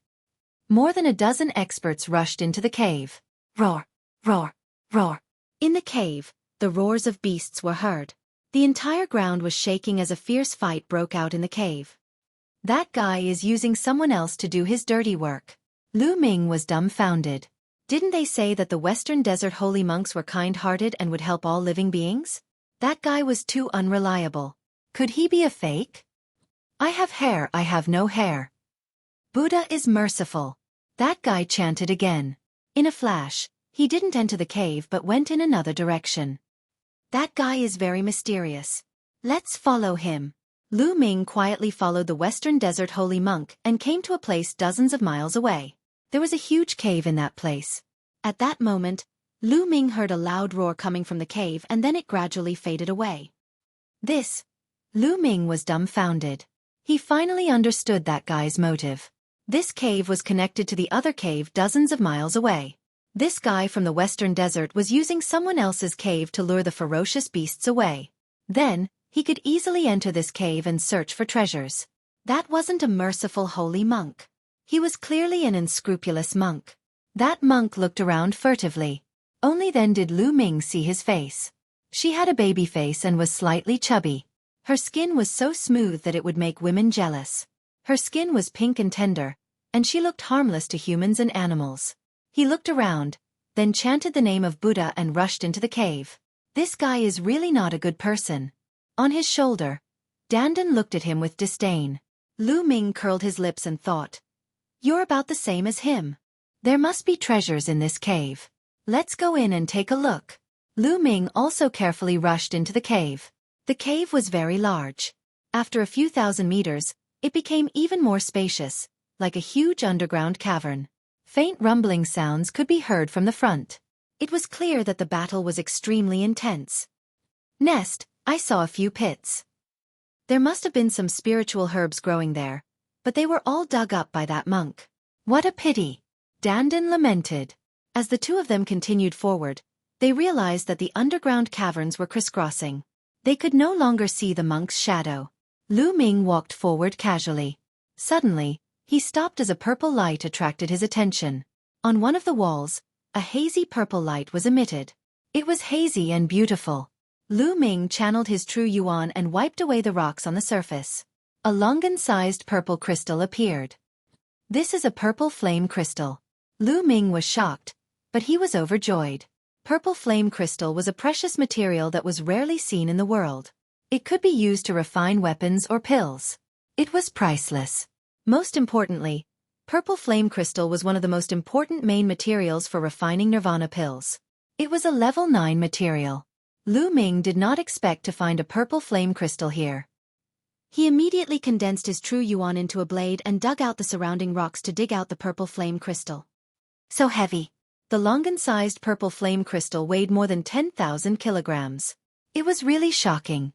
More than a dozen experts rushed into the cave. Roar, roar, roar. In the cave, the roars of beasts were heard. The entire ground was shaking as a fierce fight broke out in the cave. That guy is using someone else to do his dirty work. Lu Ming was dumbfounded. Didn't they say that the Western Desert holy monks were kind-hearted and would help all living beings? That guy was too unreliable. Could he be a fake? I have hair, I have no hair. Buddha is merciful. That guy chanted again. In a flash, he didn't enter the cave but went in another direction. That guy is very mysterious. Let's follow him. Lu Ming quietly followed the Western Desert holy monk and came to a place dozens of miles away. There was a huge cave in that place. At that moment, Lu Ming heard a loud roar coming from the cave and then it gradually faded away. Lu Ming was dumbfounded. He finally understood that guy's motive. This cave was connected to the other cave dozens of miles away. This guy from the Western Desert was using someone else's cave to lure the ferocious beasts away. Then, he could easily enter this cave and search for treasures. That wasn't a merciful holy monk. He was clearly an unscrupulous monk. That monk looked around furtively. Only then did Lu Ming see his face. She had a baby face and was slightly chubby. Her skin was so smooth that it would make women jealous. Her skin was pink and tender, and she looked harmless to humans and animals. He looked around, then chanted the name of Buddha and rushed into the cave. This guy is really not a good person. On his shoulder, Dandan looked at him with disdain. Lu Ming curled his lips and thought, "You're about the same as him. There must be treasures in this cave. Let's go in and take a look." Lu Ming also carefully rushed into the cave. The cave was very large. After a few thousand meters, it became even more spacious, like a huge underground cavern. Faint rumbling sounds could be heard from the front. It was clear that the battle was extremely intense. Next, I saw a few pits. There must have been some spiritual herbs growing there, but they were all dug up by that monk. What a pity! Dandan lamented. As the two of them continued forward, they realized that the underground caverns were crisscrossing. They could no longer see the monk's shadow. Lu Ming walked forward casually. Suddenly, he stopped as a purple light attracted his attention. On one of the walls, a hazy purple light was emitted. It was hazy and beautiful. Lu Ming channeled his true yuan and wiped away the rocks on the surface. A longan-sized purple crystal appeared. This is a purple flame crystal. Lu Ming was shocked, but he was overjoyed. Purple flame crystal was a precious material that was rarely seen in the world. It could be used to refine weapons or pills. It was priceless. Most importantly, purple flame crystal was one of the most important main materials for refining nirvana pills. It was a level 9 material. Lu Ming did not expect to find a purple flame crystal here. He immediately condensed his true yuan into a blade and dug out the surrounding rocks to dig out the purple flame crystal. So heavy. The longan-sized purple flame crystal weighed more than 10,000 kilograms. It was really shocking.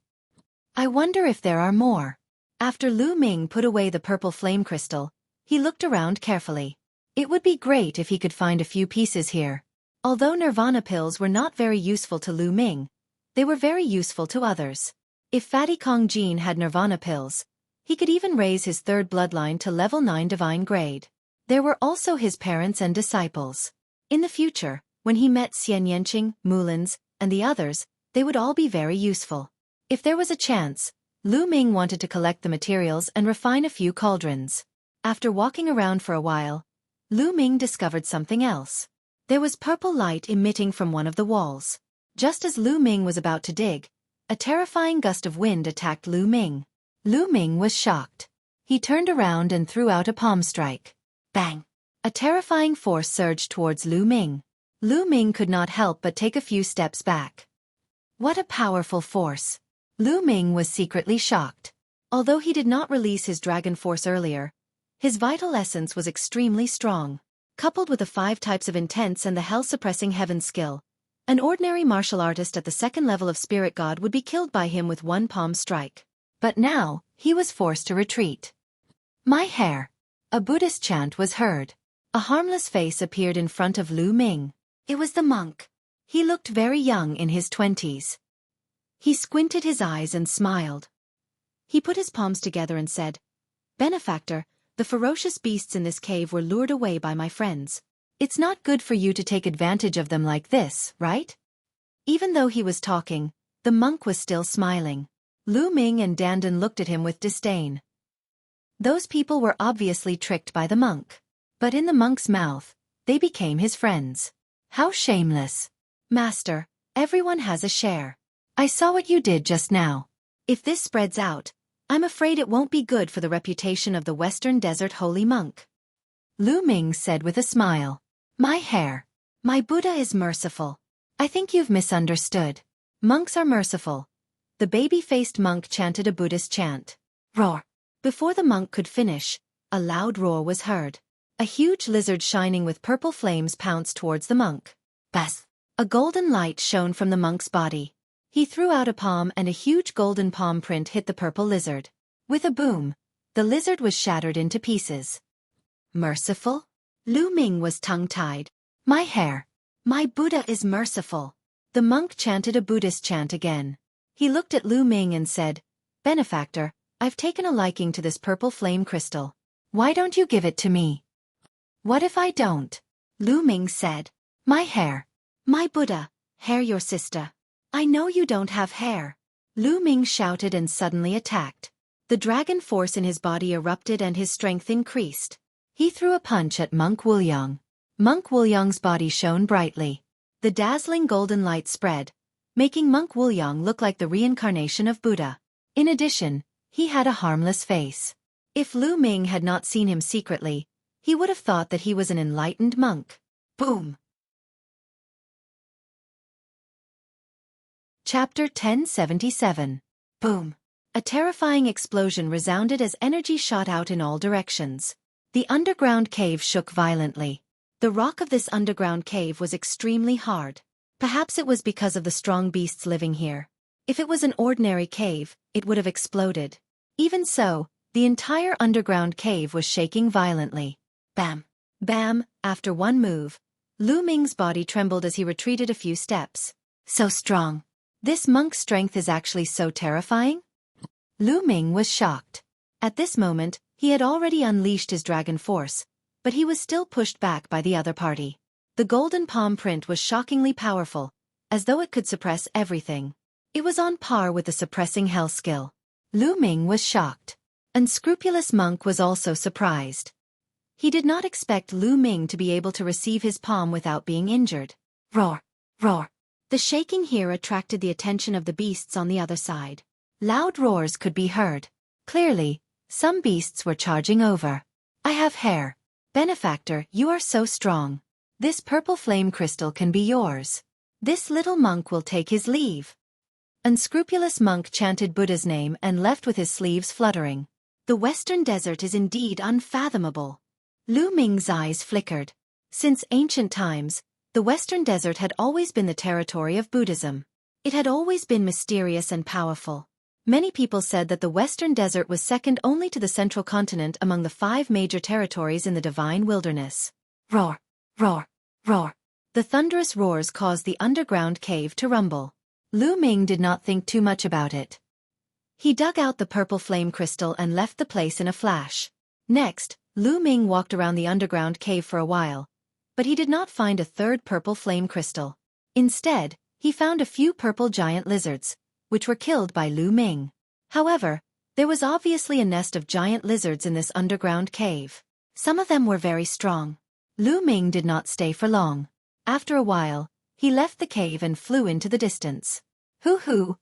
I wonder if there are more. After Lu Ming put away the purple flame crystal, he looked around carefully. It would be great if he could find a few pieces here. Although nirvana pills were not very useful to Lu Ming, they were very useful to others. If Fatty Kong Jin had nirvana pills, he could even raise his third bloodline to level 9 divine grade. There were also his parents and disciples. In the future, when he met Xian Yanqing, Mulins, and the others, they would all be very useful. If there was a chance, Lu Ming wanted to collect the materials and refine a few cauldrons. After walking around for a while, Lu Ming discovered something else. There was purple light emitting from one of the walls. Just as Lu Ming was about to dig, a terrifying gust of wind attacked Lu Ming. Lu Ming was shocked. He turned around and threw out a palm strike. Bang! A terrifying force surged towards Lu Ming. Lu Ming could not help but take a few steps back. What a powerful force! Lu Ming was secretly shocked. Although he did not release his dragon force earlier, his vital essence was extremely strong. Coupled with the 5 types of intense and the hell-suppressing heaven skill, an ordinary martial artist at the 2nd level of spirit god would be killed by him with one palm strike. But now, he was forced to retreat. My hair! A Buddhist chant was heard. A harmless face appeared in front of Lu Ming. It was the monk. He looked very young in his 20s. He squinted his eyes and smiled. He put his palms together and said, "Benefactor, the ferocious beasts in this cave were lured away by my friends. It's not good for you to take advantage of them like this, right?" Even though he was talking, the monk was still smiling. Lu Ming and Dandan looked at him with disdain. Those people were obviously tricked by the monk. But in the monk's mouth, they became his friends. How shameless. Master, everyone has a share. I saw what you did just now. If this spreads out, I'm afraid it won't be good for the reputation of the Western Desert holy monk. Lu Ming said with a smile. My hair. My Buddha is merciful. I think you've misunderstood. Monks are merciful. The baby-faced monk chanted a Buddhist chant. Roar. Before the monk could finish, a loud roar was heard. A huge lizard shining with purple flames pounced towards the monk. Bas! A golden light shone from the monk's body. He threw out a palm and a huge golden palm print hit the purple lizard. With a boom, the lizard was shattered into pieces. Merciful? Lu Ming was tongue-tied. My hair. My Buddha is merciful. The monk chanted a Buddhist chant again. He looked at Lu Ming and said, Benefactor, I've taken a liking to this purple flame crystal. Why don't you give it to me? What if I don't? Lu Ming said. My hair. My Buddha, hair your sister. I know you don't have hair. Lu Ming shouted and suddenly attacked. The dragon force in his body erupted and his strength increased. He threw a punch at Monk Wuliang. Monk Wuliang's body shone brightly. The dazzling golden light spread, making Monk Wuliang look like the reincarnation of Buddha. In addition, he had a harmless face. If Lu Ming had not seen him secretly, he would have thought that he was an enlightened monk. Boom! Chapter 1077. Boom! A terrifying explosion resounded as energy shot out in all directions. The underground cave shook violently. The rock of this underground cave was extremely hard. Perhaps it was because of the strong beasts living here. If it was an ordinary cave, it would have exploded. Even so, the entire underground cave was shaking violently. Bam! Bam! After one move, Lu Ming's body trembled as he retreated a few steps. So strong. This monk's strength is actually so terrifying? Lu Ming was shocked. At this moment, he had already unleashed his dragon force, but he was still pushed back by the other party. The golden palm print was shockingly powerful, as though it could suppress everything. It was on par with the suppressing hell skill. Lu Ming was shocked. Unscrupulous monk was also surprised. He did not expect Lu Ming to be able to receive his palm without being injured. Roar! Roar! The shaking here attracted the attention of the beasts on the other side. Loud roars could be heard. Clearly, some beasts were charging over. I have hair. Benefactor, you are so strong. This purple flame crystal can be yours. This little monk will take his leave. Unscrupulous monk chanted Buddha's name and left with his sleeves fluttering. The Western Desert is indeed unfathomable. Lu Ming's eyes flickered. Since ancient times, the Western Desert had always been the territory of Buddhism. It had always been mysterious and powerful. Many people said that the Western Desert was second only to the Central Continent among the 5 major territories in the Divine Wilderness. Roar! Roar! Roar! The thunderous roars caused the underground cave to rumble. Lu Ming did not think too much about it. He dug out the purple flame crystal and left the place in a flash. Next, Lu Ming walked around the underground cave for a while, but he did not find a third purple flame crystal. Instead, he found a few purple giant lizards, which were killed by Lu Ming. However, there was obviously a nest of giant lizards in this underground cave. Some of them were very strong. Lu Ming did not stay for long. After a while, he left the cave and flew into the distance. Hoo-hoo!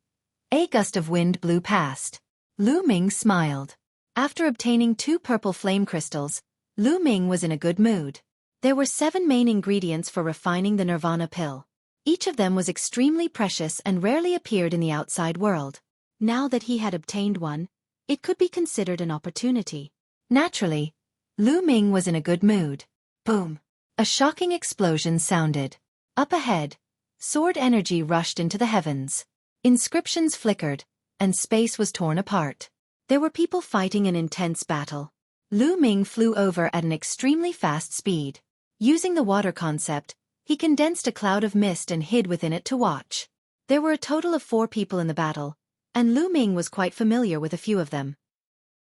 A gust of wind blew past. Lu Ming smiled. After obtaining 2 purple flame crystals, Lu Ming was in a good mood. There were 7 main ingredients for refining the Nirvana pill. Each of them was extremely precious and rarely appeared in the outside world. Now that he had obtained one, it could be considered an opportunity. Naturally, Lu Ming was in a good mood. Boom! A shocking explosion sounded. Up ahead, sword energy rushed into the heavens. Inscriptions flickered, and space was torn apart. There were people fighting an intense battle. Lu Ming flew over at an extremely fast speed. Using the water concept, he condensed a cloud of mist and hid within it to watch. There were a total of 4 people in the battle, and Lu Ming was quite familiar with a few of them.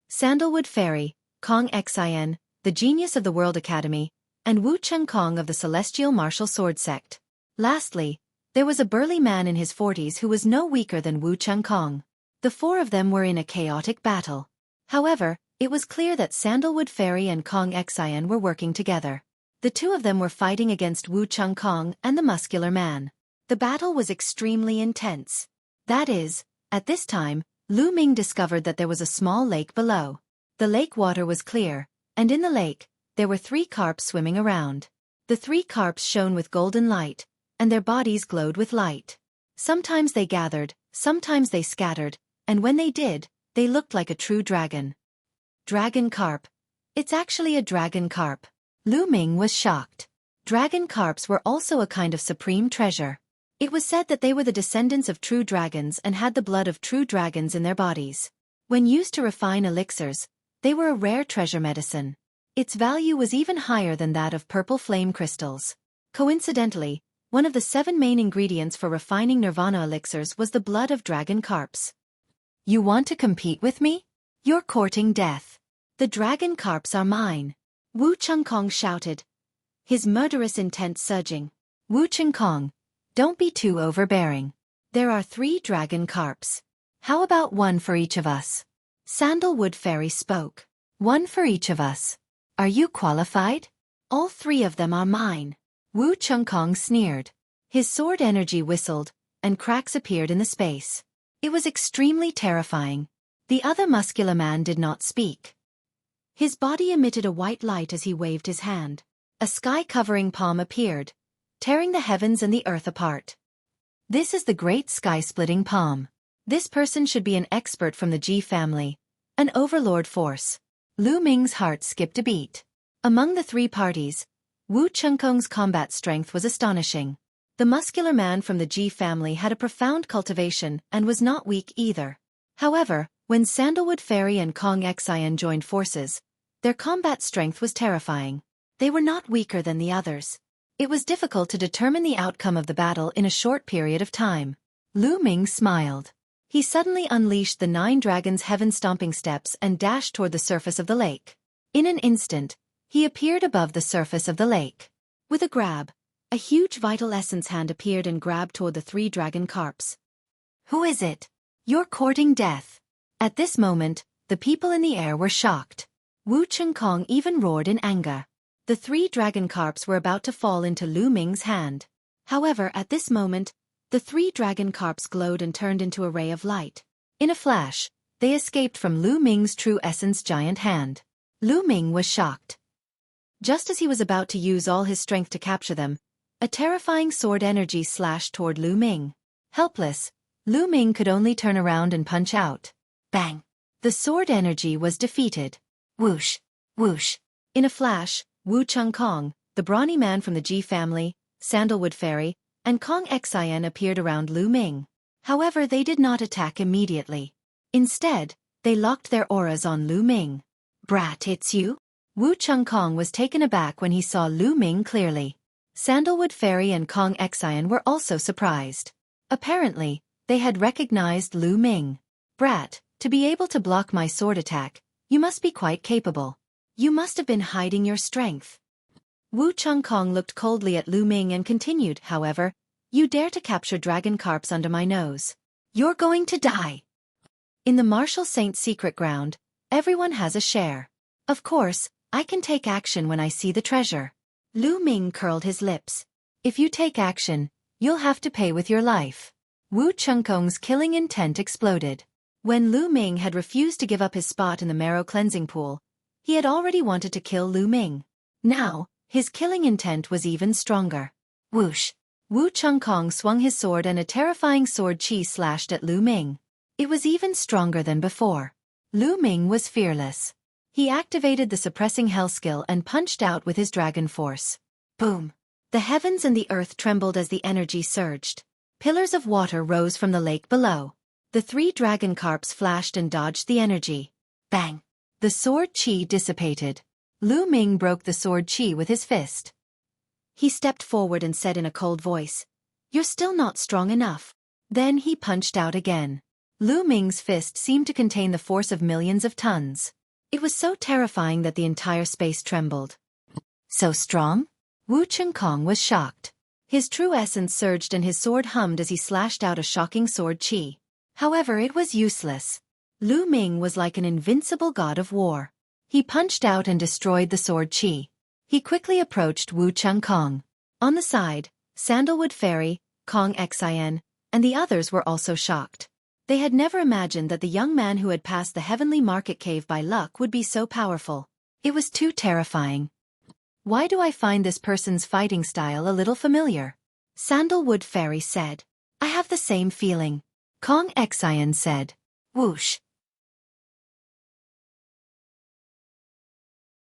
Sandalwood Fairy, Kong Xin, the genius of the World Academy, and Wu Cheng Kong of the Celestial Martial Sword Sect. Lastly, there was a burly man in his 40s who was no weaker than Wu Cheng Kong. The 4 of them were in a chaotic battle. However, It was clear that Sandalwood Fairy and Kong Xian were working together. The two of them were fighting against Wu Chengkong and the muscular man. The battle was extremely intense. That is, at this time, Lu Ming discovered that there was a small lake below. The lake water was clear, and in the lake, there were 3 carps swimming around. The 3 carps shone with golden light, and their bodies glowed with light. Sometimes they gathered, sometimes they scattered, and when they did, they looked like a true dragon. Dragon carp. It's actually a dragon carp. Lu Ming was shocked. Dragon carps were also a kind of supreme treasure. It was said that they were the descendants of true dragons and had the blood of true dragons in their bodies. When used to refine elixirs, they were a rare treasure medicine. Its value was even higher than that of purple flame crystals. Coincidentally, one of the 7 main ingredients for refining nirvana elixirs was the blood of dragon carps. You want to compete with me? You're courting death. The dragon carps are mine. Wu Chengkong shouted, his murderous intent surging. Wu Chengkong, don't be too overbearing. There are 3 dragon carps. How about 1 for each of us? Sandalwood Fairy spoke. 1 for each of us. Are you qualified? All 3 of them are mine. Wu Chengkong sneered. His sword energy whistled, and cracks appeared in the space. It was extremely terrifying. The other muscular man did not speak. His body emitted a white light as he waved his hand. A sky-covering palm appeared, tearing the heavens and the earth apart. This is the great sky-splitting palm. This person should be an expert from the Ji family, an overlord force. Lu Ming's heart skipped a beat. Among the 3 parties, Wu Chengkong's combat strength was astonishing. The muscular man from the Ji family had a profound cultivation and was not weak either. However, when Sandalwood Fairy and Kong Xian joined forces, their combat strength was terrifying. They were not weaker than the others. It was difficult to determine the outcome of the battle in a short period of time. Lu Ming smiled. He suddenly unleashed the 9 dragons' heaven-stomping steps and dashed toward the surface of the lake. In an instant, he appeared above the surface of the lake. With a grab, a huge vital essence hand appeared and grabbed toward the 3 dragon carps. Who is it? You're courting death. At this moment, the people in the air were shocked. Wu Chengkong even roared in anger. The 3 dragon carps were about to fall into Lu Ming's hand. However, at this moment, the 3 dragon carps glowed and turned into a ray of light. In a flash, they escaped from Lu Ming's true essence giant hand. Lu Ming was shocked. Just as he was about to use all his strength to capture them, a terrifying sword energy slashed toward Lu Ming. Helpless, Lu Ming could only turn around and punch out. Bang! The sword energy was defeated. Whoosh! Whoosh! In a flash, Wu Chengkong, the brawny man from the Ji family, Sandalwood Fairy, and Kong Xian appeared around Lu Ming. However, they did not attack immediately. Instead, they locked their auras on Lu Ming. Brat, it's you? Wu Chengkong was taken aback when he saw Lu Ming clearly. Sandalwood Fairy and Kong Xian were also surprised. Apparently, they had recognized Lu Ming. Brat, to be able to block my sword attack, you must be quite capable. You must have been hiding your strength. Wu Chengkong looked coldly at Lu Ming and continued, however, you dare to capture dragon carps under my nose. You're going to die. In the Marshal Saint's secret ground, everyone has a share. Of course, I can take action when I see the treasure. Lu Ming curled his lips. If you take action, you'll have to pay with your life. Wu Chengkong's killing intent exploded. When Lu Ming had refused to give up his spot in the marrow cleansing pool, he had already wanted to kill Lu Ming. Now, his killing intent was even stronger. Whoosh! Wu Chengkong swung his sword and a terrifying sword chi slashed at Lu Ming. It was even stronger than before. Lu Ming was fearless. He activated the suppressing hell skill and punched out with his dragon force. Boom! The heavens and the earth trembled as the energy surged. Pillars of water rose from the lake below. The 3 dragon carps flashed and dodged the energy. Bang! The sword chi dissipated. Lu Ming broke the sword chi with his fist. He stepped forward and said in a cold voice, "You're still not strong enough." Then he punched out again. Lu Ming's fist seemed to contain the force of millions of tons. It was so terrifying that the entire space trembled. So strong? Wu Chengkong was shocked. His true essence surged and his sword hummed as he slashed out a shocking sword chi. However, it was useless. Lu Ming was like an invincible god of war. He punched out and destroyed the sword Qi. He quickly approached Wu Chengkong. On the side, Sandalwood Fairy, Kong Xin, and the others were also shocked. They had never imagined that the young man who had passed the heavenly market cave by luck would be so powerful. It was too terrifying. Why do I find this person's fighting style a little familiar? Sandalwood Fairy said. I have the same feeling. Kong Xin said. Whoosh.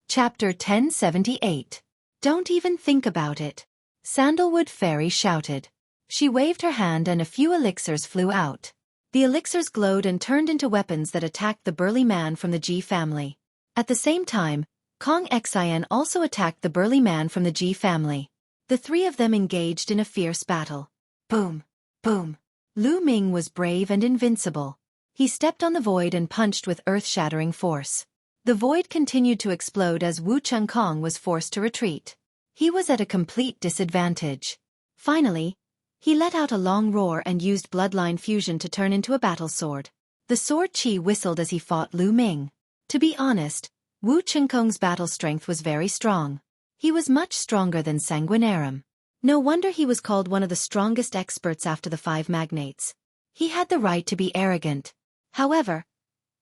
Chapter 1078. Don't even think about it. Sandalwood Fairy shouted. She waved her hand and a few elixirs flew out. The elixirs glowed and turned into weapons that attacked the burly man from the Ji family. At the same time, Kong Xin also attacked the burly man from the Ji family. The three of them engaged in a fierce battle. Boom! Boom! Lu Ming was brave and invincible. He stepped on the void and punched with earth-shattering force. The void continued to explode as Wu Chengkong was forced to retreat. He was at a complete disadvantage. Finally, he let out a long roar and used bloodline fusion to turn into a battle sword. The sword Qi whistled as he fought Lu Ming. To be honest, Wu Chengkong's battle strength was very strong. He was much stronger than Sanguinarum. No wonder he was called one of the strongest experts after the five magnates. He had the right to be arrogant. However,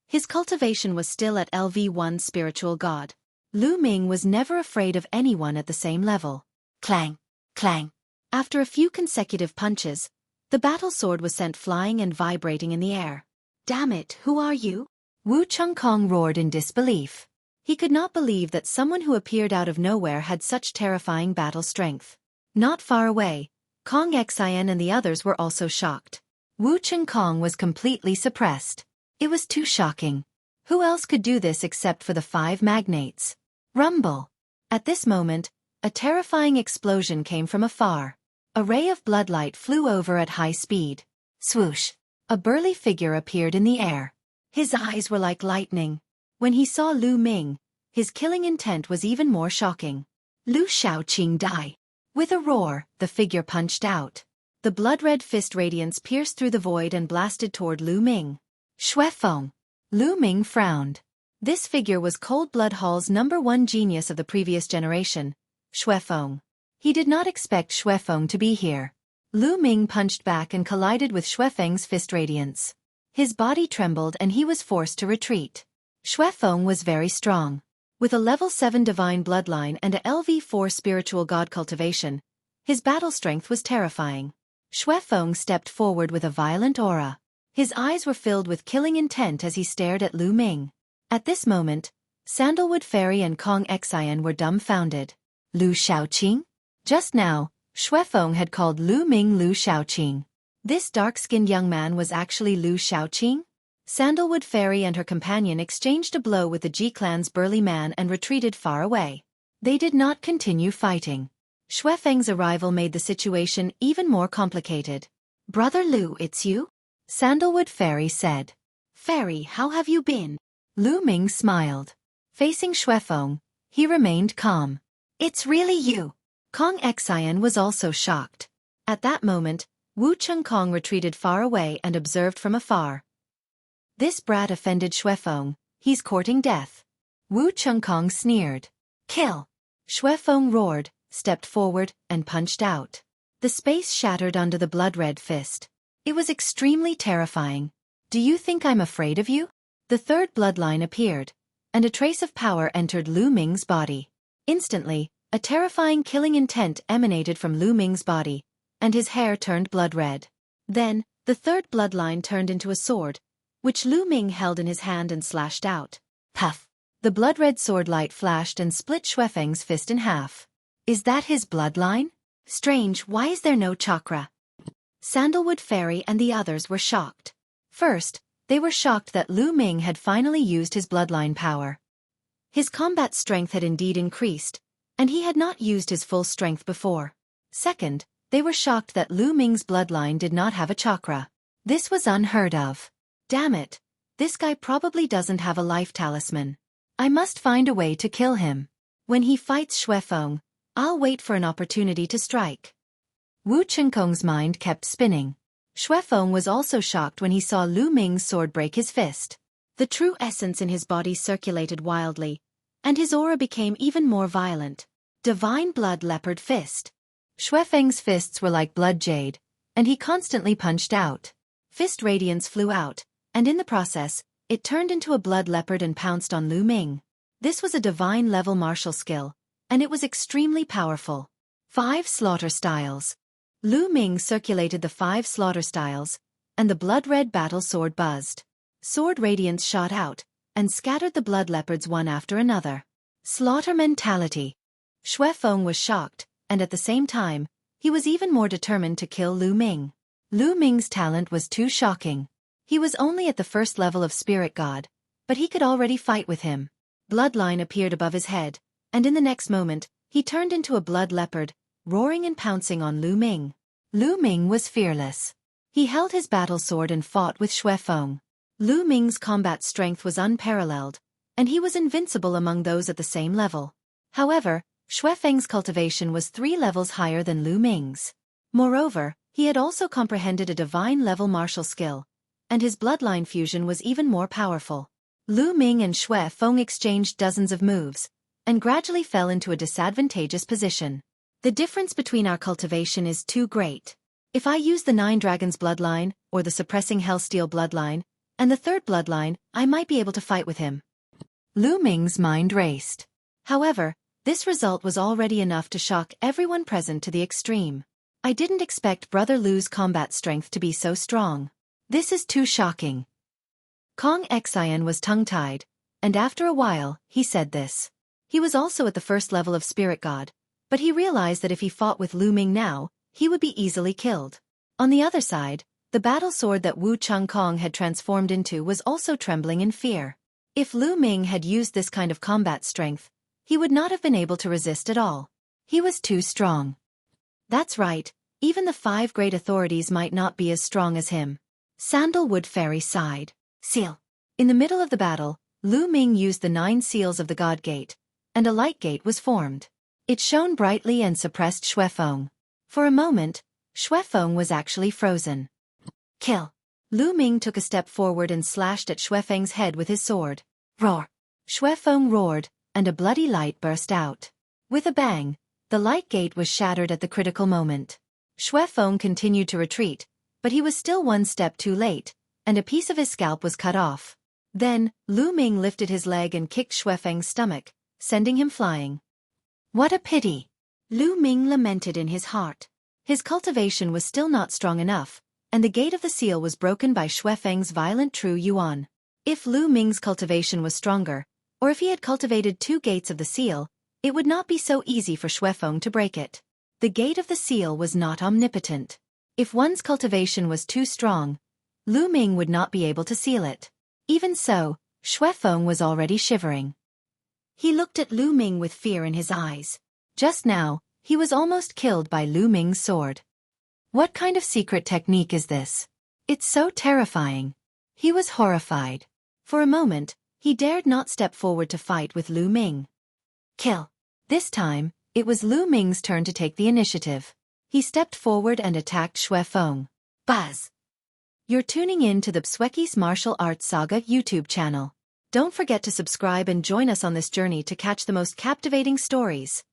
his cultivation was still at LV1 spiritual god. Lu Ming was never afraid of anyone at the same level. Clang! Clang! After a few consecutive punches, the battle sword was sent flying and vibrating in the air. Damn it, who are you? Wu Chengkong roared in disbelief. He could not believe that someone who appeared out of nowhere had such terrifying battle strength. Not far away, Kong Xin and the others were also shocked. Wu Chengkong was completely suppressed. It was too shocking. Who else could do this except for the five magnates? Rumble! At this moment, a terrifying explosion came from afar. A ray of bloodlight flew over at high speed. Swoosh! A burly figure appeared in the air. His eyes were like lightning. When he saw Lu Ming, his killing intent was even more shocking. Lu Shaoqing die! With a roar, the figure punched out. The blood-red fist radiance pierced through the void and blasted toward Lu Ming. Xuefeng! Lu Ming frowned. This figure was Cold Blood Hall's #1 genius of the previous generation, Xuefeng. He did not expect Xuefeng to be here. Lu Ming punched back and collided with Xuefeng's fist radiance. His body trembled and he was forced to retreat. Xuefeng was very strong. With a level 7 divine bloodline and a LV4 spiritual god cultivation, his battle strength was terrifying. Xuefeng stepped forward with a violent aura. His eyes were filled with killing intent as he stared at Lu Ming. At this moment, Sandalwood Fairy and Kong Xin were dumbfounded. Lu Shaoqing? Just now, Xuefeng had called Lu Ming Lu Shaoqing. This dark-skinned young man was actually Lu Shaoqing? Sandalwood Fairy and her companion exchanged a blow with the Ji clan's burly man and retreated far away. They did not continue fighting. Xuefeng's arrival made the situation even more complicated. Brother Lu, it's you? Sandalwood Fairy said. Fairy, how have you been? Lu Ming smiled. Facing Xuefeng, he remained calm. It's really you. Kong Xin was also shocked. At that moment, Wu Chengkong retreated far away and observed from afar. This brat offended Xuefeng, he's courting death. Wu Chengkong sneered. Kill! Xuefeng roared, stepped forward, and punched out. The space shattered under the blood-red fist. It was extremely terrifying. Do you think I'm afraid of you? The third bloodline appeared, and a trace of power entered Lu Ming's body. Instantly, a terrifying killing intent emanated from Lu Ming's body, and his hair turned blood-red. Then, the third bloodline turned into a sword, which Lu Ming held in his hand and slashed out. Puff! The blood-red sword light flashed and split Xuefeng's fist in half. Is that his bloodline? Strange, why is there no chakra? Sandalwood Fairy and the others were shocked. First, they were shocked that Lu Ming had finally used his bloodline power. His combat strength had indeed increased, and he had not used his full strength before. Second, they were shocked that Lu Ming's bloodline did not have a chakra. This was unheard of. Damn it, this guy probably doesn't have a life talisman. I must find a way to kill him. When he fights Xuefeng, I'll wait for an opportunity to strike. Wu Chengkong's mind kept spinning. Xuefeng was also shocked when he saw Lu Ming's sword break his fist. The true essence in his body circulated wildly, and his aura became even more violent. Divine Blood Leopard Fist. Xuefeng's fists were like blood jade, and he constantly punched out. Fist radiance flew out, and in the process, it turned into a blood leopard and pounced on Lu Ming. This was a divine-level martial skill, and it was extremely powerful. 5 Slaughter Styles. Lu Ming circulated the 5 slaughter styles, and the blood-red battle sword buzzed. Sword radiance shot out, and scattered the blood leopards one after another. Slaughter Mentality. Xuefeng was shocked, and at the same time, he was even more determined to kill Lu Ming. Lu Ming's talent was too shocking. He was only at the first level of Spirit God, but he could already fight with him. Bloodline appeared above his head, and in the next moment, he turned into a blood leopard, roaring and pouncing on Lu Ming. Lu Ming was fearless. He held his battle sword and fought with Xuefeng. Lu Ming's combat strength was unparalleled, and he was invincible among those at the same level. However, Xuefeng's cultivation was 3 levels higher than Lu Ming's. Moreover, he had also comprehended a divine-level martial skill, and his bloodline fusion was even more powerful. Lu Ming and Xuefeng exchanged dozens of moves, and gradually fell into a disadvantageous position. The difference between our cultivation is too great. If I use the 9 Dragons bloodline, or the Suppressing Hellsteel bloodline, and the 3rd bloodline, I might be able to fight with him. Lu Ming's mind raced. However, this result was already enough to shock everyone present to the extreme. I didn't expect Brother Lu's combat strength to be so strong. This is too shocking. Kong Xian was tongue-tied, and after a while, he said this. He was also at the first level of Spirit God, but he realized that if he fought with Lu Ming now, he would be easily killed. On the other side, the battle sword that Wu Chung Kong had transformed into was also trembling in fear. If Lu Ming had used this kind of combat strength, he would not have been able to resist at all. He was too strong. That's right, even the 5 great authorities might not be as strong as him. Sandalwood Fairy sighed. Seal. In the middle of the battle, Lu Ming used the 9 seals of the God Gate, and a light gate was formed. It shone brightly and suppressed Xuefeng. For a moment, Xuefeng was actually frozen. Kill. Lu Ming took a step forward and slashed at Xuefeng's head with his sword. Roar. Xuefeng roared, and a bloody light burst out. With a bang, the light gate was shattered at the critical moment. Xuefeng continued to retreat, but he was still one step too late, and a piece of his scalp was cut off. Then, Lu Ming lifted his leg and kicked Xuefeng's stomach, sending him flying. What a pity! Lu Ming lamented in his heart. His cultivation was still not strong enough, and the gate of the seal was broken by Xuefeng's violent True Yuan. If Lu Ming's cultivation was stronger, or if he had cultivated 2 gates of the seal, it would not be so easy for Xuefeng to break it. The gate of the seal was not omnipotent. If one's cultivation was too strong, Lu Ming would not be able to seal it. Even so, Xuefeng was already shivering. He looked at Lu Ming with fear in his eyes. Just now, he was almost killed by Lu Ming's sword. What kind of secret technique is this? It's so terrifying. He was horrified. For a moment, he dared not step forward to fight with Lu Ming. Kill. This time, it was Lu Ming's turn to take the initiative. He stepped forward and attacked Xuefeng. Buzz! You're tuning in to the Xueqi's Martial Arts Saga YouTube channel. Don't forget to subscribe and join us on this journey to catch the most captivating stories.